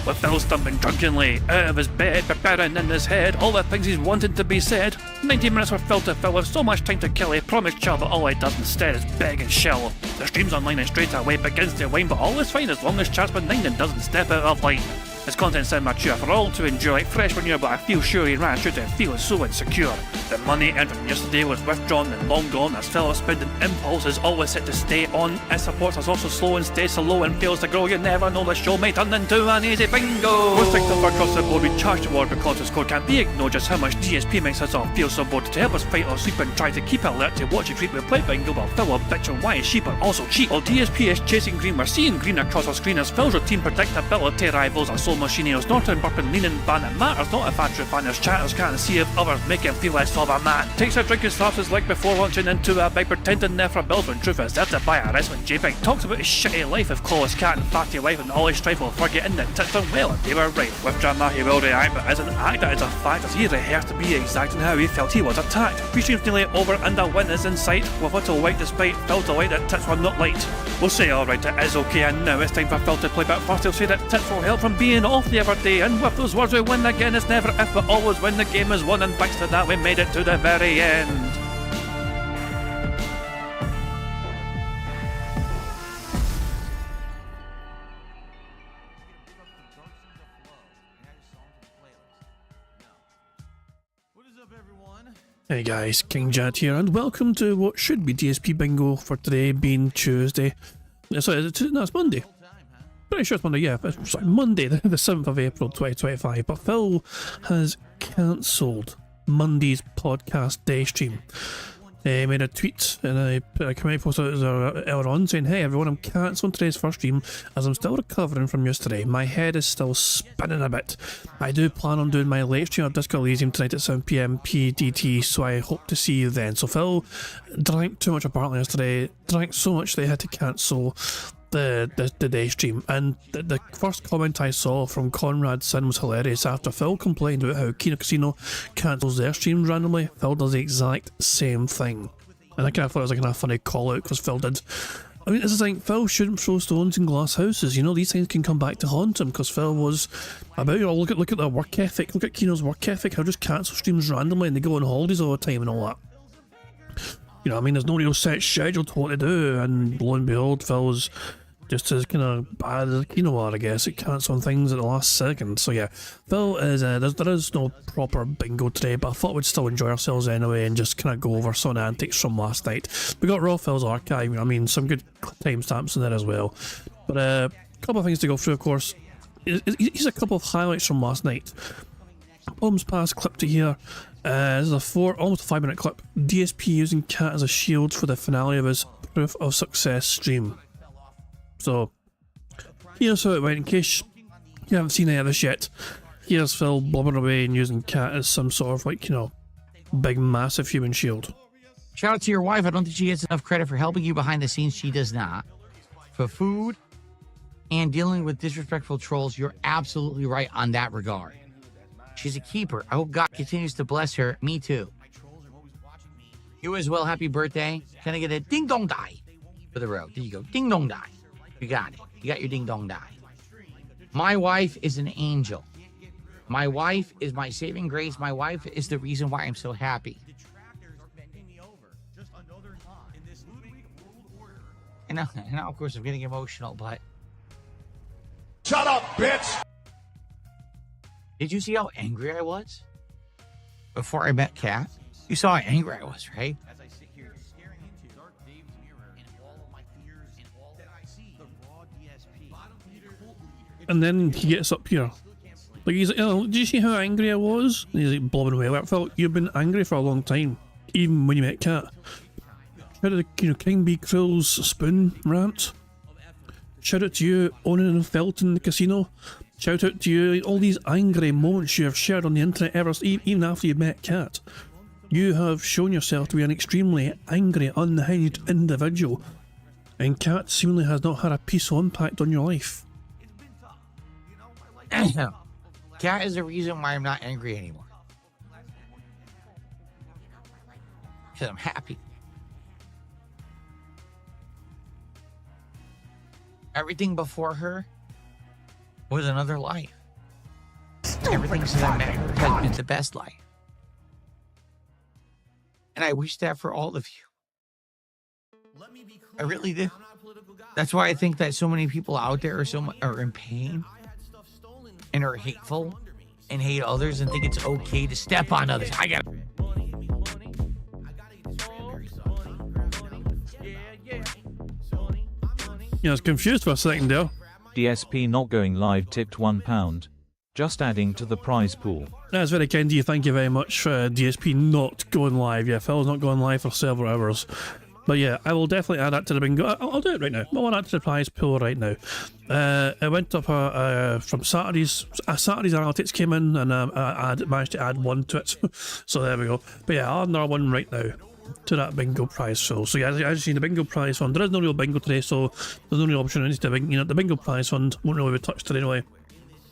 with Phil stumbling drunkenly out of his bed, preparing in his head all the things he's wanted to be said. 90 minutes for Phil to fill with so much time to kill, he promised Chill, but all he does instead is beg and shill. The stream's online and straight away begins to wane, but all is fine as long as chat's benign and doesn't step out of line. His content's sound mature for all to enjoy, like fresh manure, but I feel sure he ran through to feeling so insecure. The money earned from yesterday was withdrawn and long gone, as Phil's spending impulse is always set to stay on. His supports us also slow and stays so low and fails to grow. You never know, the show may turn into an easy bingo. Most things over across the board, we charge the war because the score can't be ignored. Just how much DSP makes us all feel so bored. To help us fight or sleep and try to keep alert to watch it creep, we play bingo while Phil will bitch on why his sheep are also cheap. While DSP is chasing green, we're seeing green across our screen as Phil's routine predictability rivals our soul machine. He's not burping, leaning, ban. It matters not if Andrew fanners chatters can't see if others make him feel less of a man. Takes a drink and slaps his leg before launching into a bike, pretending there for bills when truth is there to buy a wrestling JPEG. Talks about his shitty life of Clawless Cat and fatty wife and all his strife while forgetting that tits done well and they were right. With drama he will react, but as an actor it's a fact as he rehearsed to be exact in how he felt he was attacked. Three streams nearly over and a win is in sight, with little white despite Phil's delight that tits were not light. We'll say alright, it is okay, and now it's time for Phil to play, but first he'll say that tits will help from being off the other day. And with those words we win again, it's never if but always when the game is won, and thanks to that we made it to the very end. Hey guys, King Jad here, and welcome to what should be DSP Bingo for today being Tuesday. Sorry, no, it's Monday. Pretty sure it's Monday, yeah. Sorry, Monday, the 7th of April 2025. But Phil has cancelled Monday's podcast day stream. He made a tweet and I put a comment post out earlier on saying, "Hey everyone, I'm cancelling today's first stream as I'm still recovering from yesterday. My head is still spinning a bit. I do plan on doing my late stream of Disco Elysium tonight at 7 PM PDT, so I hope to see you then." So Phil drank too much apparently yesterday, drank so much they had to cancel the day stream, and the first comment I saw from Conrad Sin was hilarious. After Phil complained about how Kino Casino cancels their streams randomly, Phil does the exact same thing, and I kind of thought it was like a funny call out because Phil did. I mean, this is like, Phil shouldn't throw stones in glass houses, you know, these things can come back to haunt him, because Phil was about, you know, look at their work ethic, look at Kino's work ethic, how just cancel streams randomly and they go on holidays all the time and all that. You know, I mean, there's no real set schedule to what to do, and lo and behold, Phil's just as kind of bad as Kino are, I guess, at cancelling things at the last second. So yeah, Phil is, there is no proper bingo today, but I thought we'd still enjoy ourselves anyway and just kind of go over some of the antics from last night. We got Raw Phil's archive, I mean, some good timestamps in there as well. But a couple of things to go through, of course. Here's a couple of highlights from last night. Bombs Pass clip to here. This is a almost a 5-minute clip. DSP using Cat as a shield for the finale of his Proof of Success stream. So, here's how it went, in case you haven't seen any of this yet. Here's Phil blubbering away and using Cat as some sort of, like, you know, big massive human shield. Shout out to your wife. I don't think she gets enough credit for helping you behind the scenes. She does not. For food and dealing with disrespectful trolls, you're absolutely right on that regard. She's a keeper. I hope God continues to bless her. Me too. You as well. Happy birthday. Can I get a ding dong die for the road? There you go. Ding dong die. You got it. You got your ding dong die. My wife is an angel. My wife is my saving grace. My wife is the reason why I'm so happy. And now, of course, I'm getting emotional, but... Shut up, bitch! Did you see how angry I was before I met Kat? You saw how angry I was, right? And then he gets up here. Like, he's like, "Oh, did you see how angry I was?" And he's like blobbing away. Like, Phil, you've been angry for a long time, even when you met Kat. Shout out to, you know, King B. Krill's spoon rant. Shout out to you owning and felt in the casino. Shout out to you, all these angry moments you have shared on the internet ever, even after you met Kat. You have shown yourself to be an extremely angry, unhinged individual, and Kat seemingly has not had a peaceful impact on your life. Cat is the reason why I'm not angry anymore. Because I'm happy. Everything before her was another life. Everything to that matter has been the best life. And I wish that for all of you. I really do. That's why I think that so many people out there are in pain and are hateful and hate others and think it's okay to step on others. I was confused for a second there. DSP not going live tipped £1. Just adding to the prize pool. That's very kind of you. Thank you very much for DSP not going live. Yeah, Phil's not going live for several hours. But yeah, I will definitely add that to the bingo. I'll do it right now. I'll add to the prize pool right now. I went up from Saturday's analytics came in, and I managed to add one to it. So there we go. But yeah, I'll add another one right now to that bingo prize pool. So yeah, as you see, the bingo prize fund. There is no real bingo today, so there's no real opportunity to the bingo prize fund won't really be touched today anyway.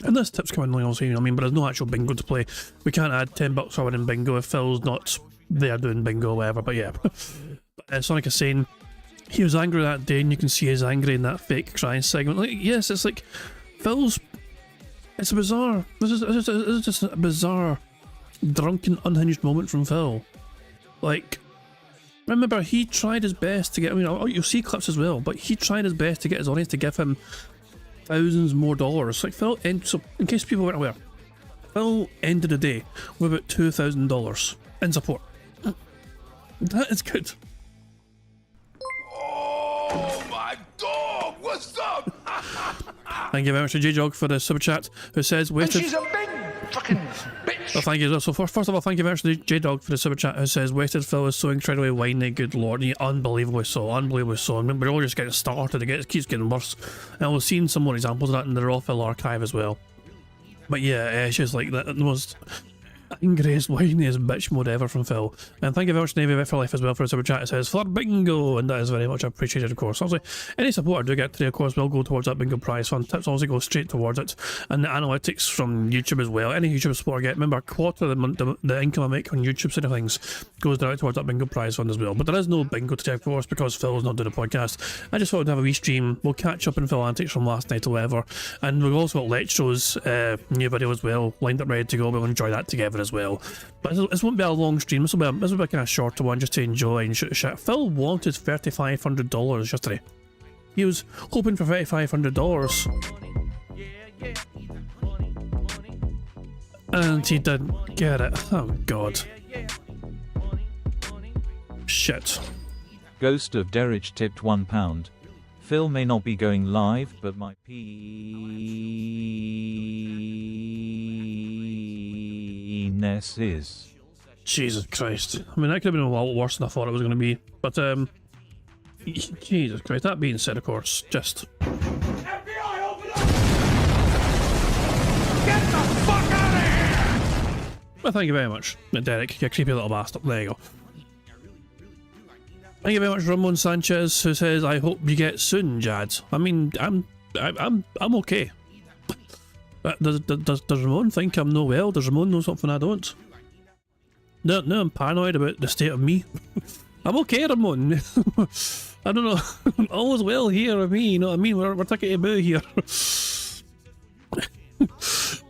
And this tip's coming along also, but there's no actual bingo to play. We can't add $10 for winning bingo if Phil's not there doing bingo or whatever, but yeah. Sonic is saying he was angry that day, and you can see he's angry in that fake crying segment. Like, yes, it's like Phil's. It's a bizarre. This is just a bizarre, drunken, unhinged moment from Phil. Like, remember, he tried his best to get. You'll see clips as well, but he tried his best to get his audience to give him thousands more dollars. Like Phil, so in case people weren't aware, Phil ended the day with about $2,000 in support. That is good. Oh my dog! What's up? Thank you very much to J-Jog for the super chat, who says wasted. And she's a big fucking bitch. Well, thank you. So first of all, thank you very much to J-Dog for the super chat, who says wasted Phil is so incredibly whiny, good lord, unbelievably so. I mean, we're all just getting started. It keeps getting worse, and we've seen some more examples of that in the Raw Phil archive as well. But yeah, she's like the most angriest, whiniest bitch mode ever from Phil. And thank you very much to Navy for Life as well for the super chat. It says for bingo, and that is very much appreciated, of course. Obviously, any support I do get today, of course, will go towards that bingo prize fund. Tips obviously go straight towards it, and the analytics from YouTube as well. Any YouTube support I get, remember, a quarter of the income I make on YouTube side of things goes direct towards that bingo prize fund as well. But there is no bingo today, of course, because Phil's not doing a podcast. I just thought I'd have a wee stream. We'll catch up in Phil antics from last night or whatever, and we've also got Letro's new video as well lined up ready to go. We'll enjoy that together as well. But this won't be a long stream. This will be a kind of shorter one, just to enjoy and shoot a shit. Phil wanted $3,500 yesterday. He was hoping for $3,500, and he didn't get it. Oh god. Shit. Ghost of Derridge tipped £1. Phil may not be going live, but my penis is. Jesus Christ. I mean, that could have been a lot worse than I thought it was going to be. But, Jesus Christ. That being said, of course, just... FBI, open up! Get the fuck out of here! Well, thank you very much, Derek. You creepy little bastard. There you go. Thank you very much, Ramon Sanchez, who says, I hope you get soon, Jad. I mean, I'm okay. But does Ramon think I'm no well? Does Ramon know something I don't? No, I'm paranoid about the state of me. I'm okay, Ramon. I don't know. All's well here with me, you know what I mean? We're taking a boo here.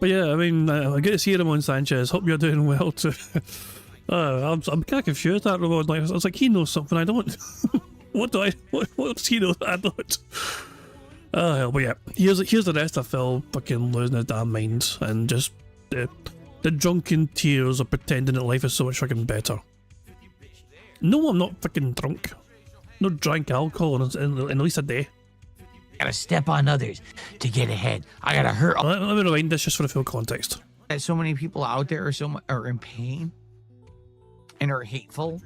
But yeah, I mean, good to see you, Ramon Sanchez. Hope you're doing well too. I'm kind of confused at Ramon. Like, it's like he knows something I don't. What does he know that I don't? Oh hell, but yeah, here's the rest of Phil fucking losing his damn mind, and just the drunken tears of pretending that life is so much fucking better. No, I'm not fucking drunk. No drank alcohol in at least a day. Gotta step on others to get ahead. I gotta hurt. Let me rewind this just for the full context. That so many people out there are in pain and are hateful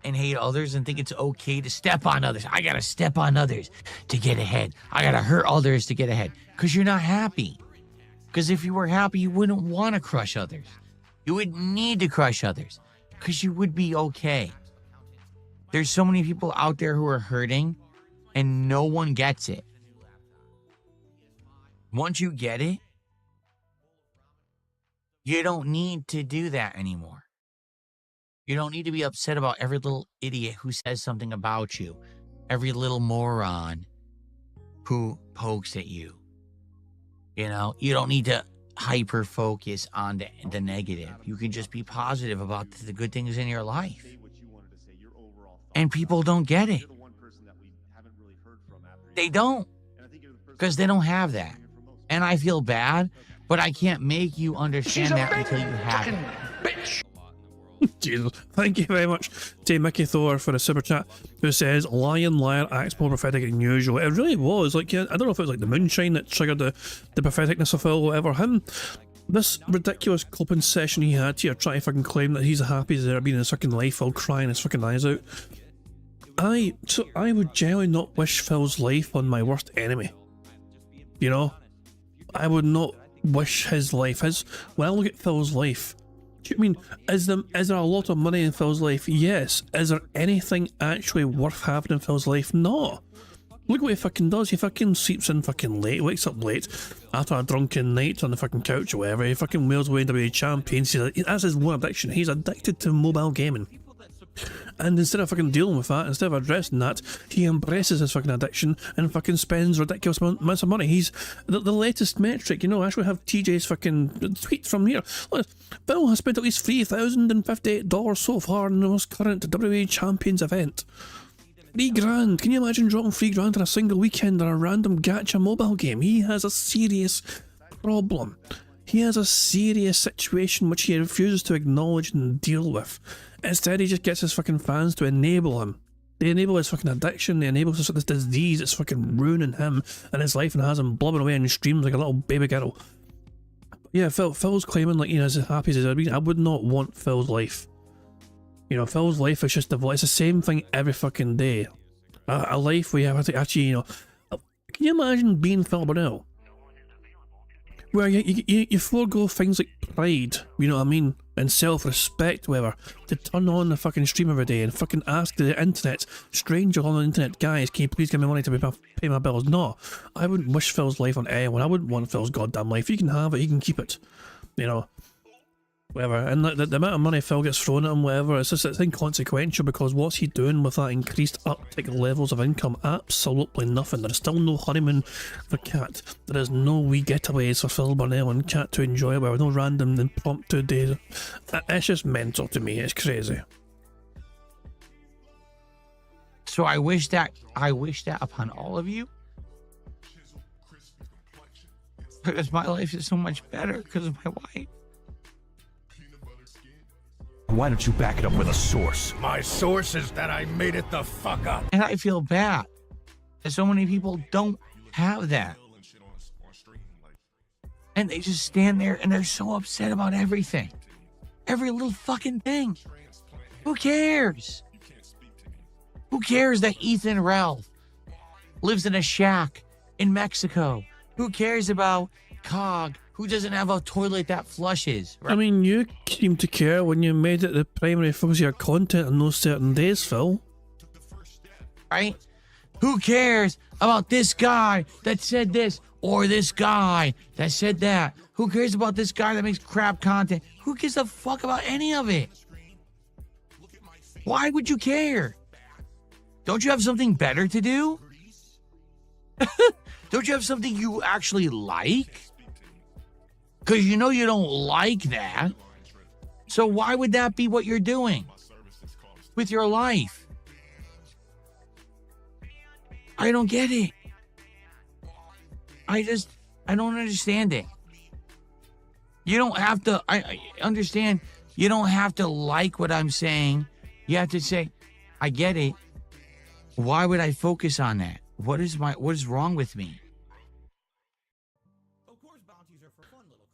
and hate others and think it's okay to step on others. I gotta step on others to get ahead. I gotta hurt others to get ahead. Because you're not happy. Because if you were happy, you wouldn't want to crush others. You would need to crush others. Because you would be okay. There's so many people out there who are hurting and no one gets it. Once you get it, you don't need to do that anymore. You don't need to be upset about every little idiot who says something about you. Every little moron who pokes at you. You know, you don't need to hyper focus on the negative. You can just be positive about the good things in your life. And people don't get it. They don't. Because they don't have that. And I feel bad, but I can't make you understand that until you have it. Bitch. Jesus. Thank you very much to Mickey Thor for a super chat who says, Lion Liar acts more prophetic than usual. It really was. Like, I don't know if it was like the moonshine that triggered the propheticness of Phil or whatever. This ridiculous coping session he had here trying to fucking claim that he's the happiest he's ever been in his fucking life while crying his fucking eyes out. I would generally not wish Phil's life on my worst enemy. You know? I would not wish his life. When I look at Phil's life, do you mean, is there a lot of money in Phil's life? Yes. Is there anything actually worth having in Phil's life? No. Look what he fucking does. He fucking sleeps in fucking late, wakes up late after a drunken night on the fucking couch or whatever. He fucking wails away WWE champions. That's his one addiction. He's addicted to mobile gaming. And instead of fucking dealing with that, instead of addressing that, he embraces his fucking addiction and fucking spends ridiculous amounts of money. He's the latest metric, you know. I actually have TJ's fucking tweet from here. Look, Phil has spent at least $3,058 so far in the most current WWE Champions event. $3,000. Can you imagine dropping $3,000 in a single weekend on a random gacha mobile game? He has a serious problem. He has a serious situation which he refuses to acknowledge and deal with. Instead, he just gets his fucking fans to enable him. They enable his fucking addiction, they enable this disease that's fucking ruining him and his life and has him blubbering away in streams like a little baby girl. Yeah, Phil's claiming like, you know, as happy as he's ever been. I would not want Phil's life. You know, Phil's life is just it's the same thing every fucking day. A life where you have to actually, you know, can you imagine being Phil Burnell? Where you forego things like pride, you know what I mean, and self-respect, whatever, to turn on the fucking stream every day and fucking ask the internet, stranger on the internet, guys, can you please give me money to pay my bills? No, I wouldn't wish Phil's life on anyone. I wouldn't want Phil's goddamn life. He can have it, he can keep it, you know, whatever. And the amount of money Phil gets thrown at him, whatever, it's inconsequential, because what's he doing with that increased uptick levels of income? Absolutely nothing. There is still no honeymoon for Cat. There is no wee getaways for Phil Burnell and Cat to enjoy, where no random impromptu days. It's just mental to me. It's crazy. So I wish that upon all of you, because my life is so much better because of my wife. Why don't you back it up with a source? My source is that I made it the fuck up. And I feel bad that so many people don't have that. And they just stand there and they're so upset about everything. Every little fucking thing. Who cares? Who cares that Ethan Ralph lives in a shack in Mexico? Who cares about Cog, who doesn't have a toilet that flushes? Right? I mean, you seem to care when you made it the primary focus of your content on those certain days, Phil. Right? Who cares about this guy that said this or this guy that said that? Who cares about this guy that makes crap content? Who gives a fuck about any of it? Why would you care? Don't you have something better to do? Don't you have something you actually like? Because you know you don't like that. So why would that be what you're doing with your life? I don't get it. I don't understand it. You don't have to, I understand, you don't have to like what I'm saying. You have to say, I get it. Why would I focus on that? What is wrong with me?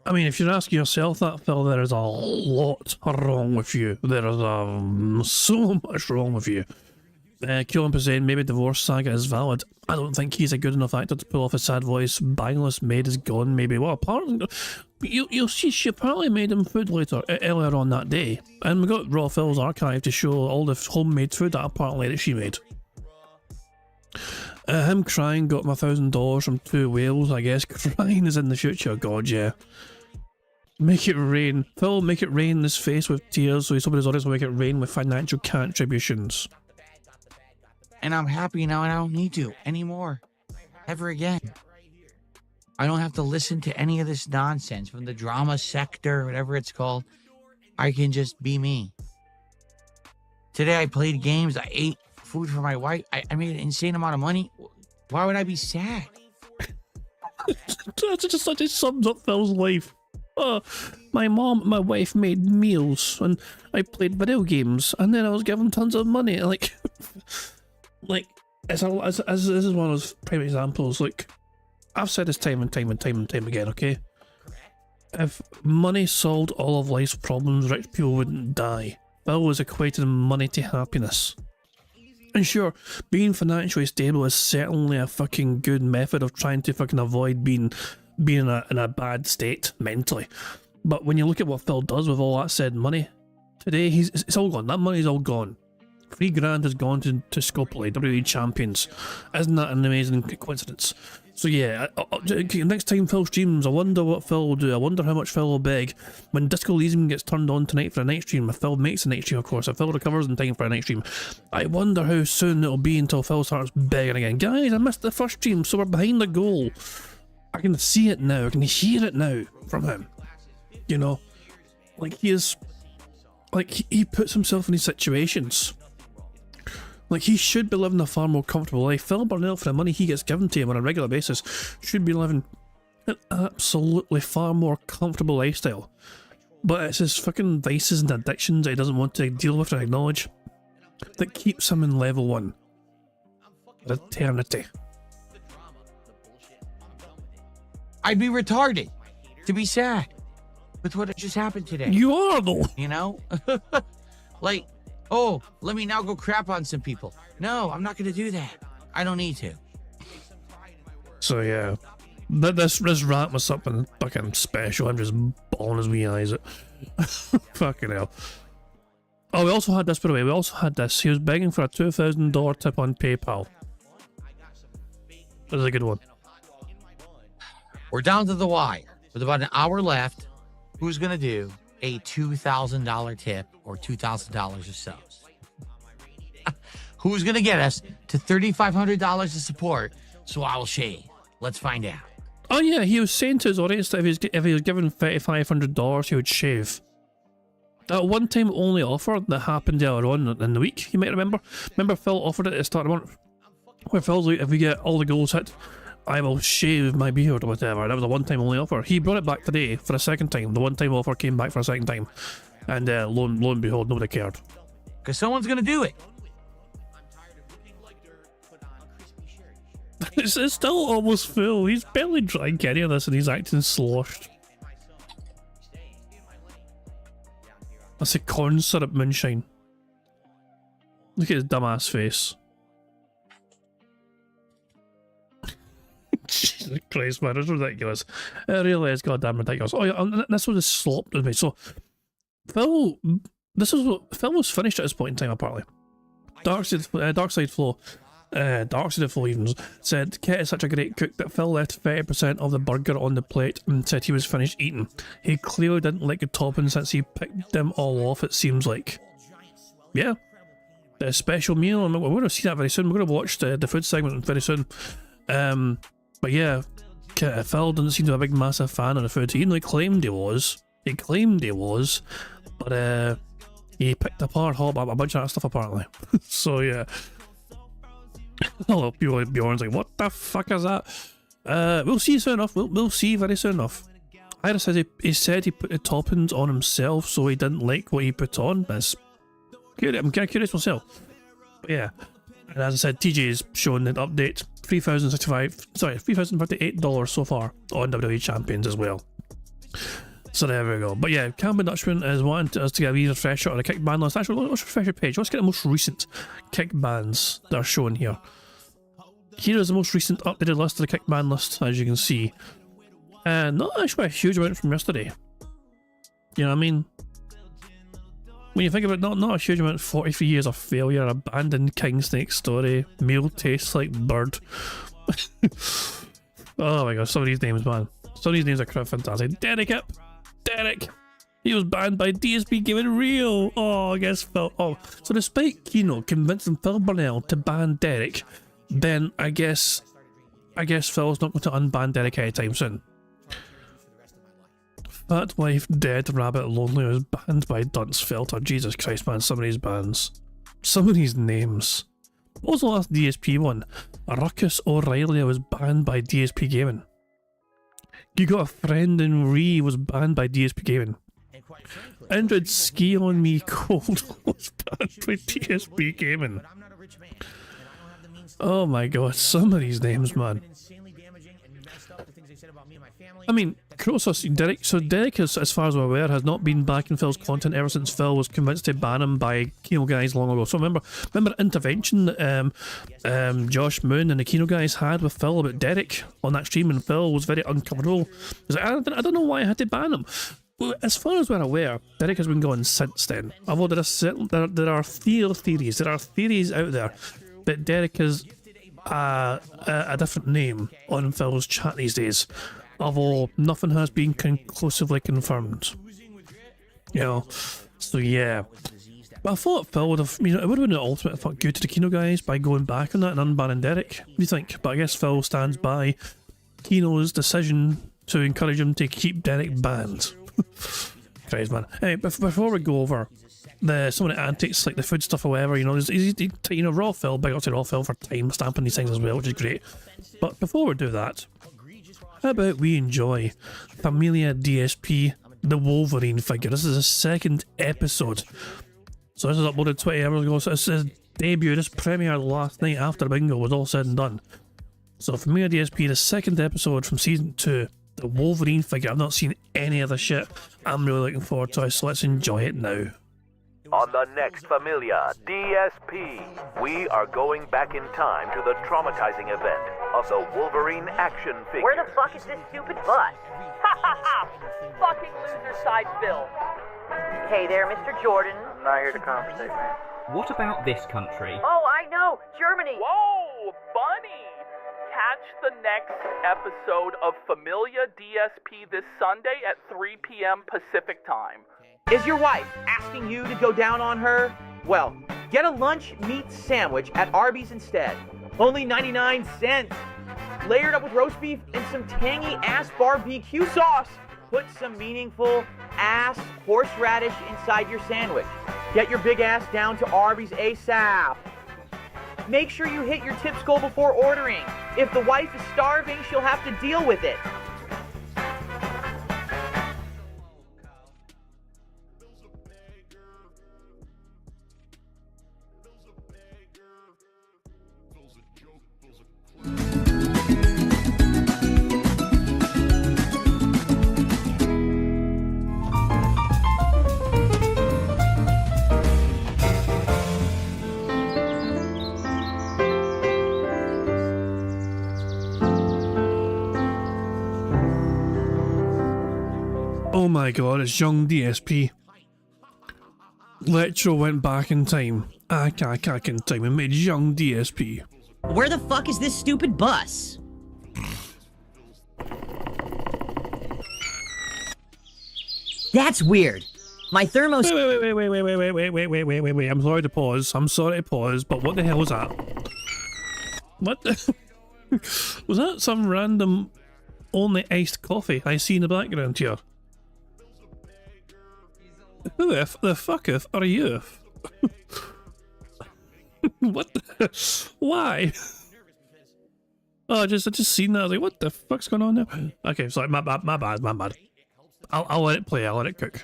I mean, if you're asking yourself that, Phil, there is a lot wrong with you. There is so much wrong with you. Keelan saying maybe divorce saga is valid. I don't think he's a good enough actor to pull off a sad voice. Bangless maid is gone, maybe. Well, apparently, you'll see she apparently made him food earlier on that day. And we got Raw Phil's archive to show all the homemade food that apparently that she made. Him crying got my $1,000 from 2 whales, I guess. Crying is in the future, God, yeah. Make it rain. Phil, make it rain in his face with tears, so somebody's audience will make it rain with financial contributions. And I'm happy now and I don't need to anymore. Ever again. I don't have to listen to any of this nonsense from the drama sector, whatever it's called. I can just be me. Today I played games. I ate food for my wife. I made an insane amount of money. Why would I be sad? That just sums up Phil's life. My mom and my wife made meals, and I played video games, and then I was given tons of money. Like, as this is one of those prime examples. Like, I've said this time and time again. Okay, if money solved all of life's problems, rich people wouldn't die. Phil was equating money to happiness. And sure, being financially stable is certainly a fucking good method of trying to fucking avoid being in a bad state mentally. But when you look at what Phil does with all that said money, today it's all gone. That money's all gone. $3,000 has gone to Scopely, WWE champions. Isn't that an amazing coincidence? So yeah, next time Phil streams, I wonder what Phil will do. I wonder how much Phil will beg. When Disco Elysium gets turned on tonight for a night stream, if Phil makes a night stream, of course, if Phil recovers in time for a night stream, I wonder how soon it'll be until Phil starts begging again. Guys, I missed the first stream, so we're behind the goal. I can see it now, I can hear it now from him. You know, like he puts himself in these situations. Like, he should be living a far more comfortable life. Phil Burnell, for the money he gets given to him on a regular basis, should be living an absolutely far more comfortable lifestyle. But it's his fucking vices and addictions that he doesn't want to deal with or acknowledge that keeps him in level 1. Eternity. I'd be retarded to be sad with what just happened today. You are, though. You know? Like, oh, let me now go crap on some people. No, I'm not going to do that. I don't need to. So yeah, this rant was something fucking special. I'm just bawling as we eyes it. Fucking hell. Oh, we also had this, by the way. We also had this. He was begging for a $2,000 tip on PayPal. That is a good one. We're down to the wire. With about an hour left, who's going to do a $2,000 tip or $2,000 or so? Who's going to get us to $3,500 of support so I'll shave? Let's find out. Oh yeah, he was saying to his audience that if he was given $3,500, he would shave. That one-time only offer that happened earlier on in the week, you might remember. Remember Phil offered it at the start of the month? Where Phil's like, if we get all the goals hit, I will shave my beard or whatever. That was a one-time only offer. He brought it back today for a second time. The one-time offer came back for a second time. And lo and behold, nobody cared. Because someone's going to do it. It's still almost full. He's barely drank any of this and he's acting sloshed. That's a corn syrup moonshine. Look at his dumbass face. Jesus Christ, man, it's ridiculous. It really is goddamn ridiculous. Oh yeah, and this was just slopped with me. So, Phil was finished at this point in time, apparently. Darkside Flow even said, Cat is such a great cook that Phil left 30% of the burger on the plate and said he was finished eating. He clearly didn't like the topping since he picked them all off, it seems like. Yeah. The special meal, and we're going to see that very soon. We're going to watch the food segment very soon. But yeah, Phil doesn't seem to be a big massive fan of the food, even though he claimed he was. But he picked apart a bunch of that stuff apparently. So yeah. Oh, people like Bjorn's like, what the fuck is that? We'll see soon enough. We'll see very soon enough. Ira says he said he put the toppings on himself, so he didn't like what he put on. I'm kind of curious myself. But yeah. And as I said, TJ's showing an update. $3,058 so far on WWE Champions as well. So there we go. But yeah, Cameron Dutchman is wanting us to get a wee refresher on the kick ban list. Actually, let's refresh your page. Let's get the most recent kick bans that are shown here. Here is the most recent updated list of the kick ban list, as you can see. And not actually a huge amount from yesterday. You know what I mean? When you think of it, not a huge amount. 43 years of failure, abandoned king snake story, meal tastes like bird. Oh my god, some of these names, man. Some of these names are quite fantastic. Derek! He was banned by DSP Giving Real! Oh, I guess Phil. Oh, so despite Kino convincing Phil Burnell to ban Derek, then I guess I guess Phil's not going to unban Derek anytime soon. Fat Wife, Dead Rabbit, Lonely was banned by Dunce Filter. Jesus Christ, man, some of these bands. Some of these names. What was the last DSP one? Ruckus O'Reilly was banned by DSP Gaming. You Got a Friend in Ree was banned by DSP Gaming. Indrid Ski on Me Cold was banned by DSP Gaming. Oh my god, some of these names, man. I mean, Crosos, Derek, as far as we're aware, has not been back in Phil's content ever since Phil was convinced to ban him by Kino guys long ago. So remember intervention that Josh Moon and the Kino guys had with Phil about Derek on that stream, and Phil was very uncomfortable. He was like, I don't know why I had to ban him. Well, as far as we're aware, Derek has been going since then. Although there are theories out there that Derek is a different name on Phil's chat these days. Although nothing has been conclusively confirmed. You know, so yeah. But I thought Phil would have, it would have been an ultimate fuck you to the Kino guys by going back on that and unbanning Derek. What do you think? But I guess Phil stands by Kino's decision to encourage him to keep Derek banned. Christ, man. Anyway, before we go over some of the antics, like the food stuff or whatever, it's easy to, Raw Phil, big up to Raw Phil for time stamping these things as well, which is great. But before we do that, how about we enjoy Familia DSP, the Wolverine figure. This is the second episode. So this is uploaded 20 hours ago, so this is debut, this premiered last night after Bingo was all said and done. So Familia DSP, the second episode from season 2, the Wolverine figure. I've not seen any of the shit. I'm really looking forward to it, so let's enjoy it now. On the next Familia DSP, we are going back in time to the traumatizing event of the Wolverine action figure. Where the fuck is this stupid bus? Ha ha ha! Fucking loser side Phil. Hey there, Mr. Jordan. I'm not here to conversate, man. What about this country? Oh, I know! Germany! Whoa, Bunny! Catch the next episode of Familia DSP this Sunday at 3 p.m. Pacific time. Is your wife asking you to go down on her? Well, get a lunch meat sandwich at Arby's instead. Only 99 cents. Layered up with roast beef and some tangy ass barbecue sauce. Put some meaningful ass horseradish inside your sandwich. Get your big ass down to Arby's ASAP. Make sure you hit your tips goal before ordering. If the wife is starving, she'll have to deal with it. Oh my god, it's young DSP. Letro went back in time. I can't in time and made young DSP. Where the fuck is this stupid bus? That's weird. My thermos. Wait. I'm sorry to pause, but what the hell was that? What the? Was that some random only iced coffee I see in the background here? Who the fucketh are you? What the? Why? Oh, I just seen that. I was like, what the fuck's going on now? Okay, sorry, my bad. I'll let it play, I'll let it cook.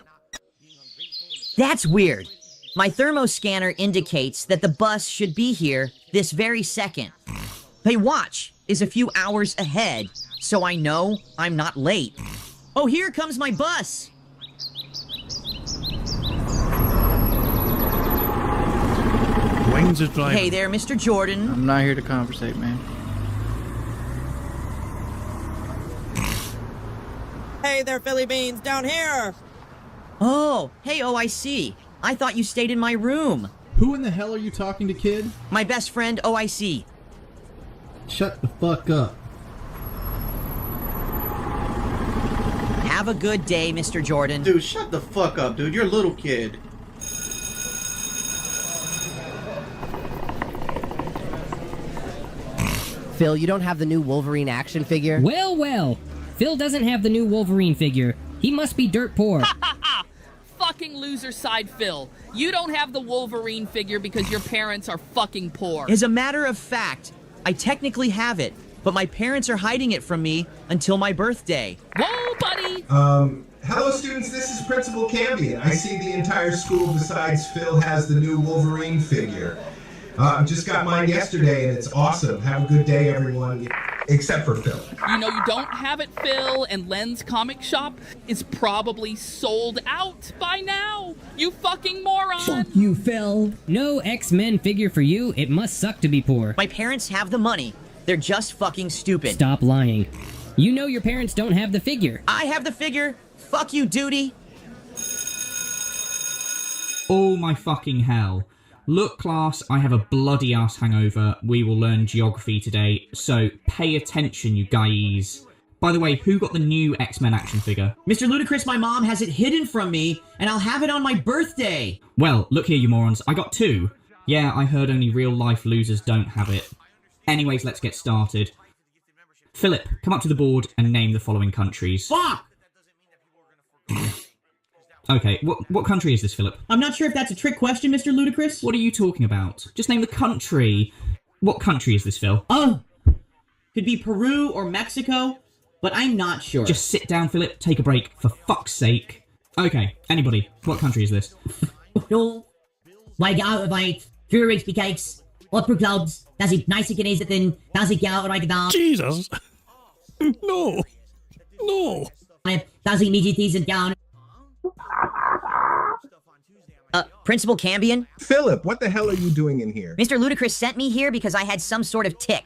That's weird. My thermo scanner indicates that the bus should be here this very second. My watch is a few hours ahead, so I know I'm not late. Oh, here comes my bus! Wings is driving. Hey there, Mr. Jordan. I'm not here to conversate, man. Hey there, Philly Beans, down here! Oh, hey OIC. I thought you stayed in my room. Who in the hell are you talking to, kid? My best friend, OIC. Shut the fuck up. Have a good day, Mr. Jordan. Dude, shut the fuck up, dude. You're a little kid. Phil, you don't have the new Wolverine action figure? Well, well. Phil doesn't have the new Wolverine figure. He must be dirt poor. Fucking loser side Phil. You don't have the Wolverine figure because your parents are fucking poor. As a matter of fact, I technically have it, but my parents are hiding it from me until my birthday. Whoa, buddy! Hello students, this is Principal Cambion. I see the entire school besides Phil has the new Wolverine figure. Just got mine yesterday and it's awesome. Have a good day, everyone. Except for Phil. You know you don't have it, Phil, and Len's Comic Shop is probably sold out by now. You fucking moron! Fuck you, Phil. No X-Men figure for you. It must suck to be poor. My parents have the money. They're just fucking stupid. Stop lying. You know your parents don't have the figure. I have the figure. Fuck you, duty. Oh my fucking hell. Look, class, I have a bloody ass hangover. We will learn geography today, so pay attention, you guys. By the way, who got the new X-Men action figure? Mr. Ludacris, my mom has it hidden from me, and I'll have it on my birthday. Well, look here, you morons. I got 2. Yeah, I heard only real-life losers don't have it. Anyways, let's get started. Philip, come up to the board and name the following countries. Fuck! Okay, what country is this, Philip? I'm not sure if that's a trick question, Mr. Ludacris. What are you talking about? Just name the country. What country is this, Phil? Oh! Could be Peru or Mexico, but I'm not sure. Just sit down, Philip. Take a break, for fuck's sake. Okay, anybody. What country is this? Jo, weil gearbeitet, für Cakes, Opera Clubs, dass ich nice genieße bin, dass ich gearbeitet habe. Jesus! No! No! Dass ich mich diesen down. Principal Cambion? Philip, what the hell are you doing in here? Mr. Ludacris sent me here because I had some sort of tick.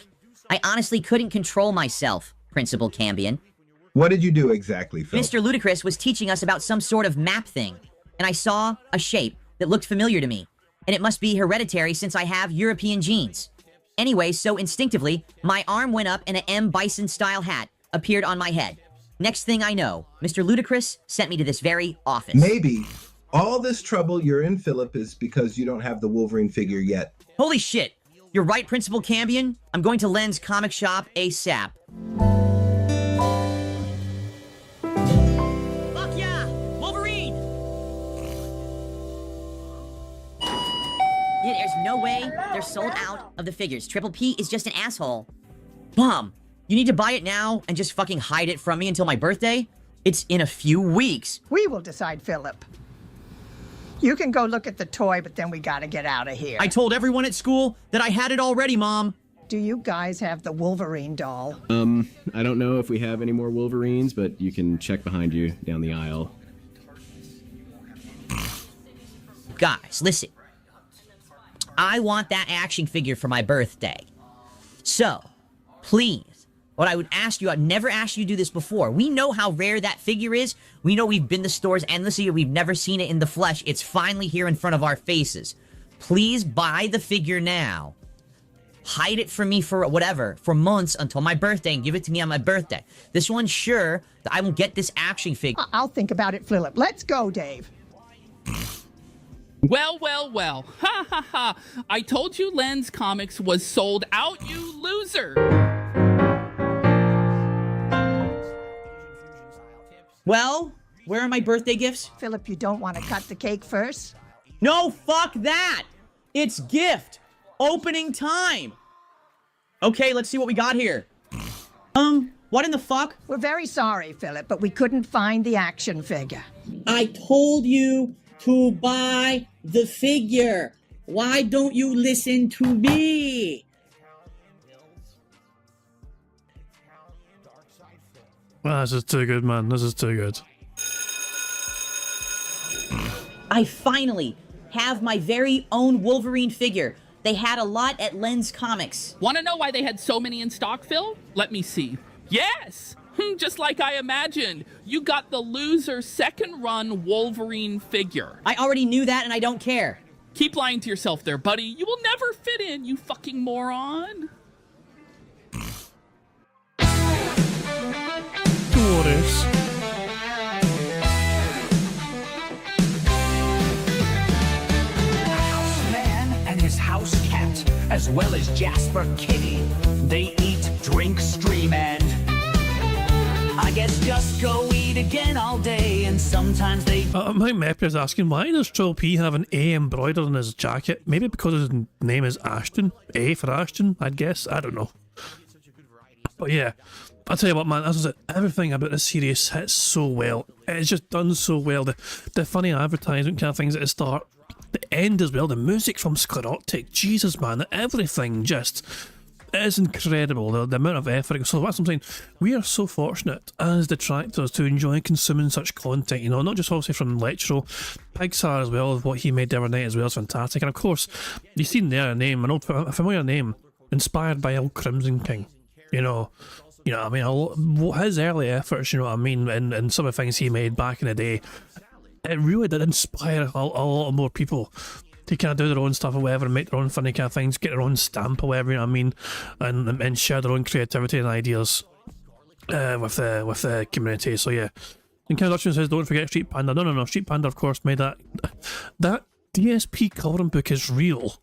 I honestly couldn't control myself, Principal Cambion. What did you do exactly, Phil? Mr. Ludacris was teaching us about some sort of map thing, and I saw a shape that looked familiar to me, and it must be hereditary since I have European genes. Anyway, so instinctively, my arm went up and an M. Bison-style hat appeared on my head. Next thing I know, Mr. Ludacris sent me to this very office. Maybe all this trouble you're in, Philip, is because you don't have the Wolverine figure yet. Holy shit! You're right, Principal Cambion. I'm going to Len's Comic Shop ASAP. Fuck yeah! Wolverine! Yeah, there's no way they're sold out of the figures. Triple P is just an asshole. Mom, you need to buy it now and just fucking hide it from me until my birthday? It's in a few weeks. We will decide, Philip. You can go look at the toy, but then we gotta get out of here. I told everyone at school that I had it already, Mom. Do you guys have the Wolverine doll? I don't know if we have any more Wolverines, but you can check behind you down the aisle. Guys, listen. I want that action figure for my birthday. So, please, what I would ask you, I've never asked you to do this before. We know how rare that figure is. We know we've been to stores endlessly. We've never seen it in the flesh. It's finally here in front of our faces. Please buy the figure now. Hide it from me for whatever, for months until my birthday and give it to me on my birthday. This one's sure that I will get this action figure. I'll think about it, Philip. Let's go, Dave. Well, well, well. Ha ha ha. I told you Len's Comics was sold out, you loser. Well, where are my birthday gifts? Philip, you don't want to cut the cake first? No, fuck that! It's gift! Opening time! Okay, let's see what we got here. What in the fuck? We're very sorry, Philip, but we couldn't find the action figure. I told you to buy the figure. Why don't you listen to me? Well, this is too good, man. This is too good. I finally have my very own Wolverine figure. They had a lot at Len's Comics. Want to know why they had so many in stock, Phil? Let me see. Yes! Just like I imagined. You got the loser second run Wolverine figure. I already knew that and I don't care. Keep lying to yourself there, buddy. You will never fit in, you fucking moron. What is? Man and his house cat as well as Jasper Kitty. They eat, drink, stream, and I guess just go eat again all day. And sometimes they... Mike Mepper is asking, why does Trill P have an A embroidered on his jacket? Maybe because his name is Ashton? A for Ashton, I'd guess. I don't know. But yeah, I'll tell you what, man, as I said, everything about this series hits so well. It's just done so well. The funny advertisement kind of things at the start, the end as well, the music from Sclerotic, Jesus, man, everything just is incredible. The amount of effort. So that's what I'm saying. We are so fortunate as detractors to enjoy consuming such content, you know, not just obviously from Electro, Pixar as well, what he made the other night as well is fantastic. And of course, you've seen there a name, a familiar name, inspired by old Crimson King. You know what I mean, his early efforts, you know what I mean, and some of the things he made back in the day, it really did inspire a lot more people to kind of do their own stuff or whatever, and make their own funny kind of things, get their own stamp or whatever, you know what I mean, and share their own creativity and ideas with the community. So yeah, and Ken Dutchman says, don't forget Street Panda. No, Street Panda of course made that DSP coloring book is real.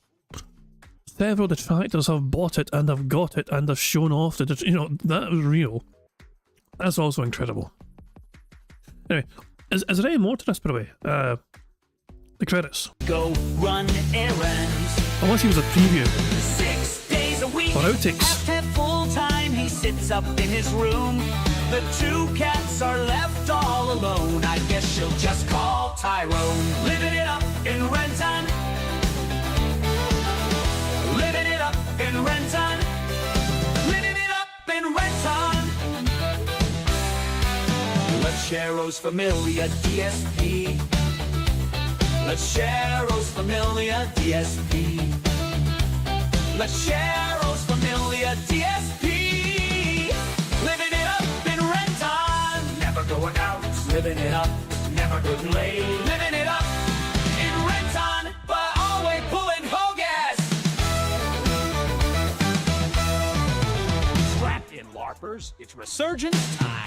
Several detractors have bought it and have got it and have shown off that, you know, that was real. That's also incredible. Anyway, is there any more to this, by the way? The credits. Go run errands. Unless he was a preview. 6 days a week. Or outtakes. At full time, he sits up in his room. The two cats are left all alone. I guess she'll just call Tyrone. Living it up in Renton. Living it up in Renton. Living it up in Renton. Let's share Rose Familia DSP. Let's share Rose Familia DSP. Let's share Rose Familia DSP. Living it up in Renton. Never going out. Living it up. Never getting late. Living it up in Renton, but always pulling Hogas. Trapped in LARPers, it's resurgence time.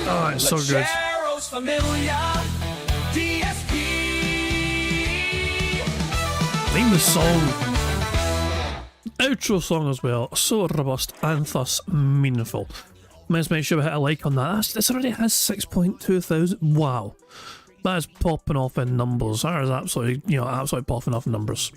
Oh, it's so good. Let's share Rose Familia DSP. Name the song. Outro song as well. So robust and thus meaningful. Let's make sure we hit a like on that. This already has 6.2 thousand. Wow. That is popping off in numbers. That is absolutely, absolutely popping off in numbers.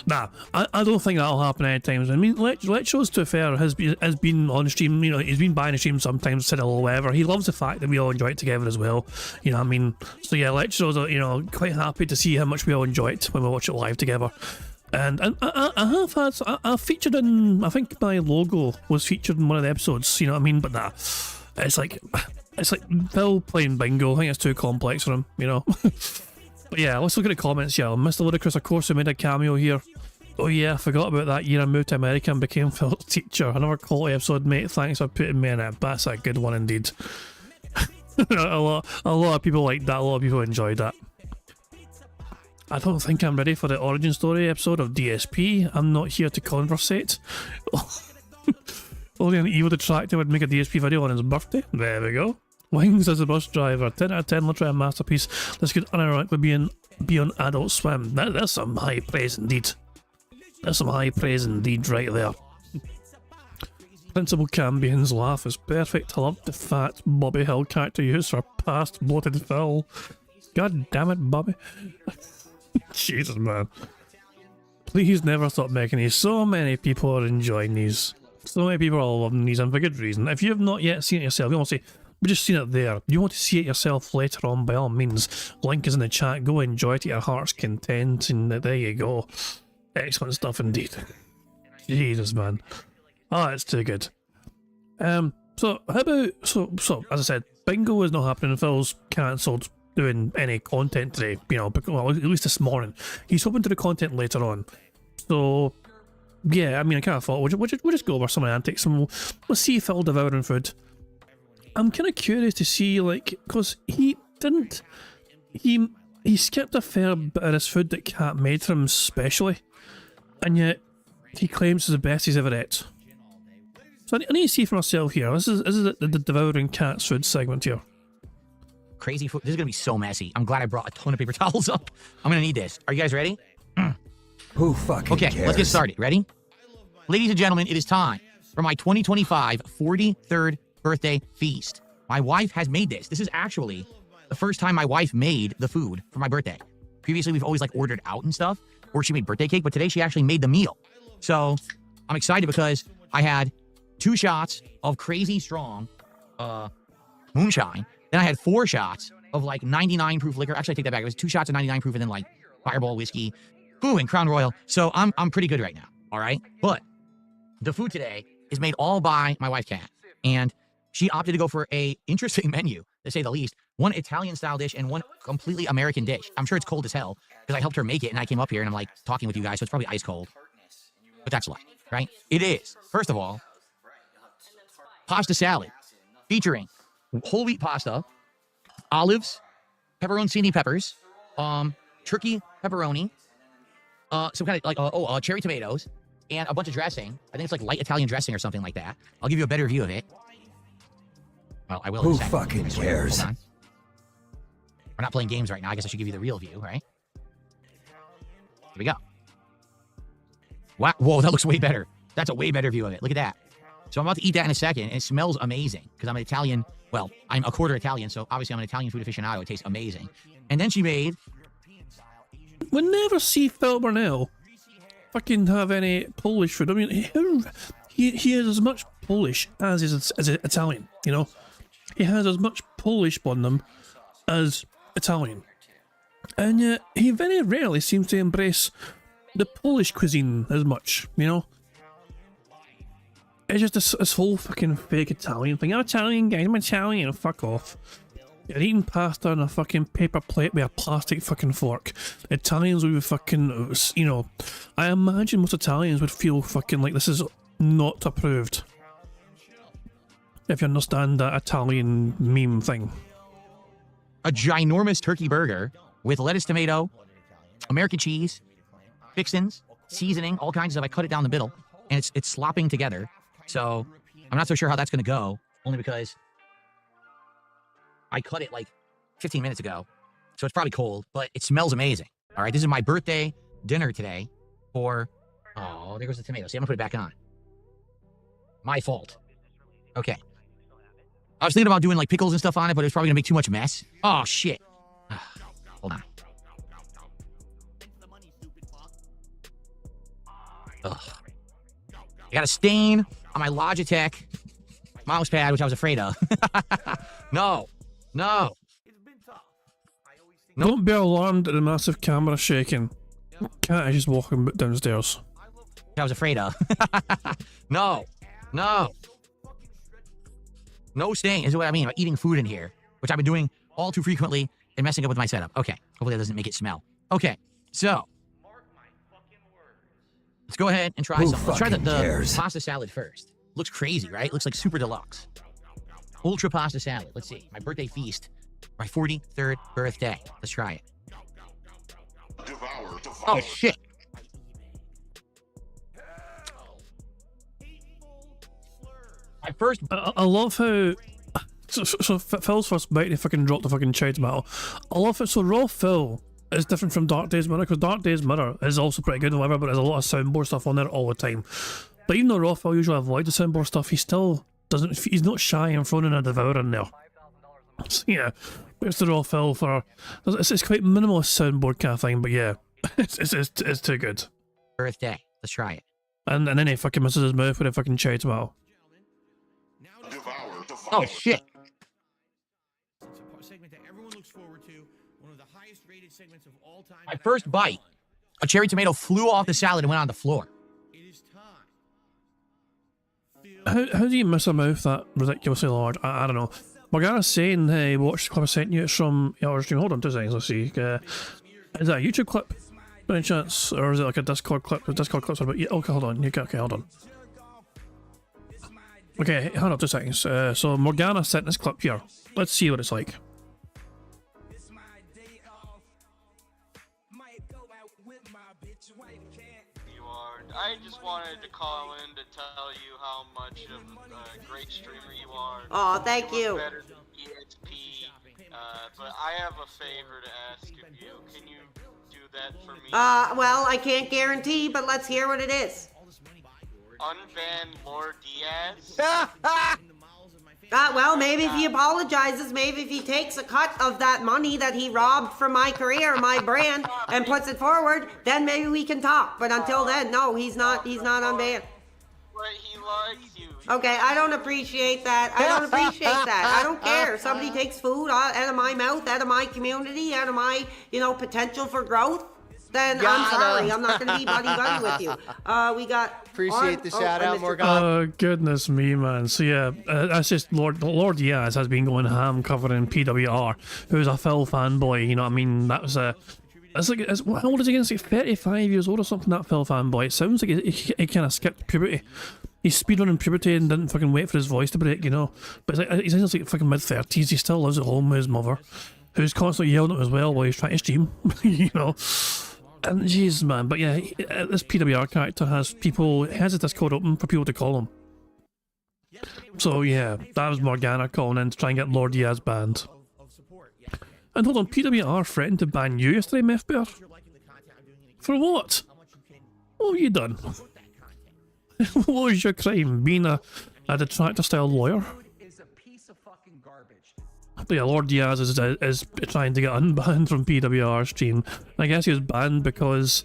Nah, I don't think that'll happen anytime soon. I mean, Lecho's, to be fair, has been on stream, he's been buying a stream sometimes, said hello, whatever. He loves the fact that we all enjoy it together as well, you know what I mean? So yeah, Lecho's, quite happy to see how much we all enjoy it when we watch it live together. And I featured in, I think my logo was featured in one of the episodes, you know what I mean? But nah, it's like Phil playing bingo. I think it's too complex for him, you know? But yeah, let's look at the comments here. Mr. Ludacris, of course, who made a cameo here. Oh yeah, I forgot about that year I moved to America and became Phil's teacher. Another quality episode, mate. Thanks for putting me in it. That's a good one indeed. a lot of people liked that. A lot of people enjoyed that. I don't think I'm ready for the origin story episode of DSP. I'm not here to conversate. Only an evil detractor would make a DSP video on his birthday. There we go. Wings as a bus driver, 10 out of 10, literally a masterpiece. This could unironically be on Adult Swim. That's some high praise indeed. That's some high praise indeed right there. Principal Cambion's laugh is perfect. I love the fat Bobby Hill character used for past bloated Phil. God damn it, Bobby. Jesus, man. Please never stop making these. So many people are enjoying these. So many people are loving these, and for good reason. If you have not yet seen it yourself, you want to say, we just seen it there. You want to see it yourself later on, by all means. Link is in the chat. Go enjoy it to your heart's content, and there you go. Excellent stuff indeed. Jesus, man. Oh, it's too good. So how about so as I said, bingo is not happening. Phil's cancelled doing any content today. Well, at least this morning. He's hoping to do content later on. So yeah, I mean, I kind of thought we'll just go over some antics and we'll see Phil devouring food. I'm kind of curious to see, because he skipped a fair bit of this food that Cat made for him specially, and yet he claims it's the best he's ever ate. So I need to see for myself here. This is the Devouring Cat's food segment here. Crazy food. This is going to be so messy. I'm glad I brought a ton of paper towels up. I'm going to need this. Are you guys ready? Who fucking Okay, cares? let's get started. Ready? Ladies and gentlemen, it is time for my 2025 43rd birthday feast. My wife has made this. This is actually the first time my wife made the food for my birthday. Previously, we've always like ordered out and stuff, or she made birthday cake, but today she actually made the meal. So I'm excited because I had 2 shots of crazy strong moonshine. Then I had 4 shots of like 99 proof liquor. Actually, I take that back. It was 2 shots of 99 proof and then like Fireball whiskey, and Crown Royal. So I'm pretty good right now. All right. But the food today is made all by my wife, Kat. And she opted to go for a interesting menu, to say the least. One Italian style dish and one completely American dish. I'm sure it's cold as hell because I helped her make it and I came up here and I'm like talking with you guys. So it's probably ice cold. But that's life, right? It is. First of all, pasta salad featuring whole wheat pasta, olives, pepperoncini peppers, turkey pepperoni, some kind of like cherry tomatoes, and a bunch of dressing. I think it's like light Italian dressing or something like that. I'll give you a better view of it. Well, I will. Who fucking cares? Hold on. We're not playing games right now. I guess I should give you the real view, right? Here we go. Wow. Whoa, that looks way better. That's a way better view of it. Look at that. So I'm about to eat that in a second, and it smells amazing because I'm an Italian. Well, I'm a quarter Italian, so obviously I'm an Italian food aficionado. It tastes amazing. And then she made... We never see Phil Burnell fucking have any Polish food. I mean, he has as much Polish as is Italian, you know? He has as much Polish on them as Italian. And yet, he very rarely seems to embrace the Polish cuisine as much, you know? It's just this whole fucking fake Italian thing. I'm Italian, guys, I'm Italian. Fuck off. You're eating pasta on a fucking paper plate with a plastic fucking fork. Italians would be fucking, you know, I imagine most Italians would feel fucking like this is not approved. If you understand that Italian meme thing. A ginormous turkey burger with lettuce, tomato, American cheese, fixins, seasoning, all kinds of stuff. I cut it down the middle, and it's slopping together. So I'm not so sure how that's going to go, only because I cut it like 15 minutes ago. So it's probably cold, but it smells amazing. All right, this is my birthday dinner today for... Oh, there goes the tomato. See, I'm going to put it back on. My fault. Okay. I was thinking about doing like pickles and stuff on it, but it's probably going to make too much mess. Oh, shit. Hold on. Ugh. I got a stain on my Logitech mouse pad, which I was afraid of. No. No. Don't be alarmed at the massive camera shaking. Cat is just walking downstairs. I was afraid of. No. No. No stain is what I mean about eating food in here, which I've been doing all too frequently and messing up with my setup. Okay. Hopefully that doesn't make it smell. Okay. So let's go ahead and try some. Let's try the pasta salad first. Looks crazy, right? Looks like super deluxe. Ultra pasta salad. Let's see. My birthday feast. My 43rd birthday. Let's try it. Oh, shit. My first... I love how... So Phil's first bite, they fucking dropped the fucking cherry tomato. I love it. So raw Phil is different from Dark Days Mirror, because Dark Days Mirror is also pretty good and whatever, but there's a lot of soundboard stuff on there all the time. But even though raw Phil usually avoids the soundboard stuff, he still doesn't... He's not shy in throwing in a Devouring there. So, yeah, it's the raw Phil for... It's quite minimalist soundboard kind of thing, but yeah, it's too good. Birthday. Let's try it. And then he fucking misses his mouth with a fucking cherry tomato. Oh, shit. My first bite, a cherry tomato flew off the salad and went on the floor. How do you miss a mouth that ridiculously large? I don't know. Morgana's saying, hey, watch the clip I sent you. It's from our stream. Hold on 2 seconds, let's see. Is that a YouTube clip by any chance? Or is it like a Discord clip? The Discord clips are about... Yeah, okay, hold on. Okay, hold on. Okay, hold on 2 seconds. So Morgana sent this clip here. Let's see what it's like. I just wanted to call in to tell you how much of a great streamer you are. Oh, thank you. Better than DSP, but I have a favor to ask of you. Can you do bet for me? Well, I can't guarantee, but let's hear what it is. Unban Lord Diaz? Well, maybe if he apologizes, maybe if he takes a cut of that money that he robbed from my career, my brand, and puts it forward, then maybe we can talk. But until then, no, he's not unbanned. But he likes you. Okay, I don't appreciate that. I don't appreciate that. I don't care. If somebody takes food out of my mouth, out of my community, out of my, potential for growth, then I'm sorry. I'm not going to be buddy-buddy with you. We got... Appreciate the shout-out, Morgan. Oh, goodness me, man. So, yeah, that's just Lord Diaz has been going ham covering PWR, who's a Phil fanboy, you know what I mean? That was a... how old is he again? It's like 35 years old or something, that Phil fanboy. It sounds like he kind of skipped puberty. He's speedrunning puberty and didn't fucking wait for his voice to break, But it's like, he sounds like fucking mid-30s. He still lives at home with his mother, who's constantly yelling at him as well while he's trying to stream, And Jesus, man. But yeah, this PWR character has a Discord open for people to call him. So yeah, that was Morgana calling in to try and get Lord Diaz banned. And hold on, PWR threatened to ban you yesterday, Methbear? For what? What have you done? What was your crime? Being a detractor-style lawyer? But yeah, Lord Diaz is trying to get unbanned from PWR stream. I guess he was banned because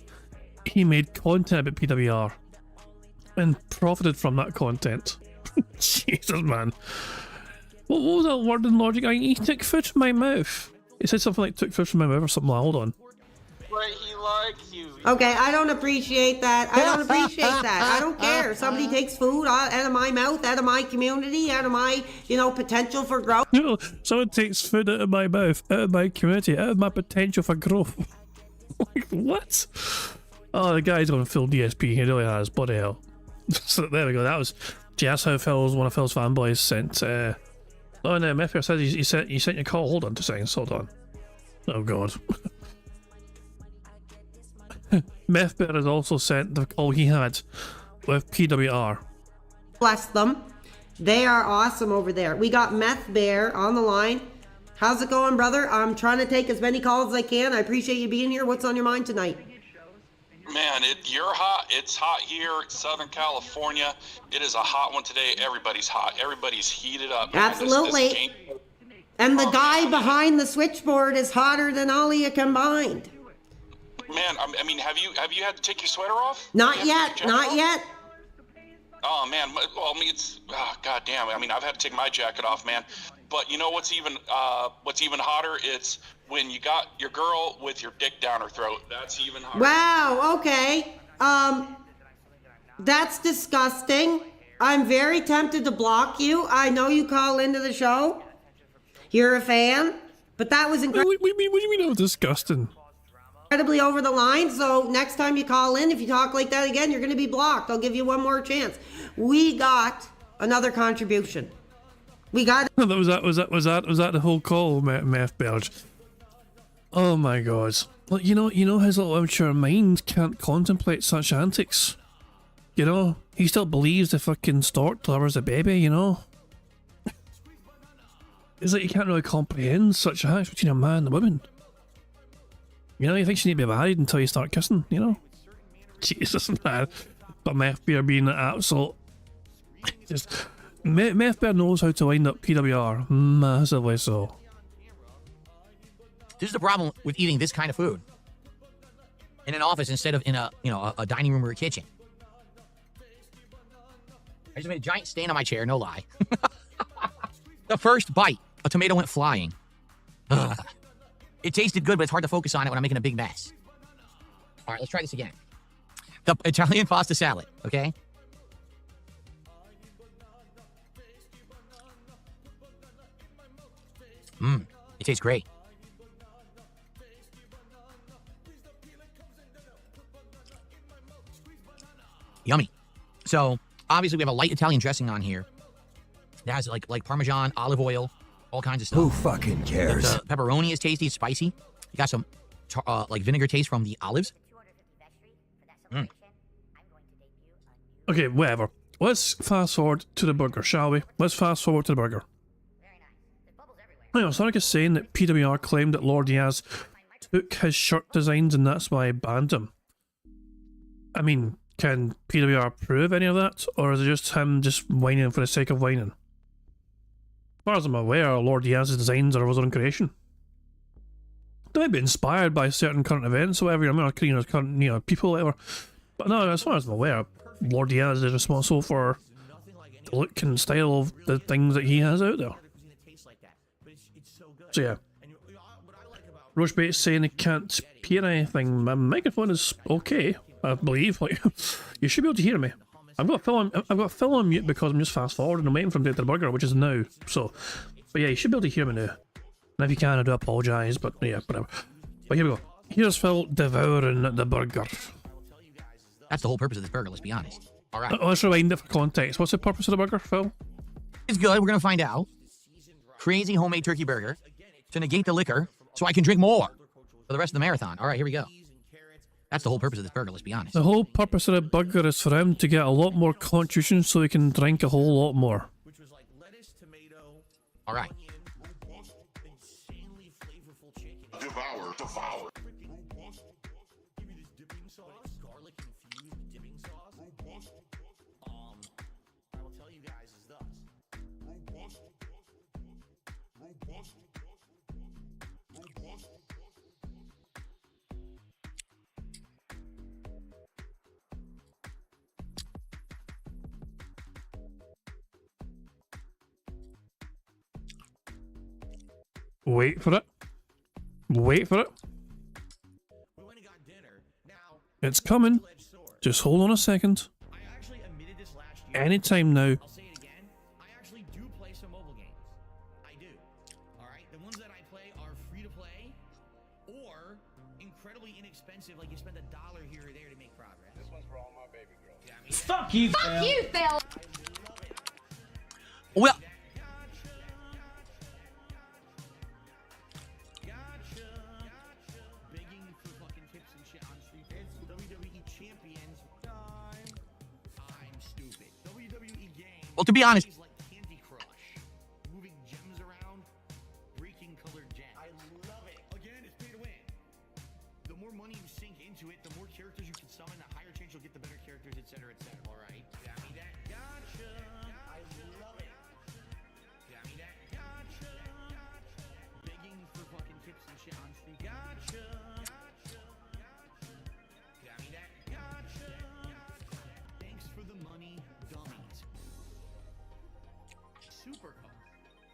he made content about PWR and profited from that content. Jesus, man. What was that word in logic? He took food from my mouth. He said something like took food from my mouth or something like, hold on. But he likes you. Okay, I don't appreciate that. I don't appreciate that. I don't care. If somebody takes food out of my mouth, out of my community, out of my, potential for growth. No, someone takes food out of my mouth, out of my community, out of my potential for growth. Like, what? Oh, the guy's gone full DSP. He really has. Bloody hell. So there we go. That was... That's how one of Phil's fanboys sent... Oh, no, Mephier said you sent your call. Hold on 2 seconds. Hold on. Oh, God. Methbear has also sent the call he had with PWR. Bless them. They are awesome over there. We got Meth Bear on the line. How's it going, brother? I'm trying to take as many calls as I can. I appreciate you being here. What's on your mind tonight? Man, you're hot. It's hot here in Southern California. It is a hot one today. Everybody's hot. Everybody's heated up. Absolutely. And the guy behind the switchboard is hotter than all of you combined. Man, I mean, have you had to take your sweater off? Not yet. Not yet. Oh man, well, I mean, god damn it. I mean, I've had to take my jacket off, man. But you know what's even hotter? It's when you got your girl with your dick down her throat. That's even hotter. Wow. Okay. That's disgusting. I'm very tempted to block you. I know you call into the show. You're a fan, but that was incredible. What do you mean that was disgusting? Incredibly over the line, so next time you call in, if you talk like that again, you're going to be blocked. I'll give you one more chance. We got another contribution. We got... was that the whole call, Meth Belge? Oh my God. Well, you know his little immature mind can't contemplate such antics. He still believes the fucking stork delivers a baby, It's like you can't really comprehend such acts between a man and a woman. You think you need to be married until you start kissing, Jesus, man. But Methbear being an absolute... Methbear knows how to wind up PWR. Massively so. This is the problem with eating this kind of food in an office instead of in a dining room or a kitchen. I just made a giant stain on my chair, no lie. The first bite, a tomato went flying. Ugh. It tasted good, but it's hard to focus on it when I'm making a big mess. All right, let's try this again. The Italian pasta salad, okay? It tastes great. Yummy. So, obviously, we have a light Italian dressing on here. It has like Parmesan, olive oil, all kinds of stuff. Who fucking cares? The pepperoni is tasty, it's spicy. You got some vinegar taste from the olives. Okay, whatever. Let's fast forward to the burger, shall we? Let's fast forward to the burger. Sonic is saying that PWR claimed that Lord Diaz took his shirt designs and that's why I banned him. I mean, can PWR prove any of that, or is it just him just whining for the sake of whining? As far as I'm aware, Lord Diaz's designs are of his own creation. They might be inspired by certain current events or whatever, I mean, or, you know, current, you know, people, whatever. But no, as far as I'm aware, Lord Diaz is responsible for the look and style of the things that he has out there. So yeah. Rochebait's saying he can't hear anything. My microphone is okay, I believe. Like, you should be able to hear me. I've got Phil on mute because I'm just fast forwarding and waiting for him to get the burger, which is now. So, but yeah, you should be able to hear me now. And if you can, I do apologise, but yeah, whatever. But here we go. Here's Phil devouring the burger. That's the whole purpose of this burger, let's be honest. Alright. Let's rewind it for context. What's the purpose of the burger, Phil? It's good, we're gonna find out. Crazy homemade turkey burger to negate the liquor so I can drink more for the rest of the marathon. Alright, here we go. That's the whole purpose of this burger, let's be honest. The whole purpose of the burger is for him to get a lot more contribution so he can drink a whole lot more. Alright. Devour. Wait for it. Wait for it. It's coming. Just hold on a second. Anytime now. I'll say it again. I actually do play some mobile games. I do. Alright? The ones that I play are free to play or incredibly inexpensive, like you spend $1 here or there to make progress. This one's for all my baby girls. Yeah, I mean, fuck you, Phil. Fuck you, Phil. Well, well, to be honest, moving gems around, breaking colored gems. I love it. Again, it's pay to win. The more money you sink into it, the more characters you can summon, the higher chance you'll get the better characters, etc., etc. All right. Got me that. Gotcha. I love it. Got me that. Gotcha. Begging for fucking tips and shit on street. Gotcha. Got me that. Gotcha. Thanks for the money, dummies. Super Cup.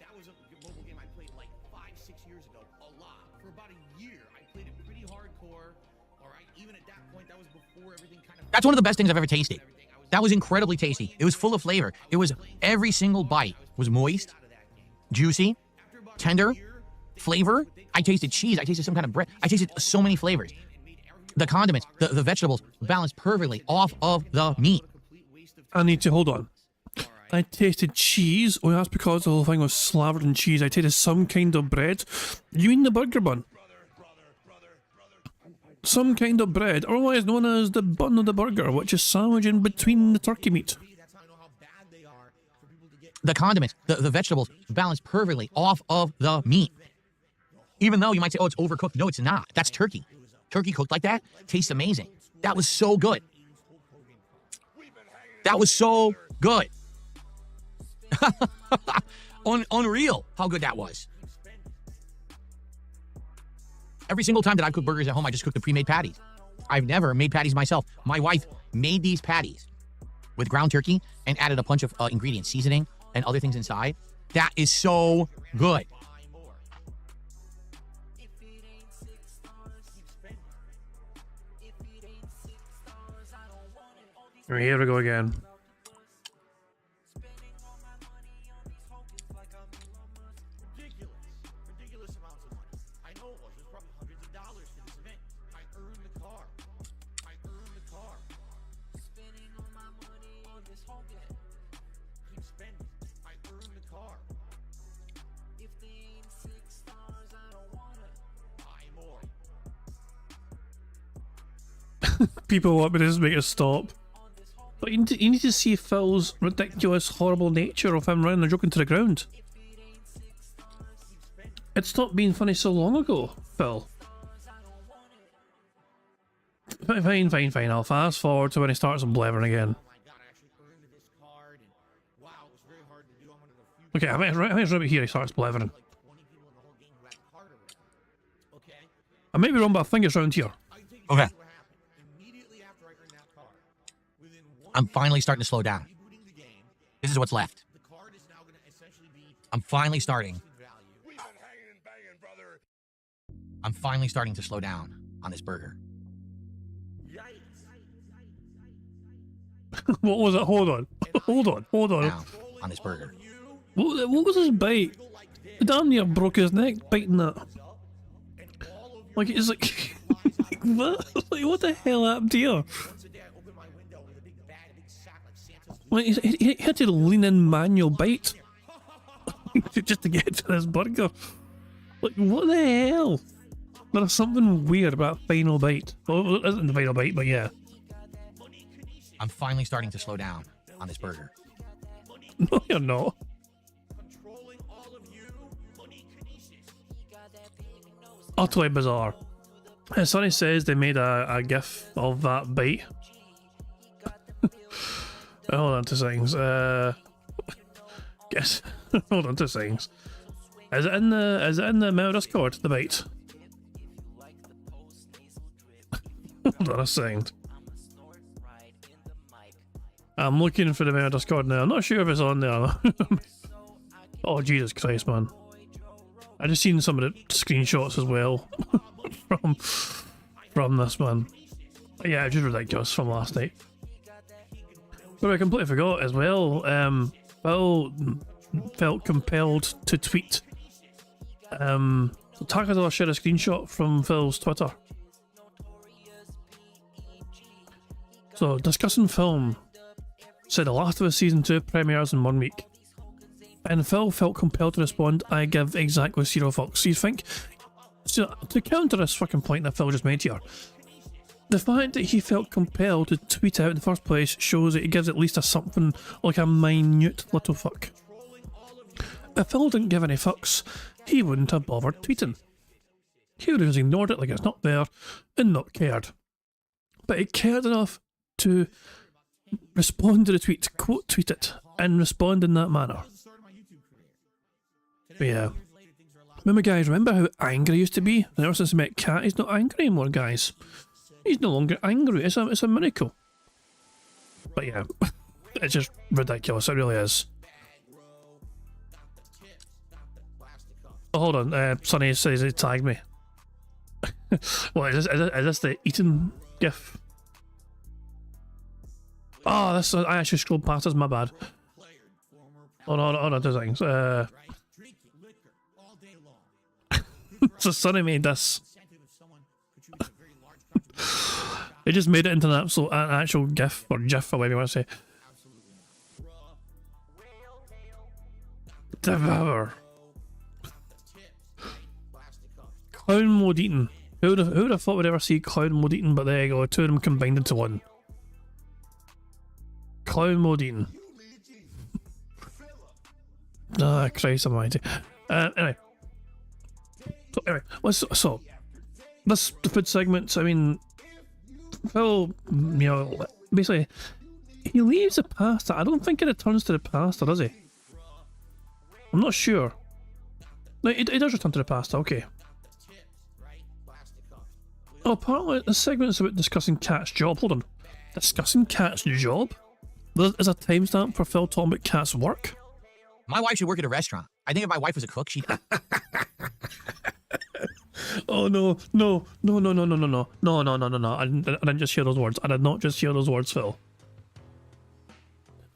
That was a mobile game I played like 5-6 years ago. A lot. For about a year, I played it pretty hardcore. Alright, even at that point, that was before everything kind of... that's one of the best things I've ever tasted. That was incredibly tasty. It was full of flavor. It was, every single bite was moist, juicy, tender, flavor. I tasted cheese. I tasted some kind of bread. I tasted so many flavors. The condiments, the vegetables balanced perfectly off of the meat. I need to hold on. I tasted cheese. Oh, that's because the whole thing was slathered in cheese. I tasted some kind of bread. You mean the burger bun? Some kind of bread, otherwise known as the bun of the burger, which is sandwiched in between the turkey meat. The condiments, the vegetables balanced perfectly off of the meat. Even though you might say, oh, it's overcooked. No, it's not. That's turkey. Turkey cooked like that tastes amazing. That was so good. That was so good. Unreal how good that was. Every single time that I've cooked burgers at home, I just cook the pre-made patties. I've never made patties myself. My wife made these patties with ground turkey and added a bunch of ingredients, seasoning, and other things inside. That is so good. Here we go again. Ridiculous amounts of money. I know it was. It was probably hundreds of dollars for this event. I earned the car. Spending all my money on this whole game. Keep spending. I earned the car. If they ain't 6 stars, I don't wanna buy more. People want me to just make it stop. But you need to see Phil's ridiculous, horrible nature of him running and joking to the ground. It stopped being funny so long ago, Phil. Fine. I'll fast forward to when he starts blathering again. Okay, I think it's right here he starts blathering. I may be wrong, but I think it's around here. Okay. I'm finally starting to slow down. This is what's left. I'm finally starting to slow down on this burger. What was it? Hold on. Down on this burger. What was his bite? Damn near broke his neck biting that. Like, it's like... what? Like, what the hell happened here? Like, he had to lean in manual bite just to get to this burger. Like, what the hell? There's something weird about final bite. Well, it isn't the final bite, but yeah. I'm finally starting to slow down on this burger. No, you're not. Utterly bizarre. And Sonny says they made a gif of that bite. Hold on 2 seconds. Guess. Hold on 2 seconds. Is it in the mail Discord? The bite. Hold on a second. I'm looking for the mail Discord now. I'm not sure if it's on there. Oh Jesus Christ, man! I just seen some of the screenshots as well from this one. Yeah, it's just ridiculous from last night. But I completely forgot as well. Phil felt compelled to tweet. Takador shared a screenshot from Phil's Twitter. So, discussing film, said The Last of Us Season 2 premieres in 1 week. And Phil felt compelled to respond, I give exactly 0 fucks. You think, so to counter this fucking point that Phil just made here, the fact that he felt compelled to tweet out in the first place shows that he gives at least a something like a minute little fuck. If Phil didn't give any fucks, he wouldn't have bothered tweeting. He would have just ignored it like it's not there and not cared. But he cared enough to respond to the tweet, quote tweet it, and respond in that manner. But yeah. Remember how angry he used to be? And ever since he met Cat, he's not angry anymore, guys. He's no longer angry. It's a miracle. But yeah, it's just ridiculous. It really is. Oh, hold on. Sonny says he tagged me. What is this the eating gif? Oh, this I actually scrolled past this. My bad. Hold on 2 seconds. So Sonny made this. He just made it into an actual gif or gif or whatever you want to say. Devour. Clown mode eating. Who would have thought we'd ever see clown mode eating? But there you go, 2 of them combined into 1. Clown mode eating. Ah, Christ almighty. Anyway, so this food segment. I mean, Phil, basically, he leaves the pasta. I don't think it returns to the pasta, does he? I'm not sure. No, it does return to the pasta. Okay. Oh, apparently the segment's about discussing Cat's job. Hold on. Discussing Cat's job? There's a timestamp for Phil talking about Cat's work? My wife should work at a restaurant. I think if my wife was a cook, she'd... Oh no. I didn't just hear those words. I did not just hear those words, Phil.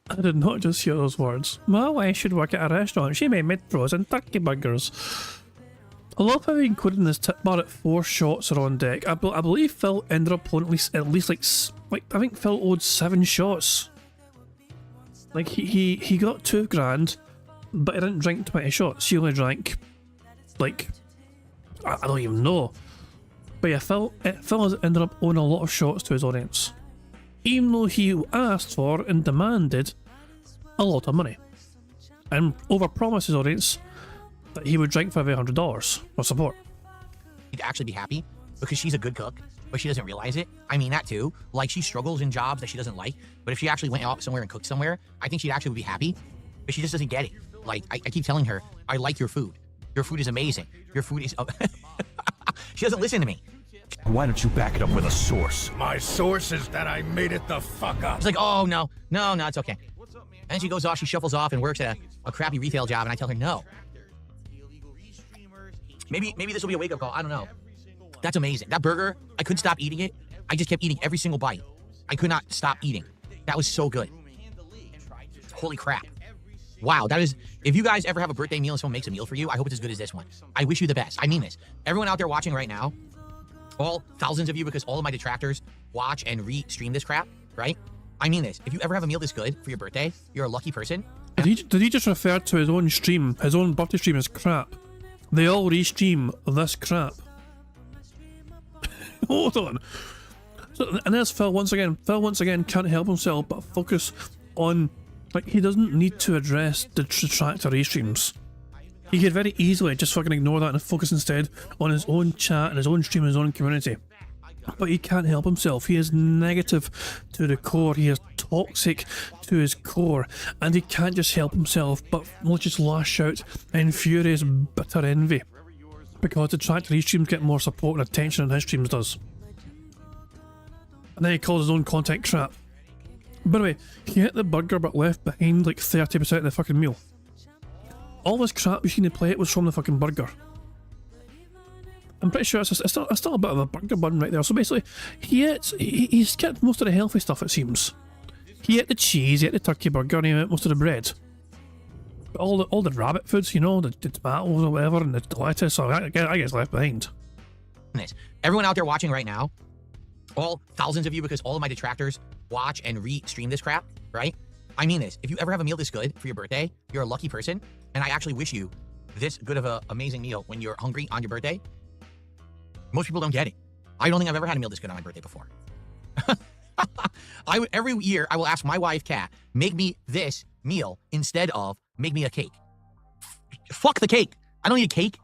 I did not just hear those words. My wife should work at a restaurant. She made frozen turkey burgers. I love how he included in this tip bar at 4 shots are on deck. I believe Phil ended up pulling at least like I think Phil owed 7 shots. Like he got $2,000, but he didn't drink 20 shots. He only drank like I don't even know. But yeah, Phil has ended up owing a lot of shots to his audience, even though he asked for and demanded a lot of money, and overpromised his audience that he would drink for every $100 of support. He'd actually be happy because she's a good cook but she doesn't realize it. I mean that too. Like, she struggles in jobs that she doesn't like, but if she actually went out somewhere and cooked somewhere, I think she'd actually be happy, but she just doesn't get it. Like, I keep telling her, I like your food. Your food is amazing. Your food is... She doesn't listen to me. Why don't you back it up with a source? My source is that I made it the fuck up. She's like, oh, no, it's okay. And she goes off, she shuffles off and works at a crappy retail job, and I tell her no. Maybe this will be a wake-up call. I don't know. That's amazing. That burger, I couldn't stop eating it. I just kept eating every single bite. I could not stop eating. That was so good. Holy crap. Wow, that is... If you guys ever have a birthday meal and someone makes a meal for you, I hope it's as good as this one. I wish you the best. I mean this. Everyone out there watching right now, all thousands of you, because all of my detractors watch and re-stream this crap, right? I mean this. If you ever have a meal this good for your birthday, you're a lucky person. Did he just refer to his own stream, his own birthday stream as crap? They all re-stream this crap. Hold on. So, and there's Phil once again. Phil once again can't help himself but focus on... Like, he doesn't need to address the detractor restreams. He could very easily just fucking ignore that and focus instead on his own chat and his own stream and his own community. But he can't help himself. He is negative to the core. He is toxic to his core. And he can't just help himself but will just lash out in furious, bitter envy. Because the detractor restreams get more support and attention than his streams does. And then he calls his own content crap. By the way, he ate the burger but left behind like 30% of the fucking meal. All this crap you seen in the plate was from the fucking burger. I'm pretty sure it's still a bit of a burger bun right there. So basically, he skipped most of the healthy stuff, it seems. He ate the cheese, he ate the turkey burger, and he ate most of the bread. But all the rabbit foods, you know, the tomatoes or whatever, and the lettuce, so I guess left behind. Everyone out there watching right now, all thousands of you, because all of my detractors watch and re-stream this crap, right? I mean this. If you ever have a meal this good for your birthday, you're a lucky person, and I actually wish you this good of an amazing meal when you're hungry on your birthday. Most people don't get it. I don't think I've ever had a meal this good on my birthday before. Every year, I will ask my wife, Kat, make me this meal instead of make me a cake. Fuck the cake. I don't need a cake.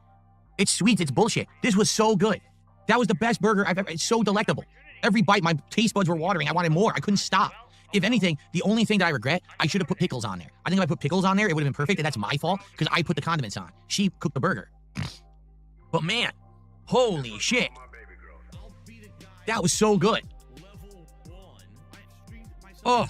It's sweet. It's bullshit. This was so good. That was the best burger I've ever... It's so delectable. Every bite, my taste buds were watering. I wanted more. I couldn't stop. If anything, the only thing that I regret, I should have put pickles on there. I think if I put pickles on there, it would have been perfect, and that's my fault, because I put the condiments on. She cooked the burger. But man, holy shit. That was so good. Oh.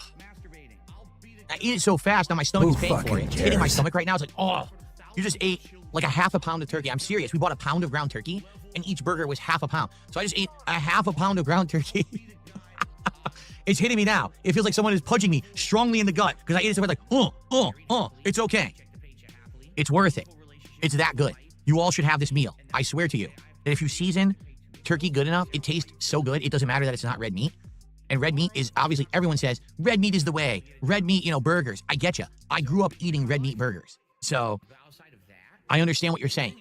I eat it so fast, now my stomach is paying for it. It's hitting my stomach right now. It's like, oh, you just ate like a half a pound of turkey. I'm serious. We bought a pound of ground turkey, and each burger was half a pound. So I just ate a half a pound of ground turkey. It's hitting me now. It feels like someone is punching me strongly in the gut because I ate it so much like, it's okay. It's worth it. It's that good. You all should have this meal. I swear to you that if you season turkey good enough, it tastes so good, it doesn't matter that it's not red meat. And red meat is, obviously, everyone says, red meat is the way. Red meat, you know, burgers. I get you. I grew up eating red meat burgers. So, I understand what you're saying,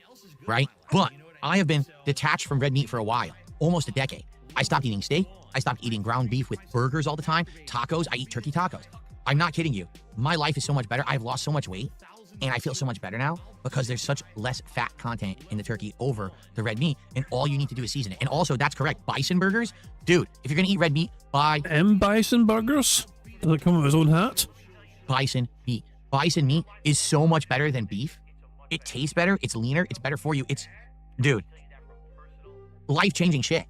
right? But I have been detached from red meat for a while, almost a decade. I stopped eating steak. I stopped eating ground beef with burgers all the time. Tacos, I eat turkey tacos. I'm not kidding you. My life is so much better. I've lost so much weight, and I feel so much better now because there's such less fat content in the turkey over the red meat, and all you need to do is season it. And also, that's correct, bison burgers, dude, if you're gonna eat red meat, buy bison burgers? Does it come with his own hat? Bison meat. Bison meat is so much better than beef. It tastes better, it's leaner, it's better for you. It's, dude, life-changing shit.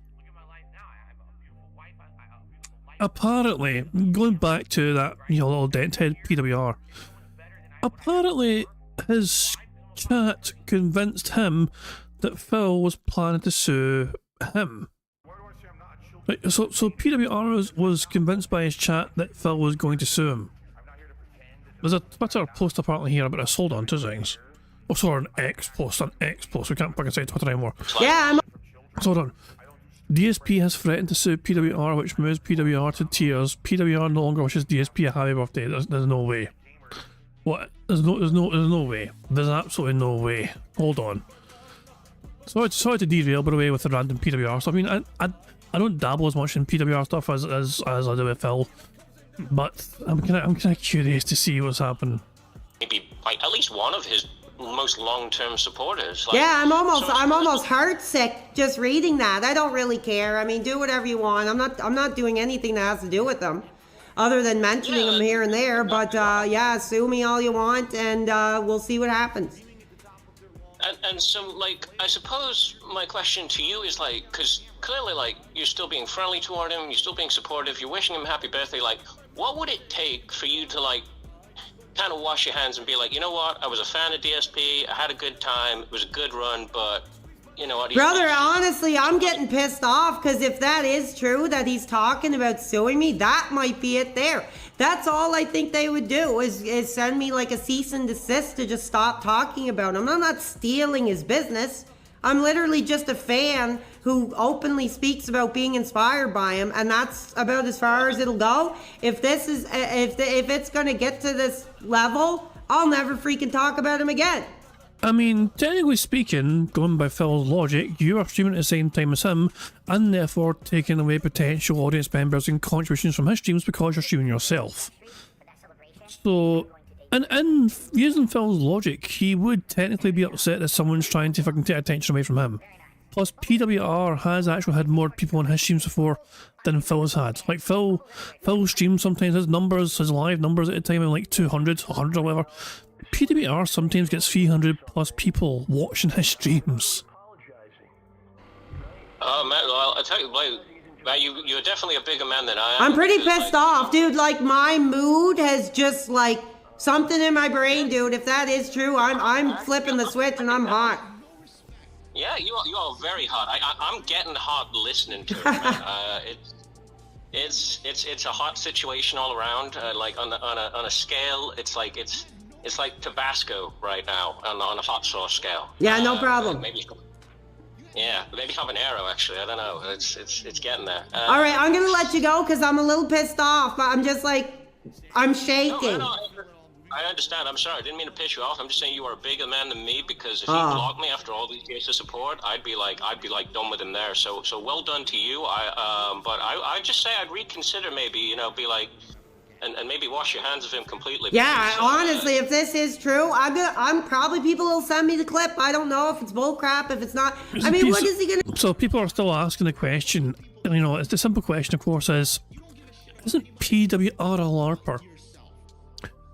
Apparently, going back to that, you know, little denthead PWR, apparently his chat convinced him that Phil was planning to sue him. Right, so PWR was convinced by his chat that Phil was going to sue him. There's a Twitter post apparently here about this. Hold on 2 seconds. Oh, sorry, an X post. We can't fucking say Twitter anymore. Yeah, So hold on. DSP has threatened to sue PWR, which moves PWR to tears. PWR no longer wishes DSP a happy birthday. There's no way. What? There's no way. There's absolutely no way. Hold on. Sorry to derail, by the way, with the random PWR stuff. I mean, I don't dabble as much in PWR stuff as I do with Phil, but I'm kind of curious to see what's happening. Maybe like at least one of his most long-term supporters. Like, yeah, I'm almost heartsick just reading that. I don't really care. I mean, do whatever you want. I'm not doing anything that has to do with them, other than mentioning them here and there. But yeah, sue me all you want, and we'll see what happens. And so, like, I suppose my question to you is, like, because clearly, like, you're still being friendly toward him, you're still being supportive, you're wishing him happy birthday. Like, what would it take for you to, like, kind of wash your hands and be like, you know what, I was a fan of DSP, I had a good time, it was a good run, but, you know what? Brother, honestly, I'm getting pissed off, because if that is true, that he's talking about suing me, that might be it there. That's all I think they would do, is send me like a cease and desist to just stop talking about him. I'm not stealing his business. I'm literally just a fan who openly speaks about being inspired by him, and that's about as far as it'll go. If it's gonna get to this level, I'll never freaking talk about him again. I mean, technically speaking, going by Phil's logic, you are streaming at the same time as him, and therefore taking away potential audience members and contributions from his streams because you're streaming yourself. So, and using Phil's logic, he would technically be upset that someone's trying to fucking take attention away from him. Plus, PWR has actually had more people on his streams before than Phil's had. Like, Phil's streams sometimes, his live numbers at a time are like 200, 100 or whatever. PWR sometimes gets 300 plus people watching his streams. Oh man, well, I tell you, like, you're definitely a bigger man than I am. I'm pretty pissed off, dude. Like, my mood has just, like, something in my brain, dude. If that is true, I'm flipping the switch and I'm hot. Yeah, you are very hot. I'm getting hot listening to it, man. It's a hot situation all around. Like on a scale, it's like Tabasco right now on a hot sauce scale. Yeah, no problem. Maybe habanero actually. I don't know. It's getting there. All right, I'm gonna let you go because I'm a little pissed off. I'm just like, I'm shaking. No, I understand. I'm sorry. I didn't mean to piss you off. I'm just saying you are a bigger man than me, because if you blocked me after all these years of support, I'd be like done with him there. So well done to you. But I just say I'd reconsider, maybe, you know, be like, and maybe wash your hands of him completely. Yeah, honestly, if this is true, I'm probably, people will send me the clip. I don't know if it's bullcrap, if it's not. I mean, what is he gonna? So people are still asking the question. You know, it's the simple question, of course, isn't PWR a LARPer?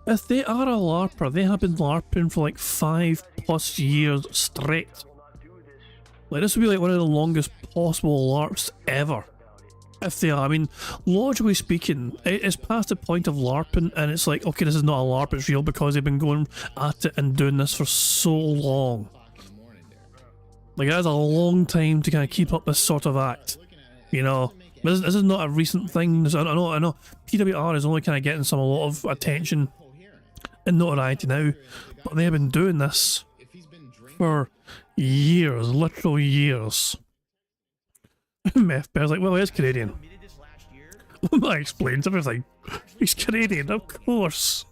If they are a LARPer, they have been LARPing for like 5+ years straight. Like, this would be like one of the longest possible LARPs ever. If they are, I mean, logically speaking, it's past the point of LARPing, and it's like, okay, this is not a LARP, it's real, because they've been going at it and doing this for so long. Like, that's a long time to kind of keep up this sort of act, you know. This is not a recent thing. I know PWR is only kind of getting a lot of attention and notoriety now, but they have been doing this for years, literal years. Meth Bear's like, well, he is Canadian. That explains everything. He's Canadian, of course.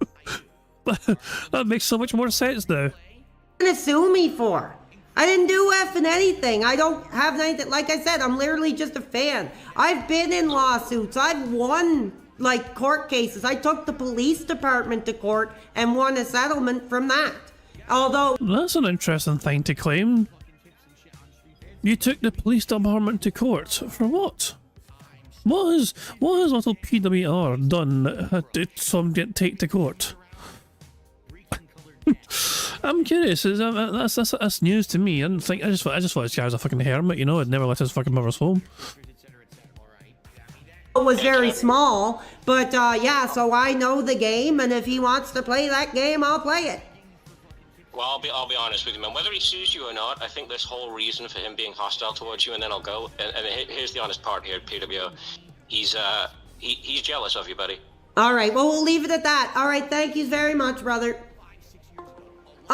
That makes so much more sense now. What are you gonna sue me for? I didn't do effing anything. I don't have anything. Like I said, I'm literally just a fan. I've been in lawsuits. I've won, like, court cases. I took the police department to court and won a settlement from that. Although... That's an interesting thing to claim. You took the police department to court. For what? What has little PWR done that did some get take to court? I'm curious. That's news to me. I just thought this guy was a fucking hermit, you know. I'd never left his fucking mother's home. It was very small, but yeah. So I know the game, and if he wants to play that game, I'll play it. Well, I'll be honest with you, man. Whether he sues you or not, I think this whole reason for him being hostile towards you, and then I'll go. And here's the honest part here, PWO. He's jealous of you, buddy. All right. Well, we'll leave it at that. All right. Thank you very much, brother.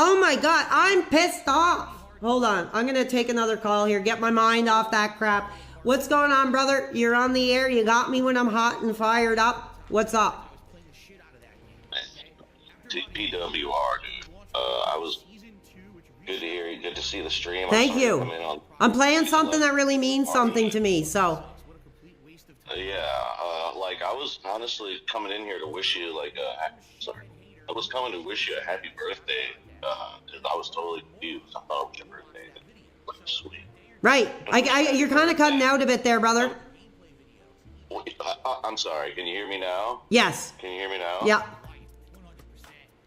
Oh my God, I'm pissed off. Hold on, I'm gonna take another call here, get my mind off that crap. What's going on, brother? You're on the air, you got me when I'm hot and fired up. What's up? PWR, dude. I was good to hear you, good to see the stream. Thank you. I'm playing something that really means something to me, so. Yeah, like, I was honestly coming in here to wish you, like, I was coming to wish you a happy birthday. I was totally confused. I thought it was your birthday. Like, sweet. Right. You're kind of cutting out a bit there, brother. I'm sorry. Can you hear me now? Yes. Can you hear me now? Yeah.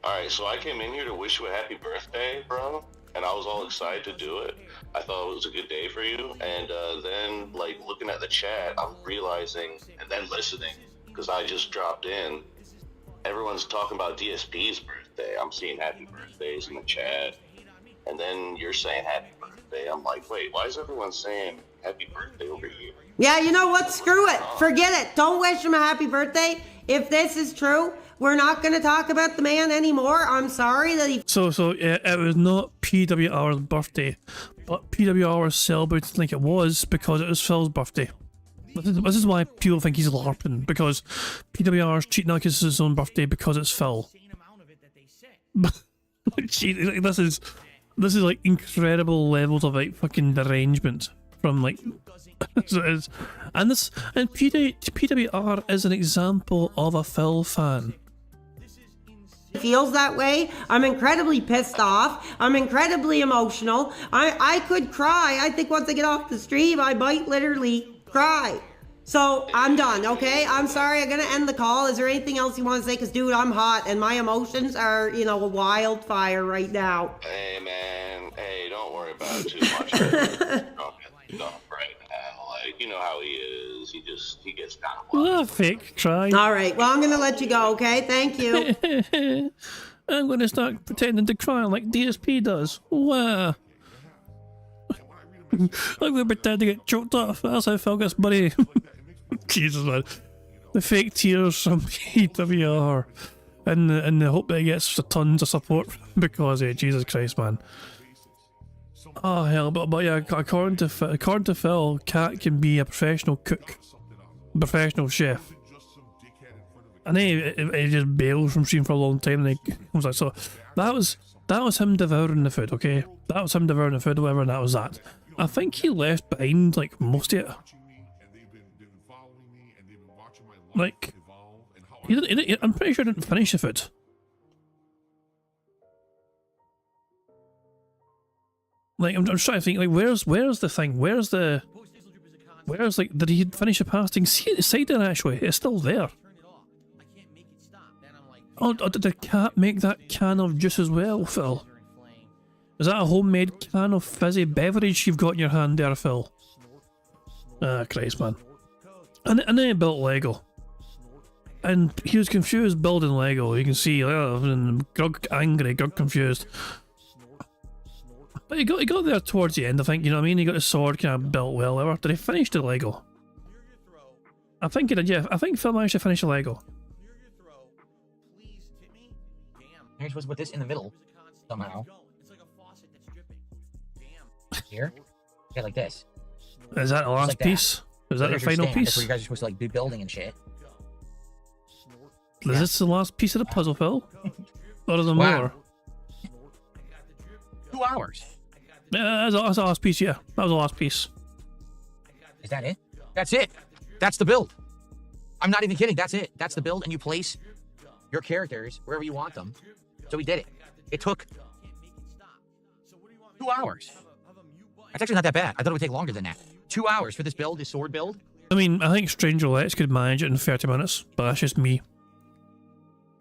All right. So I came in here to wish you a happy birthday, bro. And I was all excited to do it. I thought it was a good day for you. And then, like, looking at the chat, I'm realizing, and then listening, because I just dropped in, everyone's talking about DSP's birthday. I'm seeing happy birthdays in the chat. And then you're saying happy birthday. I'm like, wait, why is everyone saying happy birthday over here? Yeah, you know what? Screw it. Forget it. Don't wish him a happy birthday. If this is true, we're not going to talk about the man anymore. I'm sorry that he... So it was not PWR's birthday, but PWR was celebrated like it was because it was Phil's birthday. This is why people think he's LARPing, because PWR's treating like it's his own birthday because it's Phil. This is like incredible levels of like fucking derangement from like and PWR is an example of a Phil fan. Feels that way. I'm incredibly pissed off. I'm incredibly emotional. I could cry. I think once I get off the stream, I might literally cry. So I'm done, okay? I'm sorry. I'm gonna end the call. Is there anything else you want to say? Because, dude, I'm hot and my emotions are, you know, a wildfire right now. Hey, man. Hey, don't worry about it too much. Don't right now. Like, you know how he is. He gets kind of wild. Fake cry. All right. Well, I'm gonna let you go, okay? Thank you. I'm gonna start pretending to cry like DSP does. Wow. I'm gonna pretend to get choked up. That's how Phil gets money. Jesus, man. The fake tears from PWR. And the hope that he gets tons of support because Jesus Christ, man. Oh hell, but yeah, according to Phil, Cat can be a professional cook, professional chef, and he just bailed from stream for a long time. And he was like, so that was him devouring the food, okay? That was him devouring the food, whatever, and that was that. I think he left behind like most of it. Like, I'm pretty sure he didn't finish the food. Like, I'm trying to think, like, where's the thing? Where's like, did he finish the pasting? See the side there, actually, it's still there. Oh, did the cat make that can of juice as well, Phil? Is that a homemade can of fizzy beverage you've got in your hand there, Phil? Ah, Christ, man. And then he built Lego. And he was confused building Lego. You can see, Grug angry, Grug confused. But he got there towards the end, I think, you know what I mean? He got his sword kind of built well, ever. Did he finish the Lego? I think he did, yeah. I think Phil managed to finish the Lego. You're supposed to put this in the middle, somehow. Here? Yeah, like this. Is that the last like piece? Is that the final piece? That's where you guys are supposed to like be building and shit. Is this the last piece of the puzzle, Phil? Or is there more? 2 hours. Yeah, that's the last piece, yeah. That was the last piece. Is that it? That's it. That's the build. I'm not even kidding. That's it. That's the build, and you place your characters wherever you want them. So we did it. It took 2 hours. That's actually not that bad. I thought it would take longer than that. 2 hours for this build, this sword build. I mean, I think Strange Roulettes could manage it in 30 minutes, but that's just me.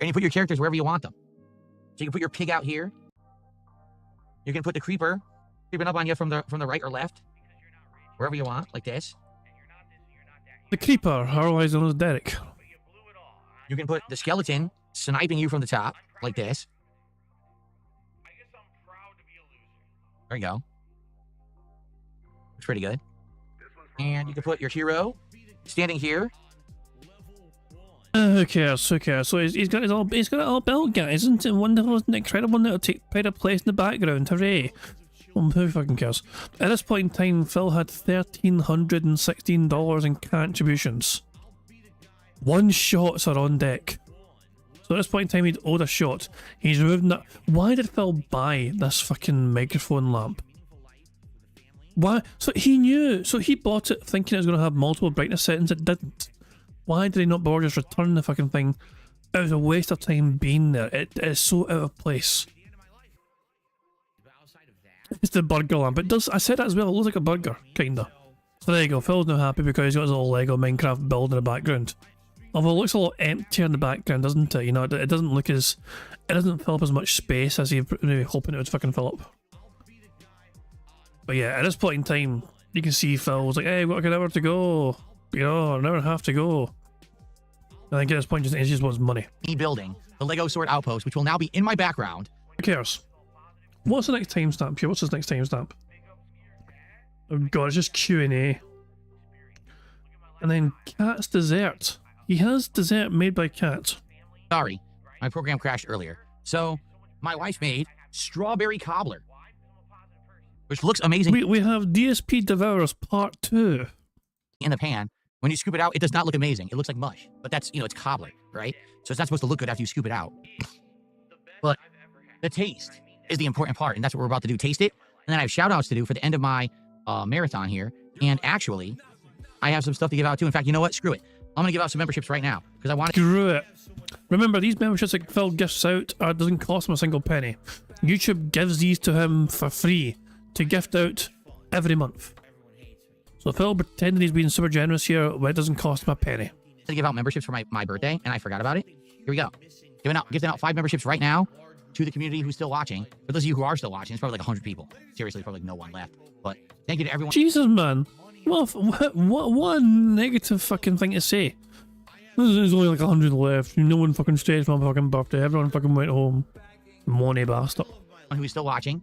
And you put your characters wherever you want them. So you can put your pig out here. You can put the creeper creeping up on you from the right or left. Wherever you want, like this. The creeper, otherwise known as Derek. You can put the skeleton sniping you from the top, like this. There you go. Looks pretty good. And you can put your hero standing here. Who cares? Who cares? So he's got it all built, guys. Isn't it wonderful? Isn't it incredible? That'll take pride of place in the background. Hooray! Who fucking cares? At this point in time, Phil had $1,316 in contributions. 1 shots are on deck. So at this point in time, he'd owed a shot. He's removed that. Why did Phil buy this fucking microphone lamp? Why? So he knew. So he bought it thinking it was going to have multiple brightness settings. It didn't. Why did he not bother just returning the fucking thing? It was a waste of time being there. It is so out of place. It's the burger lamp. It does. I said that as well. It looks like a burger, kinda. So there you go. Phil's now happy because he's got his little Lego Minecraft build in the background. Although it looks a lot emptier in the background, doesn't it? You know, it doesn't look as... It doesn't fill up as much space as he maybe hoping it would fucking fill up. But yeah, at this point in time, you can see Phil's like, hey, we've got an hour to go. You know, an hour and a half to go. I think at this point, he just wants money. Me building the Lego Sword Outpost, which will now be in my background. Who cares? What's the next timestamp here? What's his next timestamp? Oh god, it's just Q&A. And then Cat's dessert. He has dessert made by Cat. Sorry, my program crashed earlier. So, my wife made strawberry cobbler, which looks amazing. We have DSP Devourers Part 2. In the pan. When you scoop it out, it does not look amazing. It looks like mush. But that's, you know, it's cobbler, right? So it's not supposed to look good after you scoop it out. But the taste is the important part, and that's what we're about to do. Taste it. And then I have shout-outs to do for the end of my marathon here. And actually, I have some stuff to give out too. In fact, you know what? Screw it. I'm going to give out some memberships right now. Because I want to... Screw it. Remember, these memberships that Phil gifts out doesn't cost him a single penny. YouTube gives these to him for free to gift out every month. So Phil pretending he's being super generous here when it doesn't cost him a penny. To give out memberships for my birthday, and I forgot about it. Here we go. Giving out 5 memberships right now to the community who's still watching. For those of you who are still watching, it's probably like 100 people. Seriously, probably like no one left. But thank you to everyone. Jesus, man. What negative fucking thing to say. There's only like 100 left. No one fucking stayed for my fucking birthday. Everyone fucking went home. Money bastard. Who's still watching,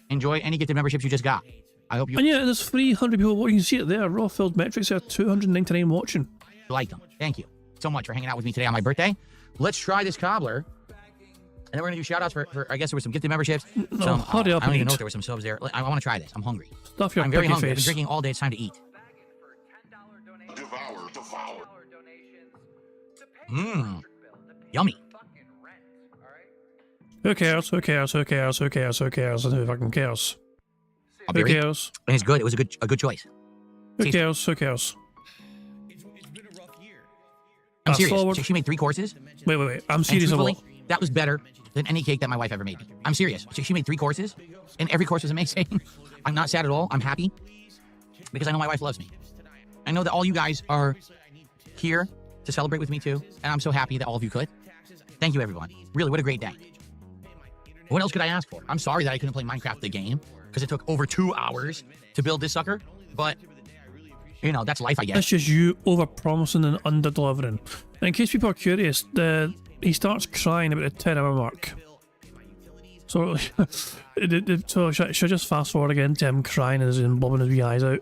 enjoy any gifted memberships you just got. I hope you... And yeah, there's 300 people watching. You can see it there. Raw Filled metrics there. 299 watching. Like them. Thank you so much for hanging out with me today on my birthday. Let's try this cobbler. And then we're going to do shout-outs for, I guess there were some gifted memberships. No, hurry up I don't and even know eat. if there were some subs there. I want to try this. I'm hungry. Stuff your I'm very picky hungry. I've been face. drinking all day. It's time to eat. Mmm. Yummy. Who cares? Who cares? Who cares? Who cares? Who cares? Who fucking cares? Who cares? And it's good. It was a good choice. Who cares? Who cares? I'm serious. She made 3 courses. Wait. I'm serious. Truthfully, that was better than any cake that my wife ever made me. I'm serious. She made 3 courses, and every course was amazing. I'm not sad at all. I'm happy because I know my wife loves me. I know that all you guys are here to celebrate with me too, and I'm so happy that all of you could. Thank you, everyone. Really, what a great day. What else could I ask for? I'm sorry that I couldn't play Minecraft the game because it took over 2 hours to build this sucker, but you know, that's life, I guess. That's just you over-promising and under-delivering. And in case people are curious, he starts crying about the 10-hour mark. So, should I just fast forward again to him crying and bobbing his wee eyes out?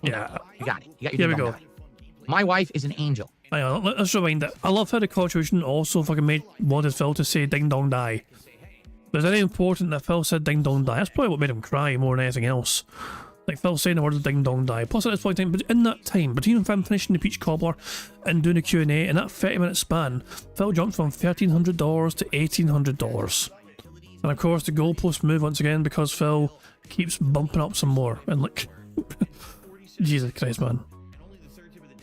Yeah. You got it. You got your Here we go. My wife is an angel. Hang on, let's rewind it. I love how the contribution also fucking wanted Phil to say ding dong die. But it's very important that Phil said ding dong die. That's probably what made him cry more than anything else. Like Phil saying the words ding dong die. Plus at this point in time, but in that time, between him finishing the peach cobbler and doing a Q&A, in that 30-minute span, Phil jumped from $1,300 to $1,800. And of course the goalposts move once again because Phil keeps bumping up some more. And like, Jesus Christ, man.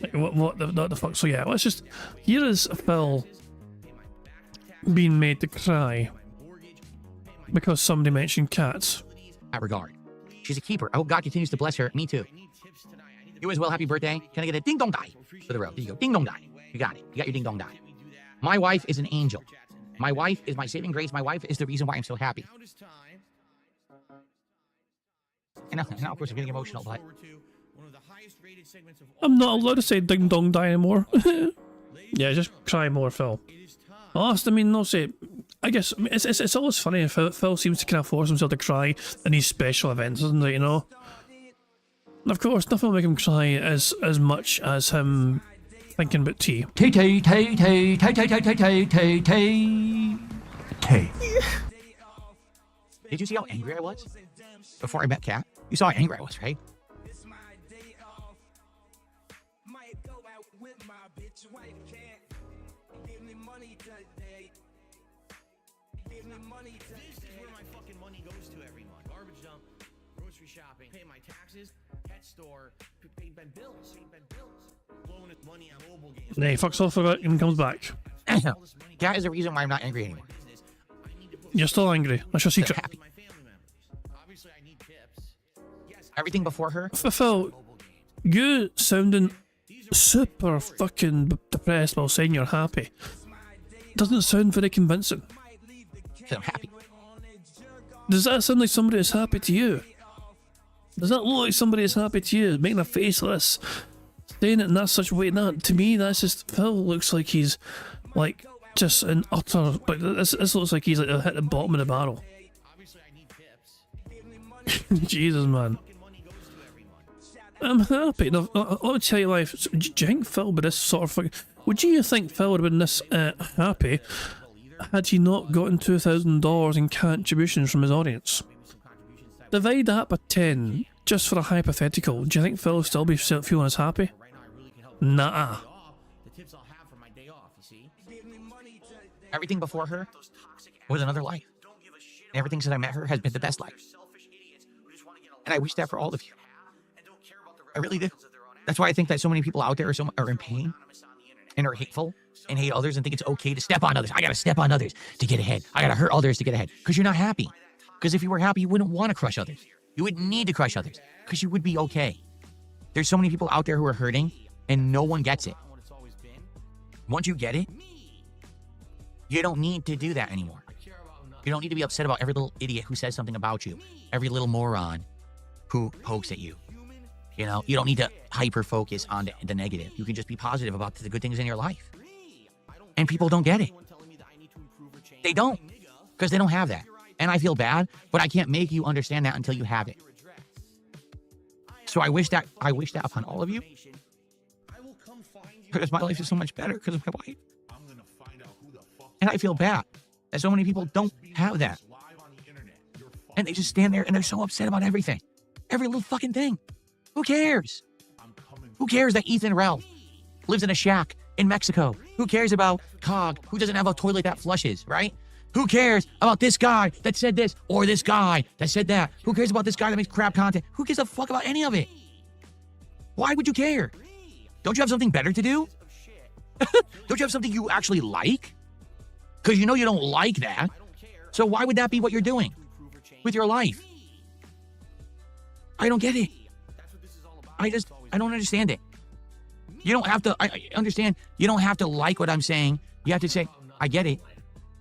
Like, what the fuck? So yeah, let's just... Here is Phil being made to cry because somebody mentioned cats. That regard. She's a keeper. I hope God continues to bless her. Me too. You as well. Happy birthday. Can I get a ding dong die for the road? There you go. Ding dong die. You got it. You got your ding dong die. My wife is an angel. My wife is my saving grace. My wife is the reason why I'm so happy. And now of course, I'm getting emotional, but... I'm not allowed to say ding dong die anymore. Yeah, just cry more, Phil. Last, I mean, no say... I guess it's always funny if Phil seems to kind of force himself to cry in these special events, doesn't it, you know? And of course, nothing will make him cry as much as him thinking about tea. Tea. Did you see how angry I was before I met Kat? You saw how angry I was, right? Shopping, pay my taxes, pet store, pay my bills, blowing his money on mobile games. Nah, he fucks off of it and comes back. Cat is the reason why I'm not angry anymore. You're still angry. That's your secret. Happy. Everything before her? Phil, you sounding super fucking depressed while saying you're happy doesn't sound very convincing. Because I'm happy. Does that sound like somebody that's happy to you? Does that look like somebody that's happy to you? Making a face like this, saying it in that such a way. That, to me, that's just, Phil looks like he's like just an utter, like this looks like he's like hit the bottom of the barrel. Jesus, man. I'm happy. Now, let me tell you life. Do you think Phil would be this sort of fucking... Would you think Phil would have been this happy had he not gotten $2,000 in contributions from his audience? Divide that by 10, just for a hypothetical. Do you think Phil will still be feeling as happy? Nah. Everything before her was another life. And everything since I met her has been the best life. And I wish that for all of you. I really do. That's why I think that so many people out there are in pain and are hateful and hate others and think it's okay to step on others. I gotta step on others to get ahead. I gotta hurt others to get ahead. Because you're not happy. Because if you were happy, you wouldn't want to crush others. You wouldn't need to crush others. Because you would be okay. There's so many people out there who are hurting and no one gets it. Once you get it, you don't need to do that anymore. You don't need to be upset about every little idiot who says something about you. Every little moron who pokes at you. You know, you don't need to hyper-focus on the negative. You can just be positive about the good things in your life. And people don't get it. They don't. Because they don't have that. And I feel bad, but I can't make you understand that until you have it. So I wish that upon all of you. Because my life is so much better because of my wife. And I feel bad that so many people don't have that. And they just stand there and they're so upset about everything. Every little fucking thing. Who cares? Who cares that Ethan Ralph lives in a shack in Mexico? Who cares about Cog, who doesn't have a toilet that flushes, right? Who cares about this guy that said this or this guy that said that? Who cares about this guy that makes crap content? Who gives a fuck about any of it? Why would you care? Don't you have something better to do? Don't you have something you actually like? Because you know you don't like that. So why would that be what you're doing with your life? I don't get it. I don't understand it. You don't have to, I understand, you don't have to like what I'm saying. You have to say, I get it.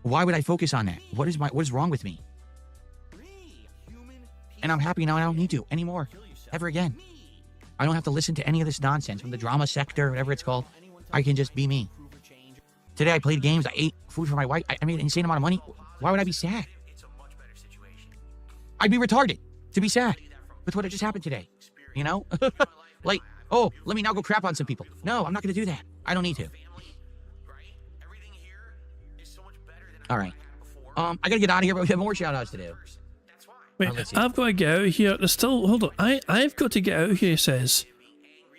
Why would I focus on that? What is wrong with me? And I'm happy now. I don't need to anymore. Ever again. I don't have to listen to any of this nonsense from the drama sector, whatever it's called. I can just be me. Today I played games. I ate food for my wife. I made an insane amount of money. Why would I be sad? I'd be retarded to be sad with what just happened today. You know? Like, oh, let me now go crap on some people. No, I'm not going to do that. I don't need to. All right. I got to get out of here, but we have more shout-outs to do. Wait, I've got to get out of here. There's still... Hold on. I've got to get out of here, he says.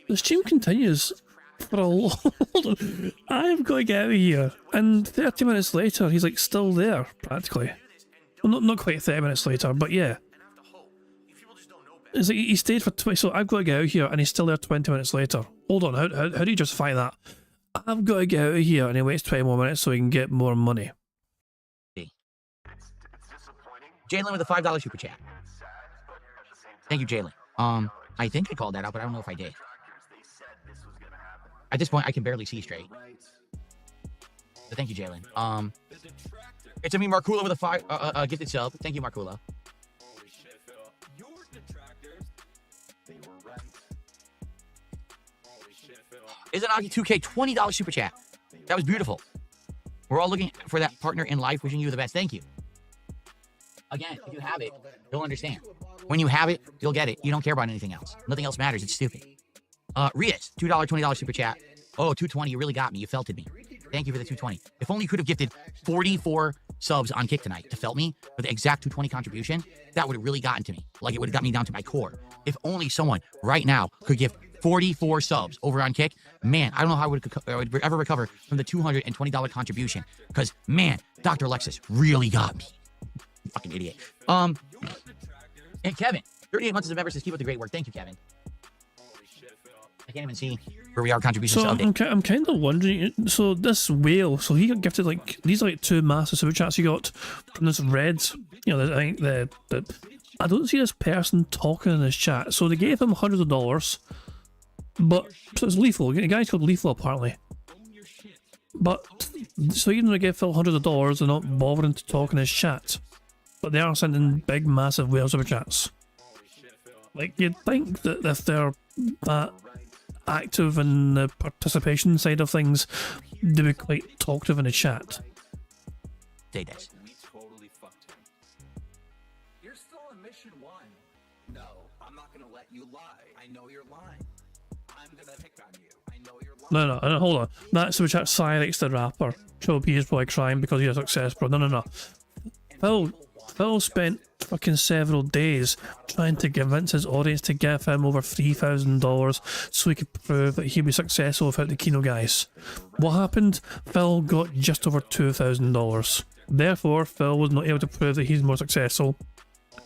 The stream continues for a long... Hold on. I've got to get out of here. And 30 minutes later, he's, like, still there, practically. Well, not quite 30 minutes later, but yeah. It's like he stayed for 20... So I've got to get out of here, and he's still there 20 minutes later. Hold on. How do you justify that? I've got to get out of here, and he waits 20 more minutes so he can get more money. Jalen with a $5 super chat. Thank you, Jalen. I think I called that out, but I don't know if I did. At this point, I can barely see straight. But thank you, Jalen. It's me, Markula, with a gifted sub. Thank you, Markula. Izanagi 2K, $20 super chat. That was beautiful. We're all looking for that partner in life, wishing you the best. Thank you. Again, if you have it, you'll understand. When you have it, you'll get it. You don't care about anything else. Nothing else matters. It's stupid. Rias, $2, $20 super chat. Oh, 220, you really got me. You felted me. Thank you for the 220. If only you could have gifted 44 subs on Kick tonight to felt me with the exact 220 contribution, that would have really gotten to me. Like, it would have got me down to my core. If only someone right now could give 44 subs over on Kick, man, I don't know how I would ever recover from the $220 contribution. Because, man, Dr. Alexis really got me. Fucking idiot. And Kevin, 38 months as a member, says keep up the great work. Thank you, Kevin. I can't even see where we are contributions. So I'm kind of wondering. So this whale, so he got gifted like these are like 2 massive super chats he got from this red. You know, I think I don't see this person talking in his chat. So they gave him hundreds of dollars, but so it's lethal. A guy's called Lethal apparently. But so even though they gave Phil hundreds of dollars, they're not bothering to talk in his chat. But they are sending big, massive whale super chats. Like, you'd think that if they're that active in the participation side of things, they'd be quite talkative in the chat. Day days. You're still in mission 1. No, I'm not gonna let you lie. I know you're lying. I'm gonna pick on you. I know you're lying. No, hold on. That super chat Cyrix the rapper. Triple P is probably crying because he has success, bro. No. Phil spent fucking several days trying to convince his audience to give him over $3,000 so he could prove that he'd be successful without the Kino guys. What happened? Phil got just over $2,000. Therefore, Phil was not able to prove that he's more successful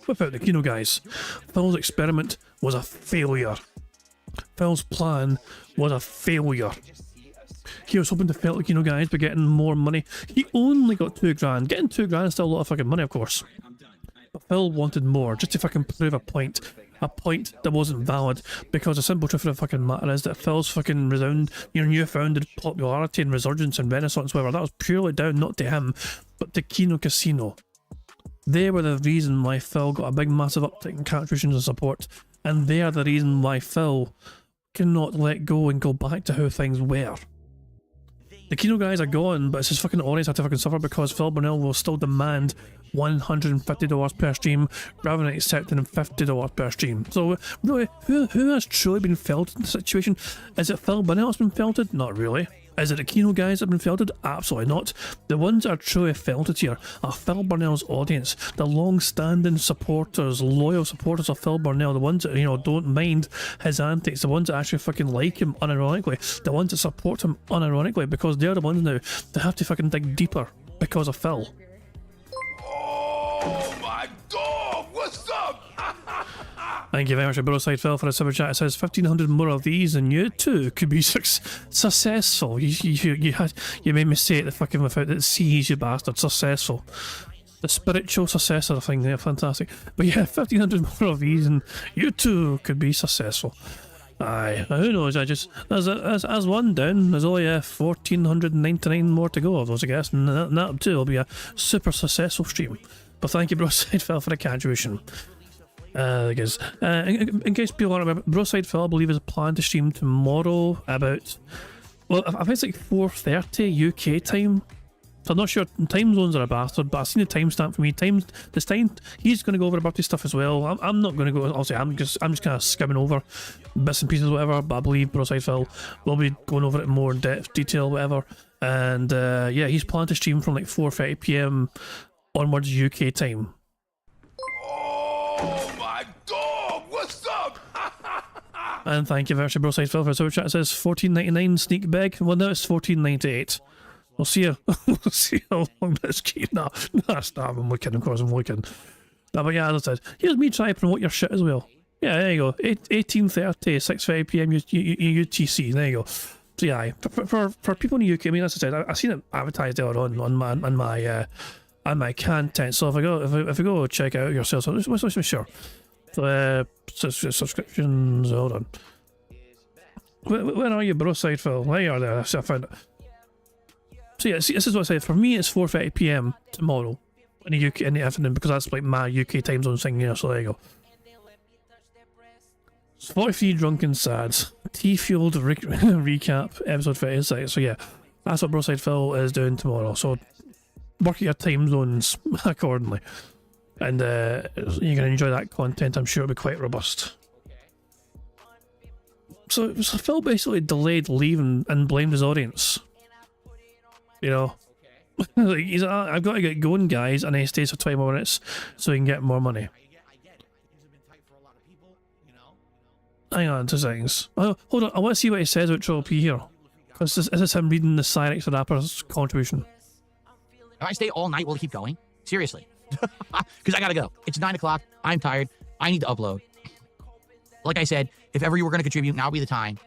without the Kino guys. Phil's experiment was a failure. Phil's plan was a failure. He was hoping to fail the Kino guys by getting more money. He only got $2,000. Getting $2,000 is still a lot of fucking money, of course. But Phil wanted more, just to fucking prove a point that wasn't valid, because the simple truth of the fucking matter is that Phil's fucking newfounded popularity and resurgence and renaissance, whatever, that was purely down not to him, but to Kino Casino. They were the reason why Phil got a big massive uptick in contributions and support, and they are the reason why Phil cannot let go and go back to how things were. The Kino guys are gone, but it's his fucking audience had to fucking suffer because Phil Burnell will still demand $150 per stream rather than accepting $50 per stream. So really, who has truly been felted in the situation? Is it Phil Burnell that's been felted? Not really. Is it the Kino guys that have been felted? Absolutely not. The ones that are truly felted here are Phil Burnell's audience, the long-standing supporters, loyal supporters of Phil Burnell, the ones that, don't mind his antics, the ones that actually fucking like him unironically, the ones that support him unironically, because they're the ones now that have to fucking dig deeper because of Phil. Oh my god, what's up? Thank you very much, Broside Phil, for a super chat. It says 1,500 more of these and you too could be successful. You made me say it the fucking without the C's, you bastard. Successful. The spiritual successor thing there, fantastic. But yeah, 1,500 more of these and you too could be successful. Aye, who knows? As one down, there's only 1,499 more to go of those, I guess, and that too will be a super successful stream. But thank you, Broside Phil, for the contribution. I guess. In case people aren't aware, Broside Phil, I believe, is a plan to stream tomorrow about, well, I think it's like 4:30 UK time. So I'm not sure. Time zones are a bastard, but I've seen the timestamp for me. He's going to go over about this stuff as well. I'm not going to go. Obviously, I'm just kind of skimming over bits and pieces, whatever. But I believe Broside Phil will be going over it in more depth, detail, whatever. And yeah, he's planning to stream from like 4:30 PM onwards UK time. Oh my god, what's up? And thank you very much, Broside Phil, for the super chat. It says $14.99 sneak beg. Well, now it's $14.98. We'll see we'll see how long this keeps. No, stop. I'm looking, of course, I'm looking. No, but yeah, as I said, here's me trying to promote your shit as well. Yeah, there you go. 18:30, 6:30 PM UTC. There you go. So yeah, for people in the UK, I mean, as I said, I've seen it advertised earlier on my content. So if I go check it out yourself, so let's make sure. So subscriptions. Hold on. Where are you, Broside Phil? There you are. There. I found it. So yeah, see, this is what I said. For me, it's 4:30 PM tomorrow in the UK in the afternoon, because that's like my UK time zone thing here. So there you go. 43 Drunken Sads, T-Fueled recap, episode 36. So yeah, that's what Broside Phil is doing tomorrow. So work your time zones accordingly, and you're going to enjoy that content. I'm sure it'll be quite robust. So Phil basically delayed leaving and blamed his audience. You know, like he's I've got to get going, guys, and he stays for 20 more minutes so he can get more money. Hang on 2 seconds. Oh, hold on, I want to see what he says about Triple P here, because this is him reading the Cyrix the Rapper's contribution. If I stay all night, will it keep going? Seriously. Because I gotta go. It's 9 o'clock. I'm tired. I need to upload. Like I said, if ever you were going to contribute, now would be the time.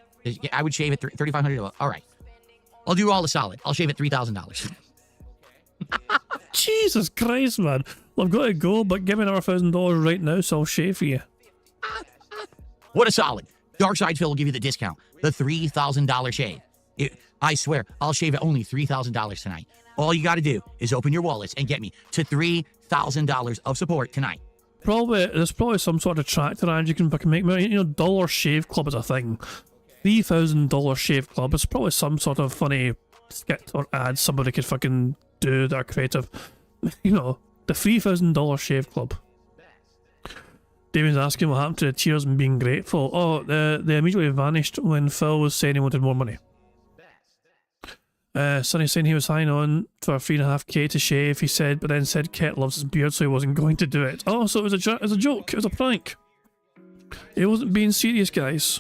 I would shave it $3,500. All right. I'll do all the solid. I'll shave it $3,000. Jesus Christ, man. Well, I've got to go, but give me another $1,000 right now, so I'll shave for you. What a solid. Darkside Phil will give you the discount. The $3,000 shave. I swear, I'll shave at only $3,000 tonight. All you got to do is open your wallets and get me to $3,000 of support tonight. There's probably some sort of tractor ad you can fucking make. You know, Dollar Shave Club is a thing. $3,000 Shave Club is probably some sort of funny skit or ad somebody could fucking do that are creative. You know, the $3,000 Shave Club. David's asking what happened to the tears and being grateful. Oh, they immediately vanished when Phil was saying he wanted more money. Sonny's saying he was signing on for 3.5k to shave, he said, but then said Ket loves his beard, so he wasn't going to do it. Oh, so it was a joke, it was a prank. It wasn't being serious, guys.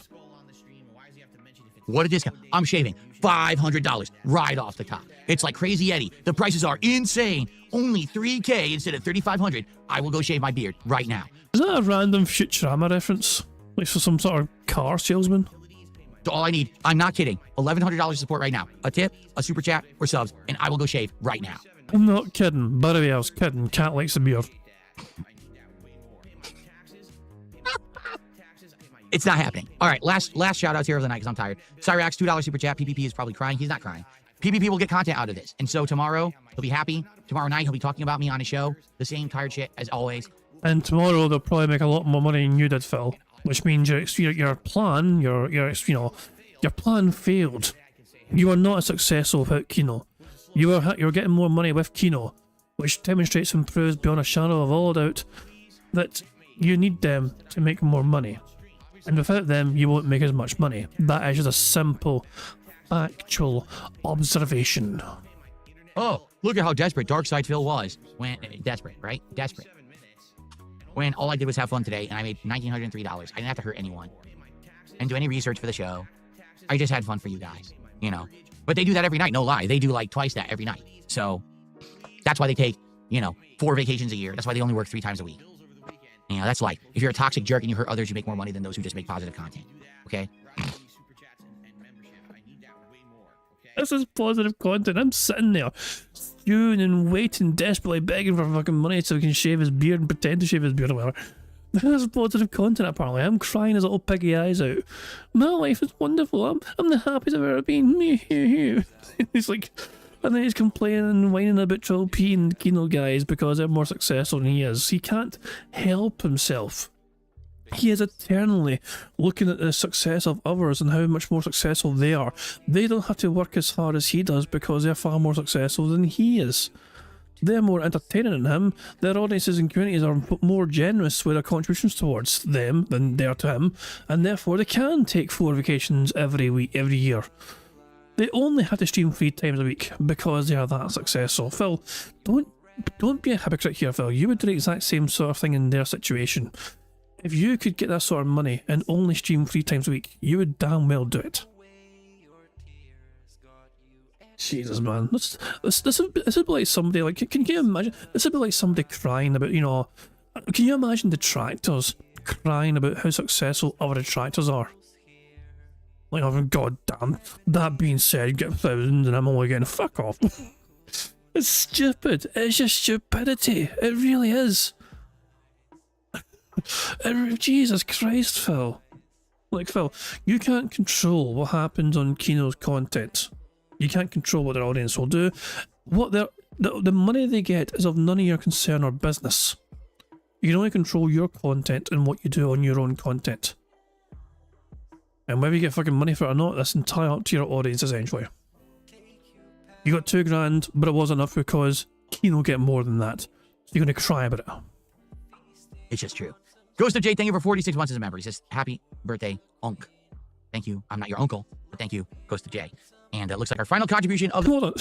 What a discount. I'm shaving $500 right off the top. It's like Crazy Eddie. The prices are insane. Only $3K instead of $3,500. I will go shave my beard right now. Is that a random Futurama reference? Like for some sort of car salesman? All I need, I'm not kidding, $1,100 support right now. A tip, a super chat, or subs, and I will go shave right now. I'm not kidding. By the way, I was kidding. Cat likes a beard. It's not happening. All right, last shout outs here of the night because I'm tired. Cyrax, $2 super chat. PPP is probably crying. He's not crying. PPP will get content out of this. And so tomorrow, he'll be happy. Tomorrow night, he'll be talking about me on his show. The same tired shit as always. And tomorrow, they'll probably make a lot more money than you did, Phil. Which means your plan, your plan failed. You are not a success without Kino. You're getting more money with Kino, which demonstrates and proves beyond a shadow of all doubt that you need them to make more money. And without them, you won't make as much money. That is just a simple, factual observation. Oh, look at how desperate Darkside Phil was. Desperate, right? Desperate. When all I did was have fun today, and I made $1,903. I didn't have to hurt anyone. I didn't do any research for the show. I just had fun for you guys, you know. But they do that every night, no lie. They do like twice that every night. So that's why they take, 4 vacations a year. That's why they only work 3 times a week. That's life. If you're a toxic jerk and you hurt others, you make more money than those who just make positive content. Okay? This is positive content. I'm sitting there stewing and waiting, desperately begging for fucking money so he can shave his beard and pretend to shave his beard or whatever. This is positive content, apparently. I'm crying his little piggy eyes out. My life is wonderful. I'm the happiest I've ever been. He's like, and then he's complaining and whining about Triple P and Kino guys because they're more successful than he is. He can't help himself. He is eternally looking at the success of others and how much more successful they are. They don't have to work as hard as he does because they're far more successful than he is. They're more entertaining than him. Their audiences and communities are more generous with their contributions towards them than they are to him, and therefore they can take 4 vacations every year. They only have to stream 3 times a week because they are that successful. Phil, don't be a hypocrite here, Phil. You would do the exact same sort of thing in their situation. If you could get that sort of money and only stream 3 times a week, you would damn well do it. Jesus, man. This would be like somebody, like, can you imagine? This would be like somebody crying about, can you imagine detractors crying about how successful other detractors are? Like, oh, god damn. That being said, you get 1,000 and I'm only getting fuck off. It's stupid. It's just stupidity. It really is. Jesus Christ, Phil. Like, Phil, you can't control what happens on Kino's content. You can't control what their audience will do. The money they get is of none of your concern or business. You can only control your content and what you do on your own content. And whether you get fucking money for it or not, that's entirely up to your audience, essentially. You got $2,000, but it was enough because Kino get more than that. So you're going to cry about it. It's just true. Ghost of Jay, thank you for 46 months as a member. He says, happy birthday, Unk. Thank you. I'm not your uncle, but thank you, Ghost of Jay. And it looks like our final contribution of... Hold on.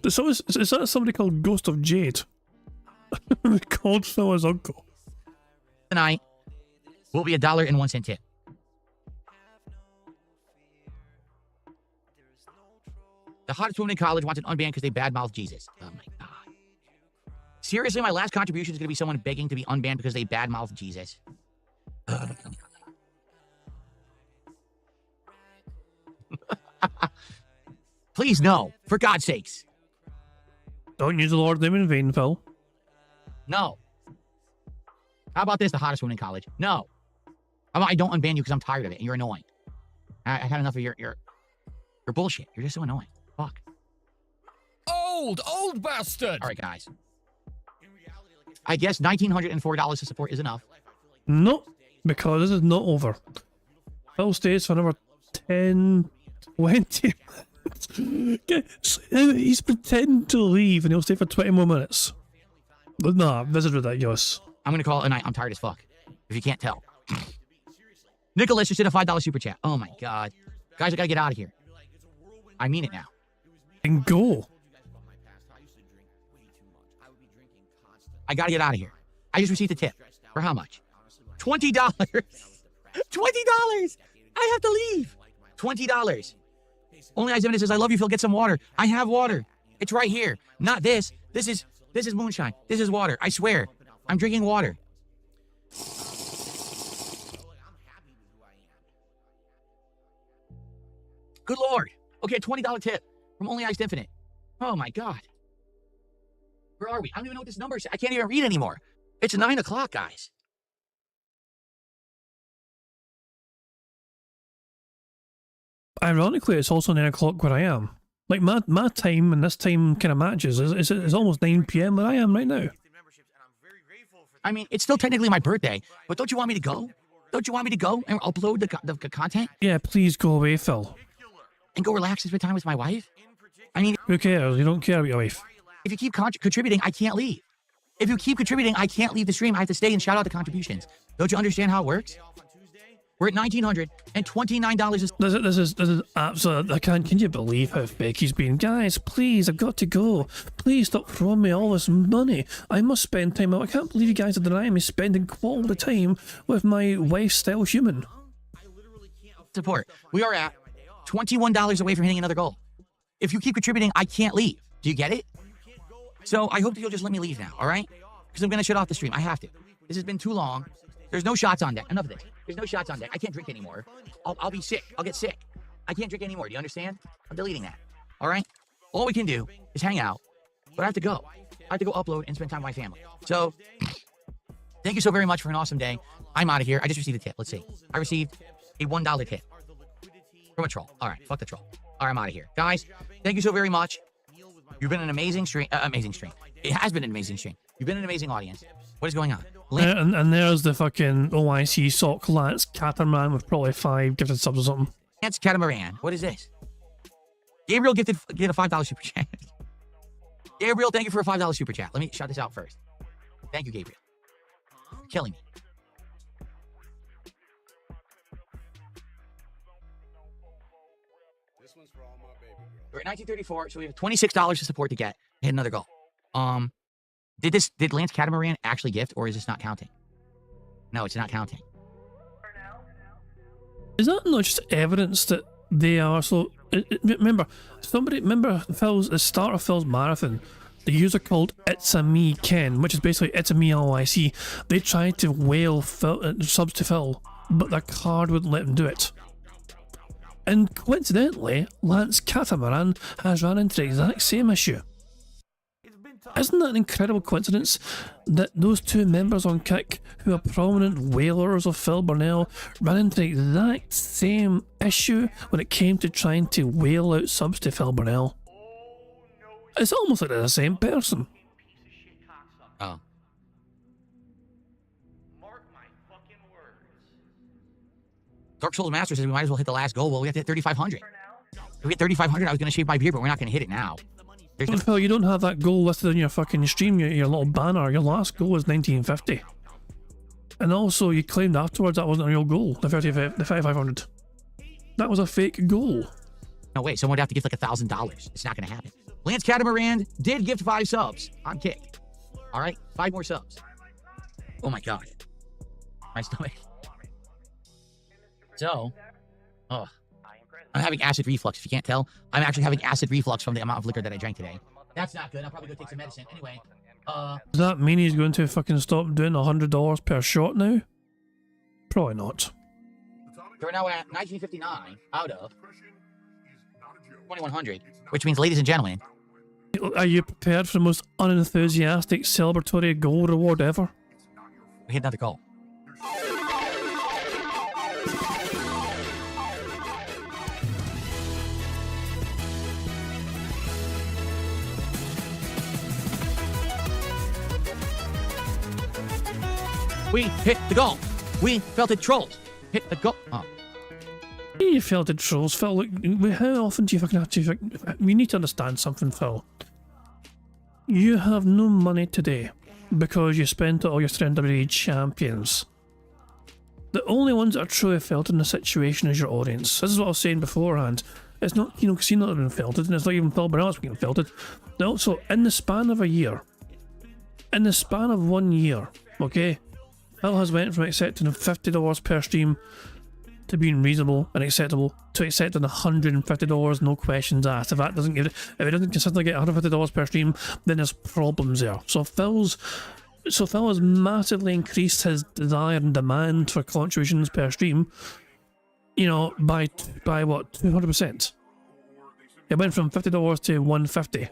Is that somebody called Ghost of Jade? Called Phil as uncle. Tonight will be $1.01 tip. The hottest woman in college wants an unbanned because they badmouth Jesus. Oh my god. Seriously, my last contribution is going to be someone begging to be unbanned because they badmouth Jesus. Please, no. For God's sakes. Don't use the Lord's name in vain, Phil. No. How about this? The hottest woman in college. No. How about I don't unban you because I'm tired of it and you're annoying. I had enough of your bullshit. You're just so annoying. Fuck. Old bastard. All right, guys. I guess $1,904 to support is enough. No, because this is not over. Phil stays for another 10, 20 minutes. He's pretending to leave and he'll stay for 20 more minutes. But nah, this is ridiculous. I'm going to call it a night. I'm tired as fuck. If you can't tell. Nicholas just did a $5 super chat. Oh my God. Guys, I got to get out of here. I mean it now. And go. I got to get out of here. I just received a tip. For how much? $20. $20. I have to leave. $20. Only I-70 says, I love you, Phil. Get some water. I have water. It's right here. Not this. This is moonshine. This is water. I swear. I'm drinking water. Good Lord. Okay, $20 tip from Only Iced Infinite. Oh my God. Where are we? I don't even know what this number is. I can't even read anymore. It's 9 o'clock, guys. Ironically, it's also 9 o'clock where I am. Like, my time and this time kind of matches. It's almost 9 p.m. where I am right now. I mean, it's still technically my birthday, but don't you want me to go? Don't you want me to go and upload the content? Yeah, please go away, Phil. And go relax and spend time with my wife? I mean... Who cares? You don't care about your wife. If you keep contributing, I can't leave. If you keep contributing, I can't leave the stream. I have to stay and shout out the contributions. Don't you understand how it works? We're at $1,929. This is absolute. I can't. Can you believe how fake he's been? Guys, please, I've got to go. Please stop throwing me all this money. I must spend time out. I can't believe you guys are denying me spending quality time with my wife-style human. Support. We are at $21 away from hitting another goal. If you keep contributing, I can't leave. Do you get it? So I hope that you'll just let me leave now, all right? Because I'm going to shut off the stream. I have to. This has been too long. There's no shots on deck. Enough of this. There's no shots on deck. I can't drink anymore. I'll be sick. I'll get sick. I can't drink anymore. Do you understand? I'm deleting that. All right? All we can do is hang out. But I have to go. I have to go upload and spend time with my family. So, thank you so very much for an awesome day. I'm out of here. I just received a tip. Let's see. I received a $1 tip from a troll. All right. Fuck the troll. All right. I'm out of here. Guys, thank you so very much. You've been an amazing stream. It has been an amazing stream. You've been an amazing audience. What is going on? And there's the fucking OIC sock Lance Catamaran with probably 5 gifted subs or something. Lance Catamaran. What is this? Gabriel get a $5 super chat. Gabriel, thank you for a $5 super chat. Let me shout this out first. Thank you, Gabriel. You're killing me. We're at 1934, so we have $26 to support to get hit another goal. Did Lance Catamaran actually gift, or is this not counting? No, it's not counting. Is that not just evidence that they are so? Remember Phil's the start of Phil's marathon. The user called It's a Me Ken, which is basically It's a Me LIC. They tried to whale subs to Phil, but their card wouldn't let them do it. And coincidentally, Lance Catamaran has run into the exact same issue. Isn't that an incredible coincidence that those two members on Kick, who are prominent whalers of Phil Burnell, ran into the exact same issue when it came to trying to whale out subs to Phil Burnell? It's almost like they're the same person. Oh. Dark Souls Master says we might as well hit the last goal. Well, we have to hit 3,500. If we hit 3,500, I was going to shave my beard, but we're not going to hit it now. Well, Phil, you don't have that goal listed on your fucking stream, your little banner. Your last goal was 1950. And also, you claimed afterwards that wasn't a real goal, the 3,500. That was a fake goal. No, wait, someone would have to give like $1,000. It's not going to happen. Lance Catamaran did gift 5 subs on Kick. All right, 5 more subs. Oh my God. My stomach. So, I'm having acid reflux, if you can't tell. I'm actually having acid reflux from the amount of liquor that I drank today. That's not good. I'll probably go take some medicine. Anyway, does that mean he's going to fucking stop doing $100 per shot now? Probably not. We're now at 1959 out of 2,100, which means, ladies and gentlemen... Are you prepared for the most unenthusiastic celebratory goal reward ever? We hit another goal. We hit the goal. We felt it, trolls. Hit the goal. Oh. You felt it, trolls. Phil, look, how often do you fucking have to... We need to understand something, Phil. You have no money today because you spent it all your WWE champions. The only ones that are truly felt in the situation is your audience. This is what I was saying beforehand. It's not, Casino that have been filtered, and it's not even Phil Burnell's being filtered. Also, in the span of a year, in the span of 1 year, okay, Phil has went from accepting $50 per stream to being reasonable and acceptable to accepting $150, no questions asked. If that doesn't if it doesn't consistently get $150 per stream, then there's problems there. So Phil has massively increased his desire and demand for contributions per stream, by what, 200%. It went from $50 to $150.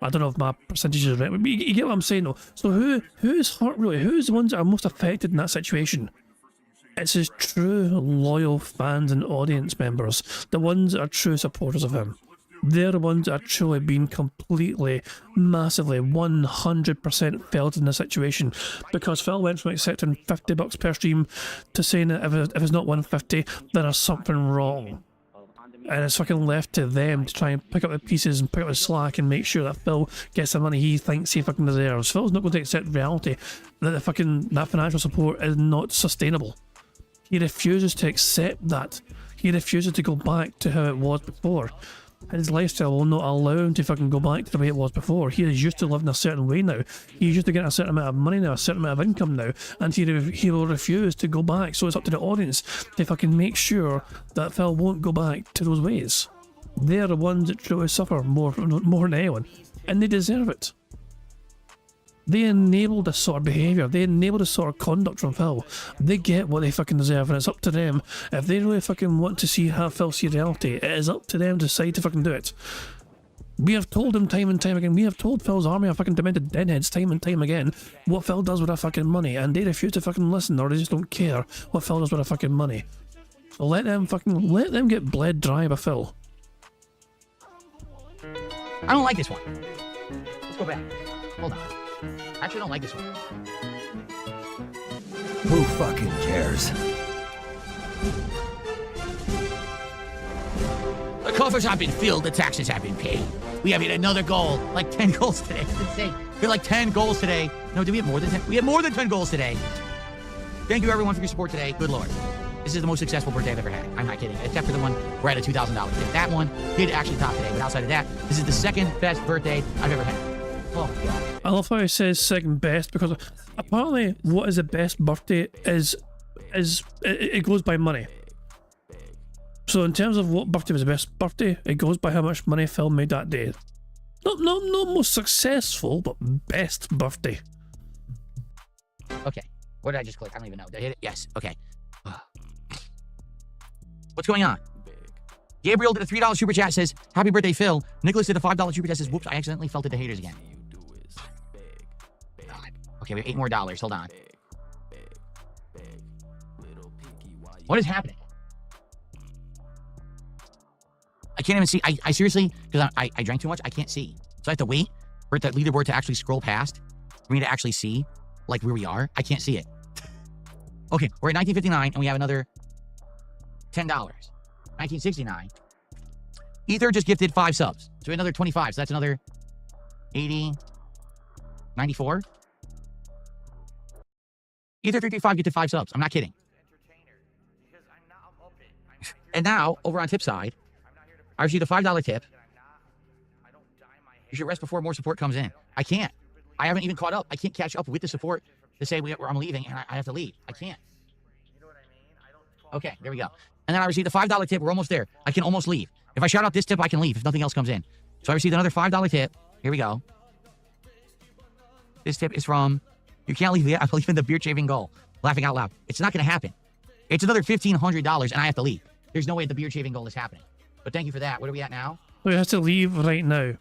I don't know if my percentage is right, but you get what I'm saying though. So who's hurt really? Who's the ones that are most affected in that situation? It's his true loyal fans and audience members, the ones that are true supporters of him. They're the ones that are truly being completely, massively, 100% felt in the situation. Because Phil went from accepting $50 per stream to saying that if it's not 150, then there's something wrong. And it's fucking left to them to try and pick up the pieces and pick up the slack and make sure that Phil gets the money he thinks he fucking deserves. Phil's not going to accept reality that that financial support is not sustainable. He refuses to accept that. He refuses to go back to how it was before. His lifestyle will not allow him to fucking go back to the way it was before. He is used to living a certain way now. He's used to getting a certain amount of money now, a certain amount of income now, and he will refuse to go back. So it's up to the audience to fucking make sure that Phil won't go back to those ways. They're the ones that truly suffer more than anyone, and they deserve it. They enable this sort of behaviour, they enable this sort of conduct from Phil. They get what they fucking deserve, and it's up to them. If they really fucking want to have Phil see reality, it is up to them to decide to fucking do it. We have told him time and time again, we have told Phil's army of fucking demented deadheads time and time again what Phil does with that fucking money, and they refuse to fucking listen, or they just don't care what Phil does with that fucking money. So let them get bled dry by Phil. I don't like this one. Let's go back. Hold on. I actually don't like this one. Who fucking cares? The coffers have been filled, the taxes have been paid. We have hit another goal, like 10 goals today. It's insane. We had like 10 goals today. No, did we have more than 10? We had more than 10 goals today. Thank you everyone for your support today. Good Lord. This is the most successful birthday I've ever had. I'm not kidding. Except for the one where I had a $2,000 tip. That one did actually top today, but outside of that, this is the second best birthday I've ever had. Oh my God. I love how he says second best, because apparently what is the best birthday is it goes by money. So in terms of what birthday was the best birthday, it goes by how much money Phil made that day. Not most successful, but best birthday. Okay. What did I just click? I don't even know. Did I hit it? Yes. Okay. What's going on? Gabriel did a $3 super chat, says, happy birthday, Phil. Nicholas did a $5 super chat, says, whoops, I accidentally felt it to haters again. God. Okay, we have $8 more. Hold on. What is happening? I can't even see. I seriously, because I drank too much, I can't see. So I have to wait for the leaderboard to actually scroll past for me to actually see, like, where we are. I can't see it. Okay, we're at 1959, and we have another $10. 1969. Ether just gifted 5 subs. So another 25. So that's another 80. 94. Ether 335 gifted 5 subs. I'm not kidding. And now, over on tip side, I received a $5 tip. You should rest before more support comes in. I can't. I haven't even caught up. I can't catch up with the support to say where I'm leaving, and I have to leave. I can't. Okay, there we go. And then I received a $5 tip. We're almost there. I can almost leave. If I shout out this tip, I can leave if nothing else comes in. So I received another $5 tip. Here we go. This tip is from, you can't leave yet. I believe in the beer shaving goal. Laughing out loud. It's not going to happen. It's another $1,500, and I have to leave. There's no way the beer shaving goal is happening. But thank you for that. Where are we at now? We have to leave right now.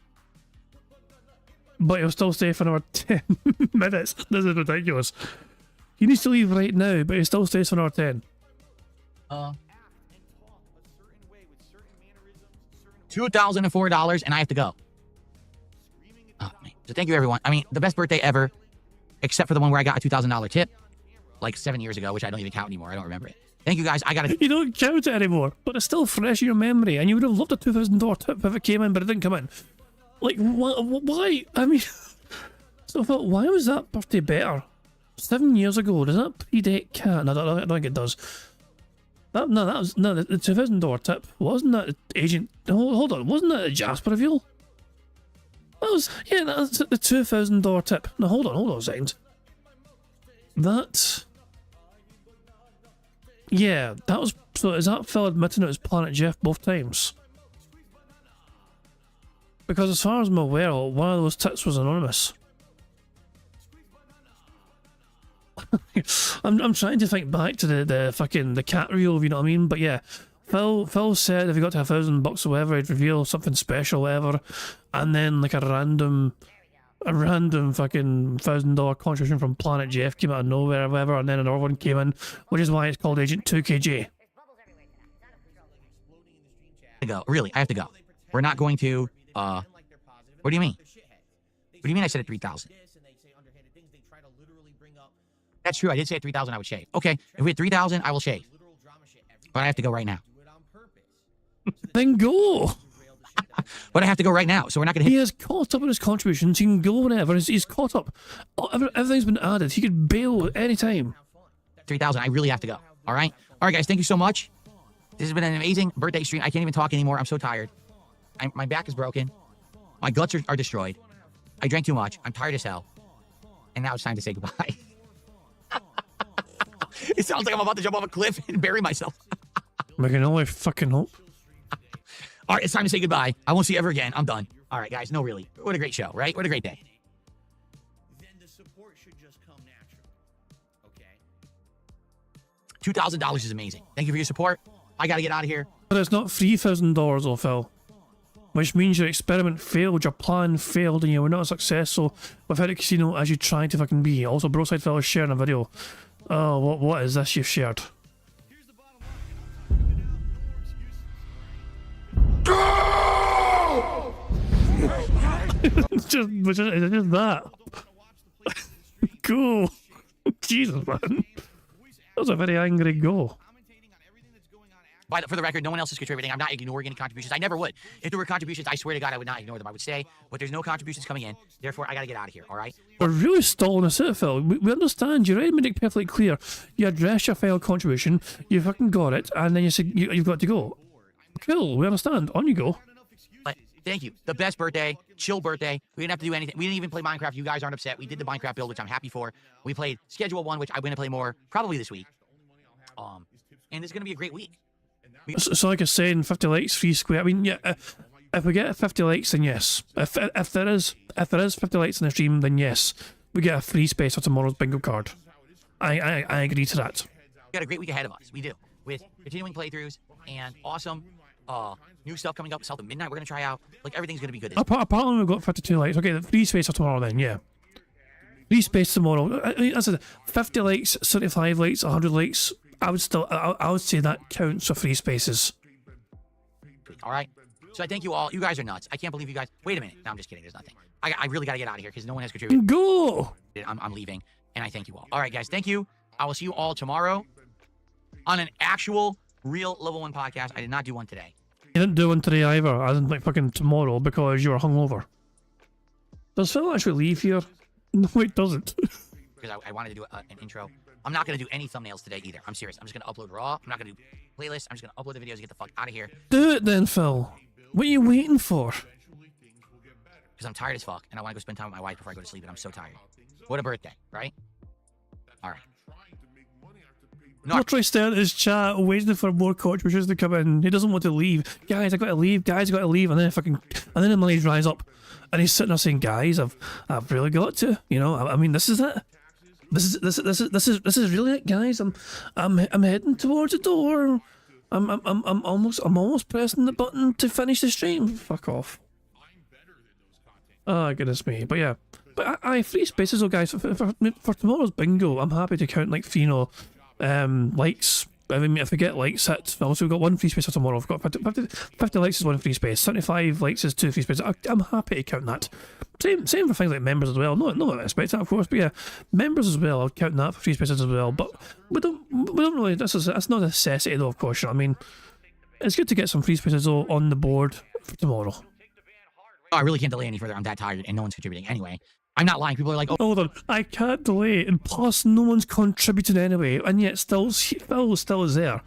But he'll still stay for another 10 minutes. This is ridiculous. He needs to leave right now, but he still stays for another 10. $2,004, and I have to go. Oh, man. So thank you, everyone. I mean, the best birthday ever, except for the one where I got a $2,000 tip, like 7 years ago, which I don't even count anymore. I don't remember it. Thank you, guys. I got it. You don't count it anymore, but it's still fresh in your memory, and you would have loved a $2,000 tip if it came in, but it didn't come in. Like, why? I mean, so I thought, why was that birthday better? 7 years ago, does that predate Cat? No, I don't think it does. The $2,000 tip. Wasn't that Agent... Hold on, wasn't that a Jasper reveal? That's the $2,000 tip. No, hold on a second. Yeah, that was... So is that Phil admitting it was Planet Jeff both times? Because as far as I'm aware, one of those tips was anonymous. I'm trying to think back to the fucking cat reel, you know what I mean? But yeah, Phil said if he got to $1,000 or whatever, he'd reveal something special, whatever, and then like a random fucking $1,000 contribution from Planet Jeff came out of nowhere, or whatever, and then another one came in, which is why it's called Agent 2KJ. Really, I have to go. We're not going to. What do you mean? What do you mean I said at 3,000? That's true. I did say at 3,000 I would shave. Okay, if we had 3,000, I will shave. But I have to go right now. Then go. But I have to go right now, so we're not going to hit... He has caught up with his contributions. He can go whenever. He's caught up. Everything's been added. He could bail at any time. 3,000. I really have to go. All right? All right, guys. Thank you so much. This has been an amazing birthday stream. I can't even talk anymore. I'm so tired. My back is broken. My guts are destroyed. I drank too much. I'm tired as hell. And now it's time to say goodbye. It sounds like I'm about to jump off a cliff and bury myself. We can only fucking hope. All right, it's time to say goodbye. I won't see you ever again. I'm done. All right, guys. No, really. What a great show, right? What a great day. Then the support should just come natural. Okay? $2,000 is amazing. Thank you for your support. I got to get out of here. But it's not $3,000 though, Phil. Which means your experiment failed, your plan failed, and you were not successful without a casino as you tried to fucking be. Also, Broside Phil is sharing a video. Oh, what is this you've shared? It's just that. Go. Jesus, man. That was a very angry go. For the record, no one else is contributing. I'm not ignoring any contributions. I never would. If there were contributions, I swear to God, I would not ignore them. I would stay, but there's no contributions coming in. Therefore, I got to get out of here, all right? We're really stalling us out, Phil. We understand. You already made it perfectly clear. You addressed your failed contribution, you fucking got it, and then you said you've got to go. Cool, we understand. On you go. But thank you. The best birthday, chill birthday. We didn't have to do anything. We didn't even play Minecraft. You guys aren't upset. We did the Minecraft build, which I'm happy for. We played Schedule 1, which I'm going to play more probably this week. And it's going to be a great week. So like I was saying, 50 likes, free square. I mean, yeah, if we get 50 likes, then yes. If there is 50 likes in the stream, then yes, we get a free space for tomorrow's bingo card. I agree to that. We got a great week ahead of us. We do, with continuing playthroughs and awesome new stuff coming up. South of Midnight, we're gonna try out. Like everything's gonna be good. Apparently we've got 52 likes. Okay, the free space for tomorrow then. Yeah, free space tomorrow. I mean, I said 50 likes, 75 likes, 100 likes. I would say that counts for free spaces. All right. So I thank you all. You guys are nuts. I can't believe you guys. Wait a minute. No, I'm just kidding. There's nothing. I really got to get out of here because no one has contributed. Go! I'm leaving. And I thank you all. All right, guys. Thank you. I will see you all tomorrow on an actual, real Level 1 podcast. I did not do one today. You didn't do one today either. I didn't like fucking tomorrow because you were hungover. Does Phil actually leave here? No, it doesn't. Because I wanted to do an intro. I'm not going to do any thumbnails today either. I'm serious. I'm just going to upload raw. I'm not going to do playlists. I'm just going to upload the videos and get the fuck out of here. Do it then, Phil. What are you waiting for? Because I'm tired as fuck, and I want to go spend time with my wife before I go to sleep, and I'm so tired. What a birthday, right? All right. Troy staring at his chat, waiting for more contributions to come in. He doesn't want to leave. Guys, I got to leave. Guys, I got to leave. And then the money dries up, and he's sitting there saying, "Guys, I've really got to. You know, I mean, this is it. This is really it, guys. I'm heading towards the door. I'm almost pressing the button to finish the stream. Fuck off. Oh goodness me. But yeah, But I free spaces though, guys. For tomorrow's bingo, I'm happy to count like likes. I mean, if we get likes hit, also we've got 1 free space for tomorrow. We've got 50 likes is 1 free space, 75 likes is 2 free spaces. I'm happy to count that. Same for things like members as well. No, I expect that, of course, but yeah, members as well. I'll count that for free spaces as well. But we don't really. That's not a necessity though, of course. I mean, it's good to get some free spaces though on the board for tomorrow. Oh, I really can't delay any further. I'm that tired, and no one's contributing anyway. I'm not lying. People are like, oh, hold on, I can't delay, and plus no one's contributing anyway, and yet Phil still is there.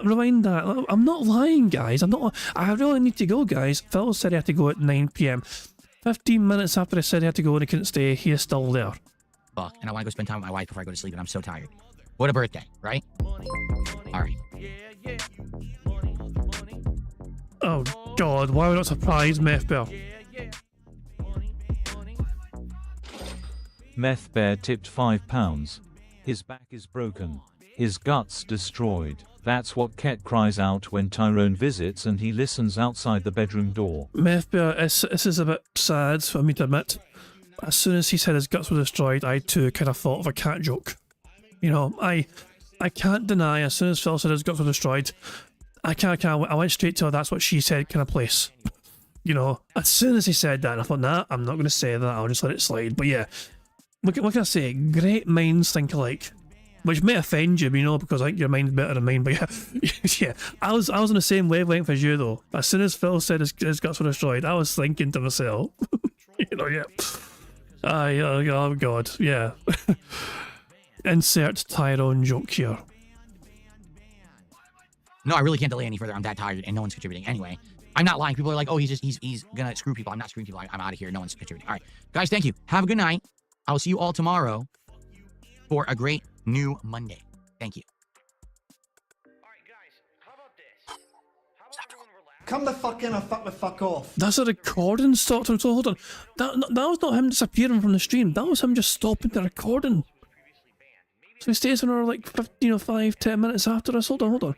Remind that. I'm not lying, guys. I really need to go, guys. Phil said he had to go at 9 PM. 15 minutes after I said he had to go and he couldn't stay, he is still there. Fuck, and I want to go spend time with my wife before I go to sleep, and I'm so tired. What a birthday, right? All right. Oh God, why are we not surprised, Meth Bear? Meth Bear tipped £5. His back is broken. His guts destroyed. That's what Ket cries out when Tyrone visits and he listens outside the bedroom door. Meth Bear, this is a bit sad for me to admit. As soon as he said his guts were destroyed, I too kind of thought of a cat joke. You know, I can't deny, as soon as Phil said his guts were destroyed, I went straight to a that's what she said kind of place. You know, as soon as he said that, I thought, nah, I'm not going to say that, I'll just let it slide. But yeah, what can I say? Great minds think alike. Which may offend you, you know, because I think your mind's better than mine. But yeah, yeah, I was on the same wavelength as you though. As soon as Phil said his guts were destroyed, I was thinking to myself, you know, yeah. Oh God, yeah. Insert Tyrone joke here. No, I really can't delay any further. I'm that tired, and no one's contributing anyway. I'm not lying. People are like, oh, he's gonna screw people. I'm not screwing people. I'm out of here. No one's contributing. All right, guys, thank you. Have a good night. I will see you all tomorrow for a great new Monday. Thank you. Come the fuck in or fuck the fuck off. That's a recording stopped him. So hold on, that was not him disappearing from the stream. That was him just stopping the recording. So he stays on her like 5-10 minutes after us. Hold on.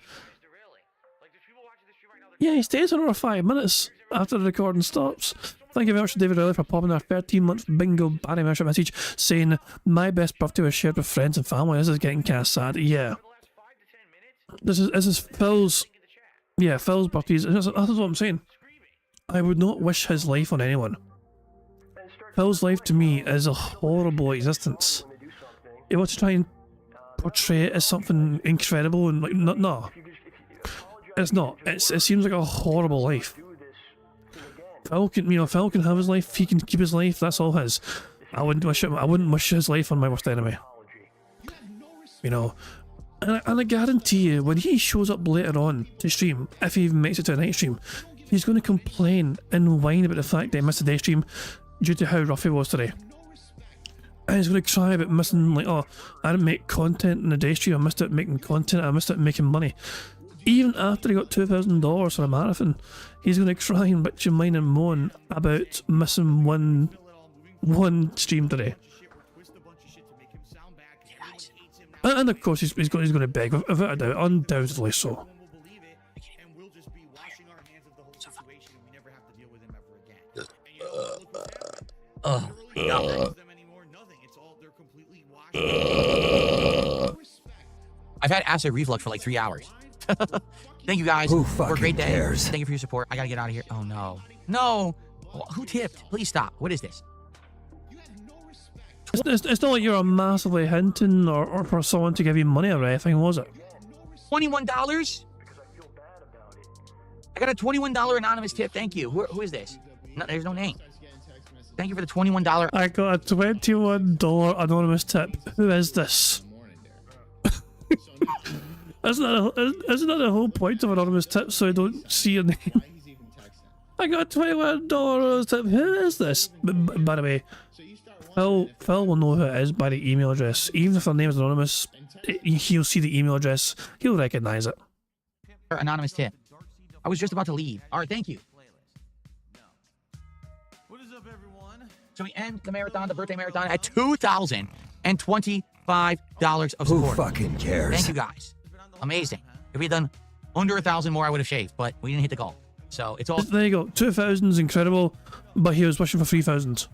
Yeah, he stays on her 5 minutes after the recording stops. Thank you very much to David Riley for popping our 13-month bingo Barry membership message saying, my best birthday was shared with friends and family. This is getting kind of sad. Yeah. This is Phil's... Yeah, Phil's birthday. That's what I'm saying. I would not wish his life on anyone. Phil's life to me is a horrible existence. You want to try and portray it as something incredible and like, no. It's not. It seems like a horrible life. Phil can have his life. He can keep his life. That's all his. I wouldn't wish his life on my worst enemy. You know, and I guarantee you, when he shows up later on to stream, if he even makes it to a night stream, he's going to complain and whine about the fact that he missed a day stream due to how rough he was today. And he's going to cry about missing, like, oh, I didn't make content in the day stream. I missed out making content. I missed out making money. Even after he got $2,000 for a marathon, he's going to cry and bitch and whine and moan about missing one stream today. And of course, he's going to beg, without a doubt, undoubtedly so. I've had acid reflux for like 3 hours. Thank you guys for a great day. Cares? Thank you for your support. I gotta get out of here. Oh no. No! Who tipped? Please stop. What is this? It's not like you're massively hinting or for someone to give you money or anything, was it? $21? I got a $21 anonymous tip. Thank you. Who is this? No, there's no name. Thank you for the $21. I got a $21 anonymous tip. Who is this? Isn't that the whole point of anonymous tips, so I don't see your name? I got a $21 tip. Who is this? By the way, Phil will know who it is by the email address. Even if their name is anonymous, he'll see the email address. He'll recognize it. Anonymous tip. I was just about to leave. All right, thank you. What is up, everyone? So we end the marathon, the birthday marathon, at $2,025 of support. Who fucking cares? Thank you guys. Amazing. If we'd done under 1,000 more, I would have shaved, but we didn't hit the goal. So it's all... There you go. 2,000 is incredible, but he was wishing for 3,000.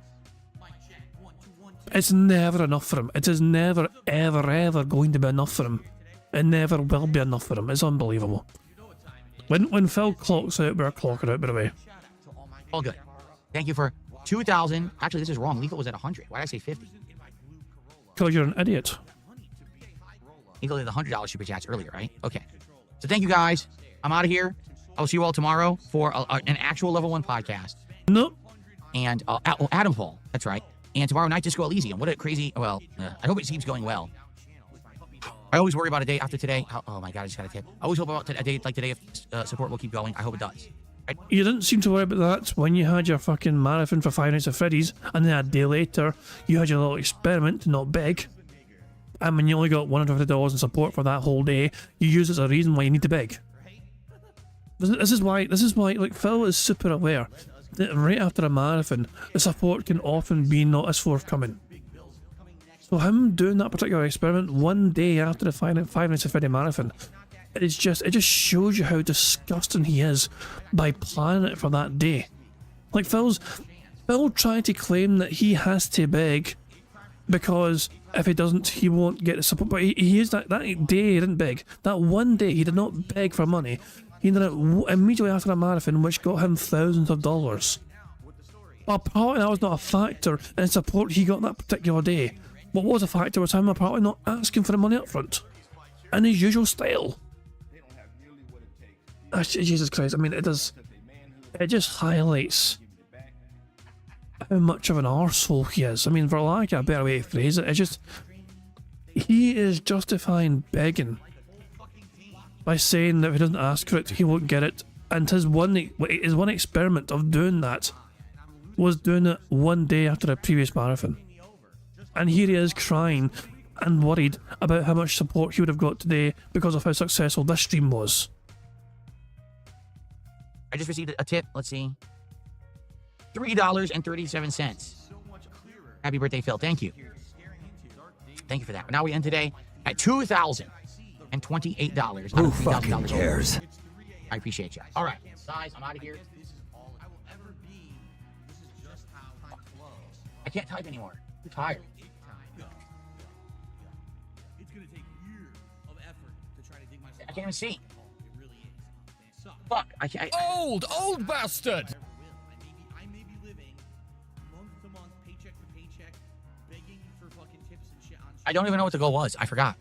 It's never enough for him. It is never, ever, ever going to be enough for him. It never will be enough for him. It's unbelievable. When Phil clocks out, we're clocking out, by the way. All good. Thank you for 2,000. Actually, this is wrong. Lethal was at 100. Why did I say 50? Because you're an idiot. Lethal did the $100 super chats earlier, right? Okay. So thank you guys. I'm out of here. I'll see you all tomorrow for an actual level 1 podcast. Nope. And Adam Paul. That's right. And tomorrow night, Disco Elysium. What a crazy... Well, I hope it keeps going well. I always worry about a day after today. Oh my God, I just got a tip. I always hope about a day like today if support will keep going. I hope it does. Right? You didn't seem to worry about that when you had your fucking marathon for Five Nights at Freddy's, and then a day later, you had your little experiment to not beg. And when you only got $150 in support for that whole day, you use it as a reason why you need to beg. This is why, like, Phil is super aware that right after a marathon, the support can often be not as forthcoming. So him doing that particular experiment one day after the Five Nights at Freddy marathon, it just shows you how disgusting he is by planning it for that day. Like Phil tried to claim that he has to beg because if he doesn't, he won't get the support. But he is that day he didn't beg. That one day he did not beg for money. He did it immediately after a marathon, which got him thousands of dollars. But apparently that was not a factor in support he got that particular day. What was a factor was him apparently not asking for the money up front, in his usual style. Jesus Christ! I mean, it just highlights how much of an arsehole he is. I mean, for lack of a better way to phrase it, he is justifying begging by saying that if he doesn't ask for it, he won't get it. And his one experiment of doing that was doing it one day after a previous marathon. And here he is crying and worried about how much support he would have got today because of how successful this stream was. I just received a tip. Let's see. $3.37. Happy birthday, Phil. Thank you. Thank you for that. Now we end today at $2,028. Who fucking cares? I appreciate you. All right, guys, I'm out of here. I can't type anymore. I'm tired. I can't even see. Fuck. I can't. Old bastard! I don't even know what the goal was. I forgot.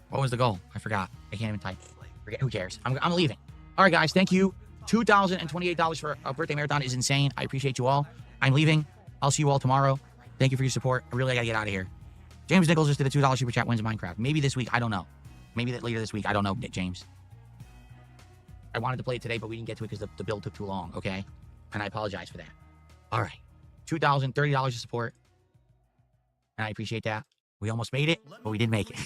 What was the goal? I forgot. I can't even type. Forget. Who cares? I'm leaving. All right, guys. Thank you. $2,028 for a birthday marathon is insane. I appreciate you all. I'm leaving. I'll see you all tomorrow. Thank you for your support. I really gotta get out of here. James Nichols just did a $2 super chat. Wins Minecraft. Maybe this week. I don't know. Maybe later this week. I don't know, James. I wanted to play it today, but we didn't get to it because the build took too long, okay? And I apologize for that. All right. $2,030 of support. And I appreciate that. We almost made it, but we didn't make it.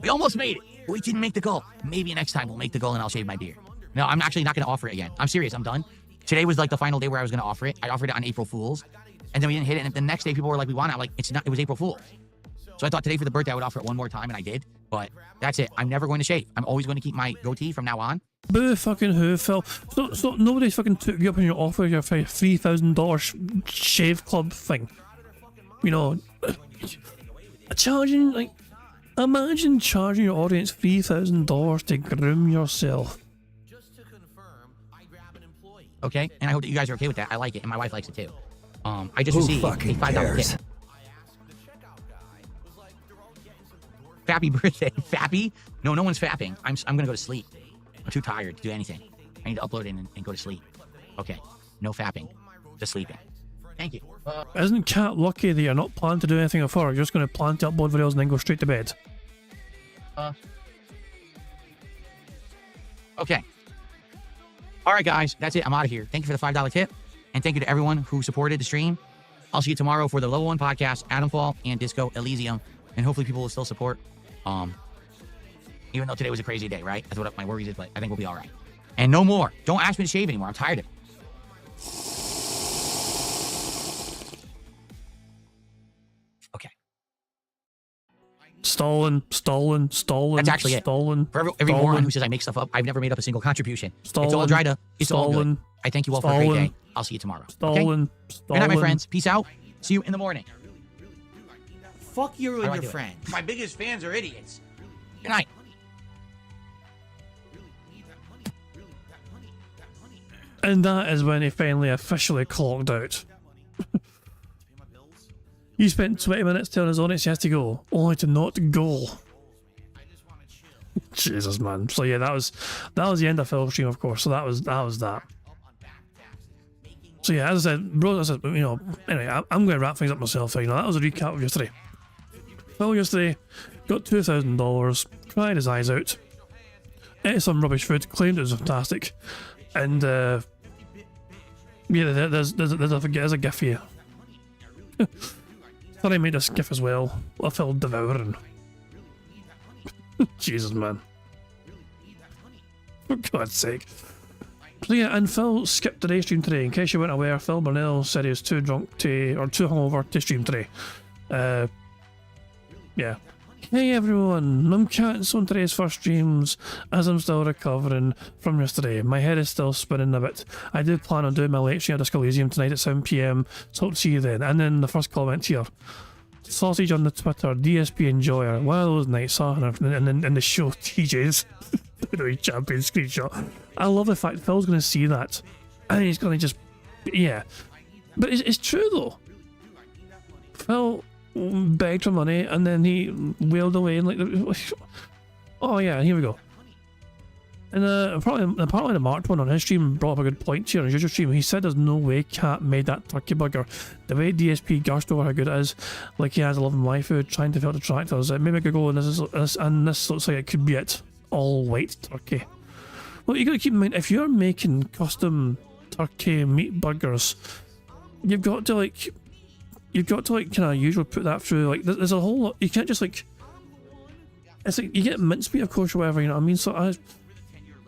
We almost made it, but we didn't make the goal. Maybe next time we'll make the goal and I'll shave my beard. No, I'm actually not going to offer it again. I'm serious. I'm done. Today was like the final day where I was going to offer it. I offered it on April Fool's, and then we didn't hit it. And the next day people were like, we want it. I'm like, it's not. It was April Fool's. So I thought today for the birthday I would offer it one more time, and I did. But that's it. I'm never going to shave. I'm always going to keep my goatee from now on. Boo fucking who, Phil? So nobody fucking took you up on your offer, your $3,000 shave club thing. You know, charging, like, imagine charging your audience $3,000 to groom yourself. Okay, and I hope that you guys are okay with that. I like it, and my wife likes it too. I just received a $5 tip. Fappy birthday. Fappy? No, no one's fapping. I'm gonna go to sleep. I'm too tired to do anything. I need to upload it and go to sleep. Okay, no fapping. Just sleeping. Thank you. Isn't Cat lucky that you're not planning to do anything of her? You're just going to plan to upload videos and then go straight to bed? Okay. All right, guys. That's it. I'm out of here. Thank you for the $5 tip. And thank you to everyone who supported the stream. I'll see you tomorrow for the Level 1 podcast, Adam Fall, and Disco Elysium. And hopefully people will still support. Even though today was a crazy day, right? That's what my worries is, but I think we'll be all right. And no more. Don't ask me to shave anymore. I'm tired of it. Okay. Stolen. That's actually stolen. For every moron who says I make stuff up, I've never made up a single contribution. It's all dry to. It's all good. I thank you all for a great day. I'll see you tomorrow. Stolen. Good night, my friends. Peace out. See you in the morning. Fuck you How do and I your do it? friends. My biggest fans are idiots. Good night. And that is when he finally officially clocked out. He spent 20 minutes telling his audience he has to go, only to not go. Jesus, man. So yeah, that was the end of Phil's stream, of course. So that was that. So yeah, as I said, bro, anyway, I'm going to wrap things up myself. That was a recap of yesterday. Phil yesterday got $2,000, cried his eyes out, ate some rubbish food, claimed it was fantastic, and yeah, there's a gif for you. Thought I made a gif as well. I felt devouring. Jesus, man. For God's sake. So yeah, and Phil skipped today's stream today. In case you weren't aware, Phil Burnell said he was too hungover to stream today. Yeah. Hey everyone, I'm cancelling today's first streams as I'm still recovering from yesterday. My head is still spinning a bit. I do plan on doing my late stream at Disco Elysium tonight at 7 PM, so hope to see you then. And then the first comment here. Sausage on the Twitter, DSP enjoyer. One of those nights, huh? And the show TJ's champion screenshot. I love the fact Phil's going to see that. And he's going to just... Yeah. But it's true though. Phil begged for money and then he wailed away and like... Oh yeah, here we go. And apparently the marked one on his stream brought up a good point here on his usual stream. He said there's no way Cat made that turkey burger. The way DSP gushed over how good it is, like he has a love of my food, trying to fill detractors. It made me go, and this looks like it could be it. All white turkey. Well, you gotta keep in mind, if you're making custom turkey meat burgers, you've got to kind of usually put that through, like, there's a whole lot, you can't just like, it's like, you get mincemeat of course or whatever, you know what I mean? So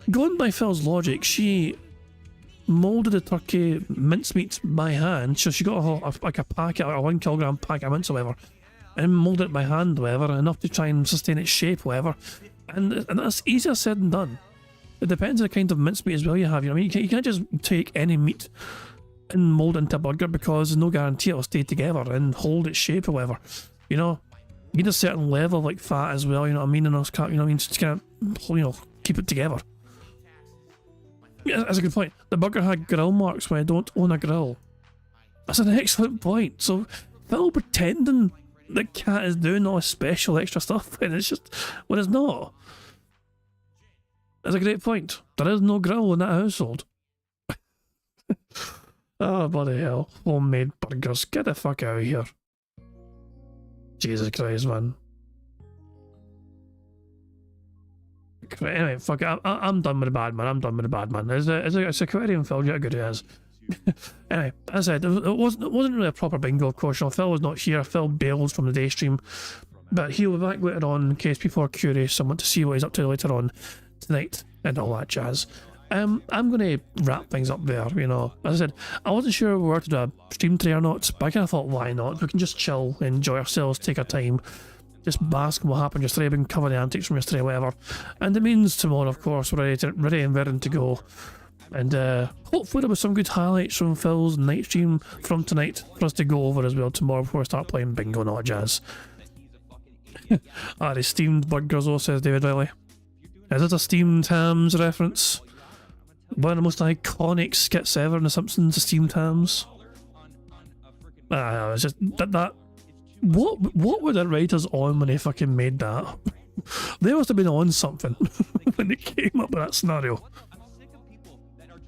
going by Phil's logic, she moulded the turkey mincemeat by hand, so she got like a packet, or a 1 kilogram packet of mince or whatever, and moulded it by hand, whatever, enough to try and sustain its shape, whatever, and that's easier said than done. It depends on the kind of mincemeat as well you have, you know what I mean? You can't just take any meat and mould it into a burger because there's no guarantee it'll stay together and hold its shape or whatever, you know? You need a certain level of like fat as well, you know what I mean? And else can't, you know what I mean? Just can't, you know, keep it together. Yeah, that's a good point. The burger had grill marks when I don't own a grill. That's an excellent point. So Phil pretending that Cat is doing all this special extra stuff and it's just, when it's not. That's a great point. There is no grill in that household. Oh, bloody hell. Homemade burgers. Get the fuck out of here. Jesus Christ, man. Anyway, fuck it. I'm done with the bad man. I'm done with the bad man. It's a Aquarium Phil, yeah, good it is. Anyway, as I said, it wasn't really a proper bingo, of course. You know, Phil was not here. Phil bailed from the day stream. But he'll be back later on in case people are curious and want to see what he's up to later on tonight and all that jazz. I'm going to wrap things up there, you know. As I said, I wasn't sure we were to do a stream today or not, but I kind of thought, why not? We can just chill, enjoy ourselves, take our time, just bask in what happened yesterday, we can cover the antics from yesterday, whatever. And it means tomorrow, of course, we're ready and raring to go. And hopefully there was some good highlights from Phil's night stream from tonight for us to go over as well tomorrow before we start playing bingo and all that jazz. The steamed burgers, oh, says David Riley. Is it a steamed hams reference? One of the most iconic skits ever in The Simpsons, the steamed hams. It's just that. What were the writers on when they fucking made that? They must have been on something when they came up with that scenario.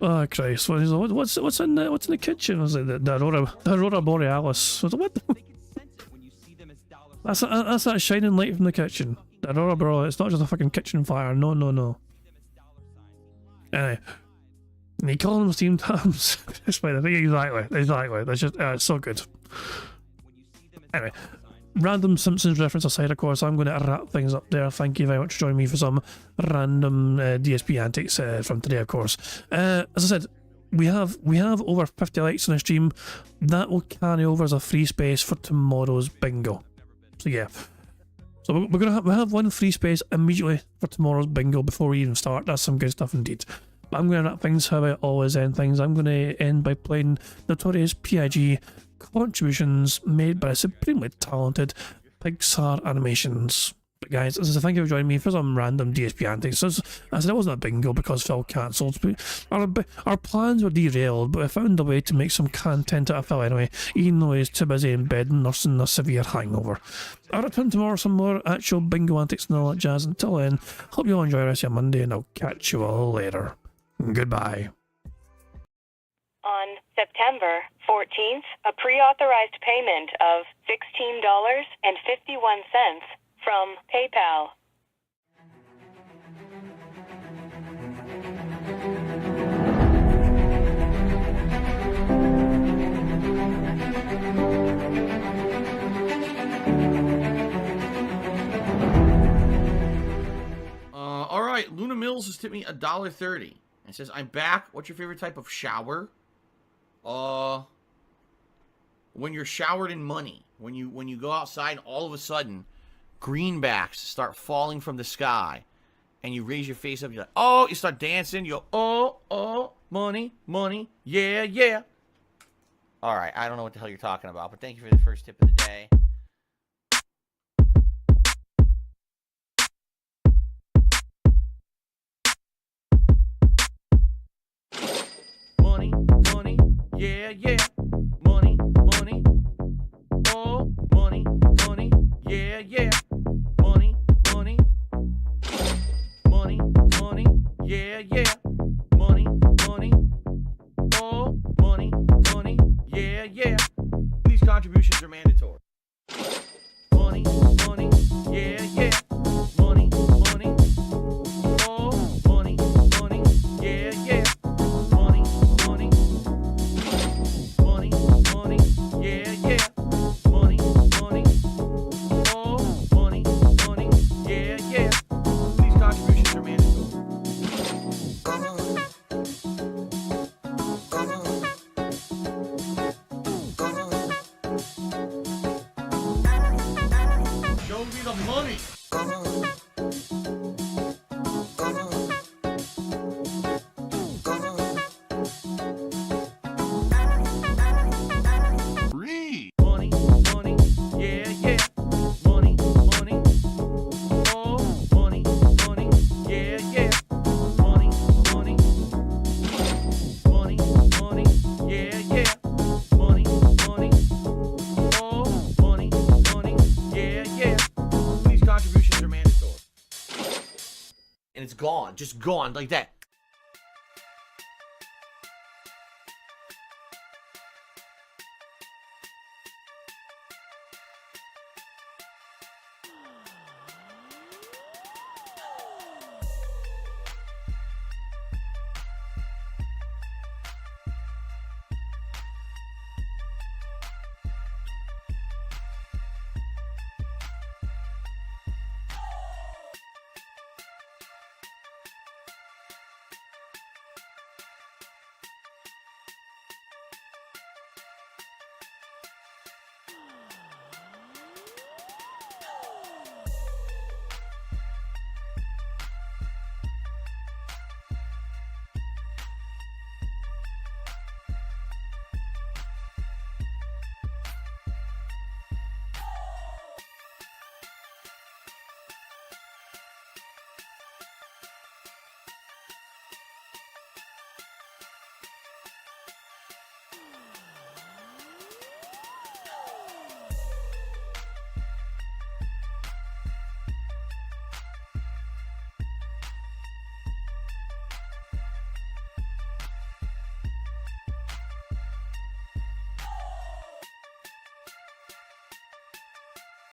Oh Christ! What's in the kitchen? Was it the Aurora Borealis? Was it what? That's that shining light from the kitchen. The Aurora Borealis. It's not just a fucking kitchen fire. No. Anyway. And you call them steamed hams. Exactly. That's just it's so good. Anyway, random Simpsons reference aside, of course, I'm going to wrap things up there. Thank you very much for joining me for some random DSP antics from today, of course. As I said, we have over 50 likes on the stream. That will carry over as a free space for tomorrow's bingo. So yeah. So we're gonna have one free space immediately for tomorrow's bingo before we even start. That's some good stuff indeed. I'm going to wrap things how I always end things. I'm going to end by playing Notorious P.I.G. contributions made by supremely talented Pixar Animations. But guys, as I thank you for joining me for some random DSP antics. As I said, it wasn't a bingo because Phil cancelled. Our plans were derailed, but I found a way to make some content out of Phil anyway, even though he's too busy in bed nursing a severe hangover. I'll return tomorrow with some more actual bingo antics and all that jazz. Until then, hope you all enjoy the rest of your Monday, and I'll catch you all later. Goodbye. On September 14th, a pre-authorized payment of $16.51 from PayPal. All right, Luna Mills has tipped me $1.30. It says, "I'm back. What's your favorite type of shower?" When you're showered in money. When you go outside, all of a sudden, greenbacks start falling from the sky, and you raise your face up. You're like, oh, you start dancing. You go, oh, money, money, yeah, yeah. All right, I don't know what the hell you're talking about, but thank you for the first tip of the day. Money, money, yeah, yeah. Money, money, oh, money, money, yeah, yeah. Money, money, money, money, yeah, yeah. Money, money, oh, money, money, yeah, yeah. These contributions are mandatory. Money, money, yeah, yeah. Money, money, oh, money, money, yeah, yeah. Money, money, money, money, yeah, yeah. Money, money, oh, money, money, yeah, yeah. These contributions are mandatory. Show me the money. Money, money, yeah, yeah. Money, money, oh, money, money, yeah, yeah. Money, money, money, money, yeah, yeah. Money, money, oh, money, money, yeah, yeah. These contributions are mandatory. And it's gone, just gone like that.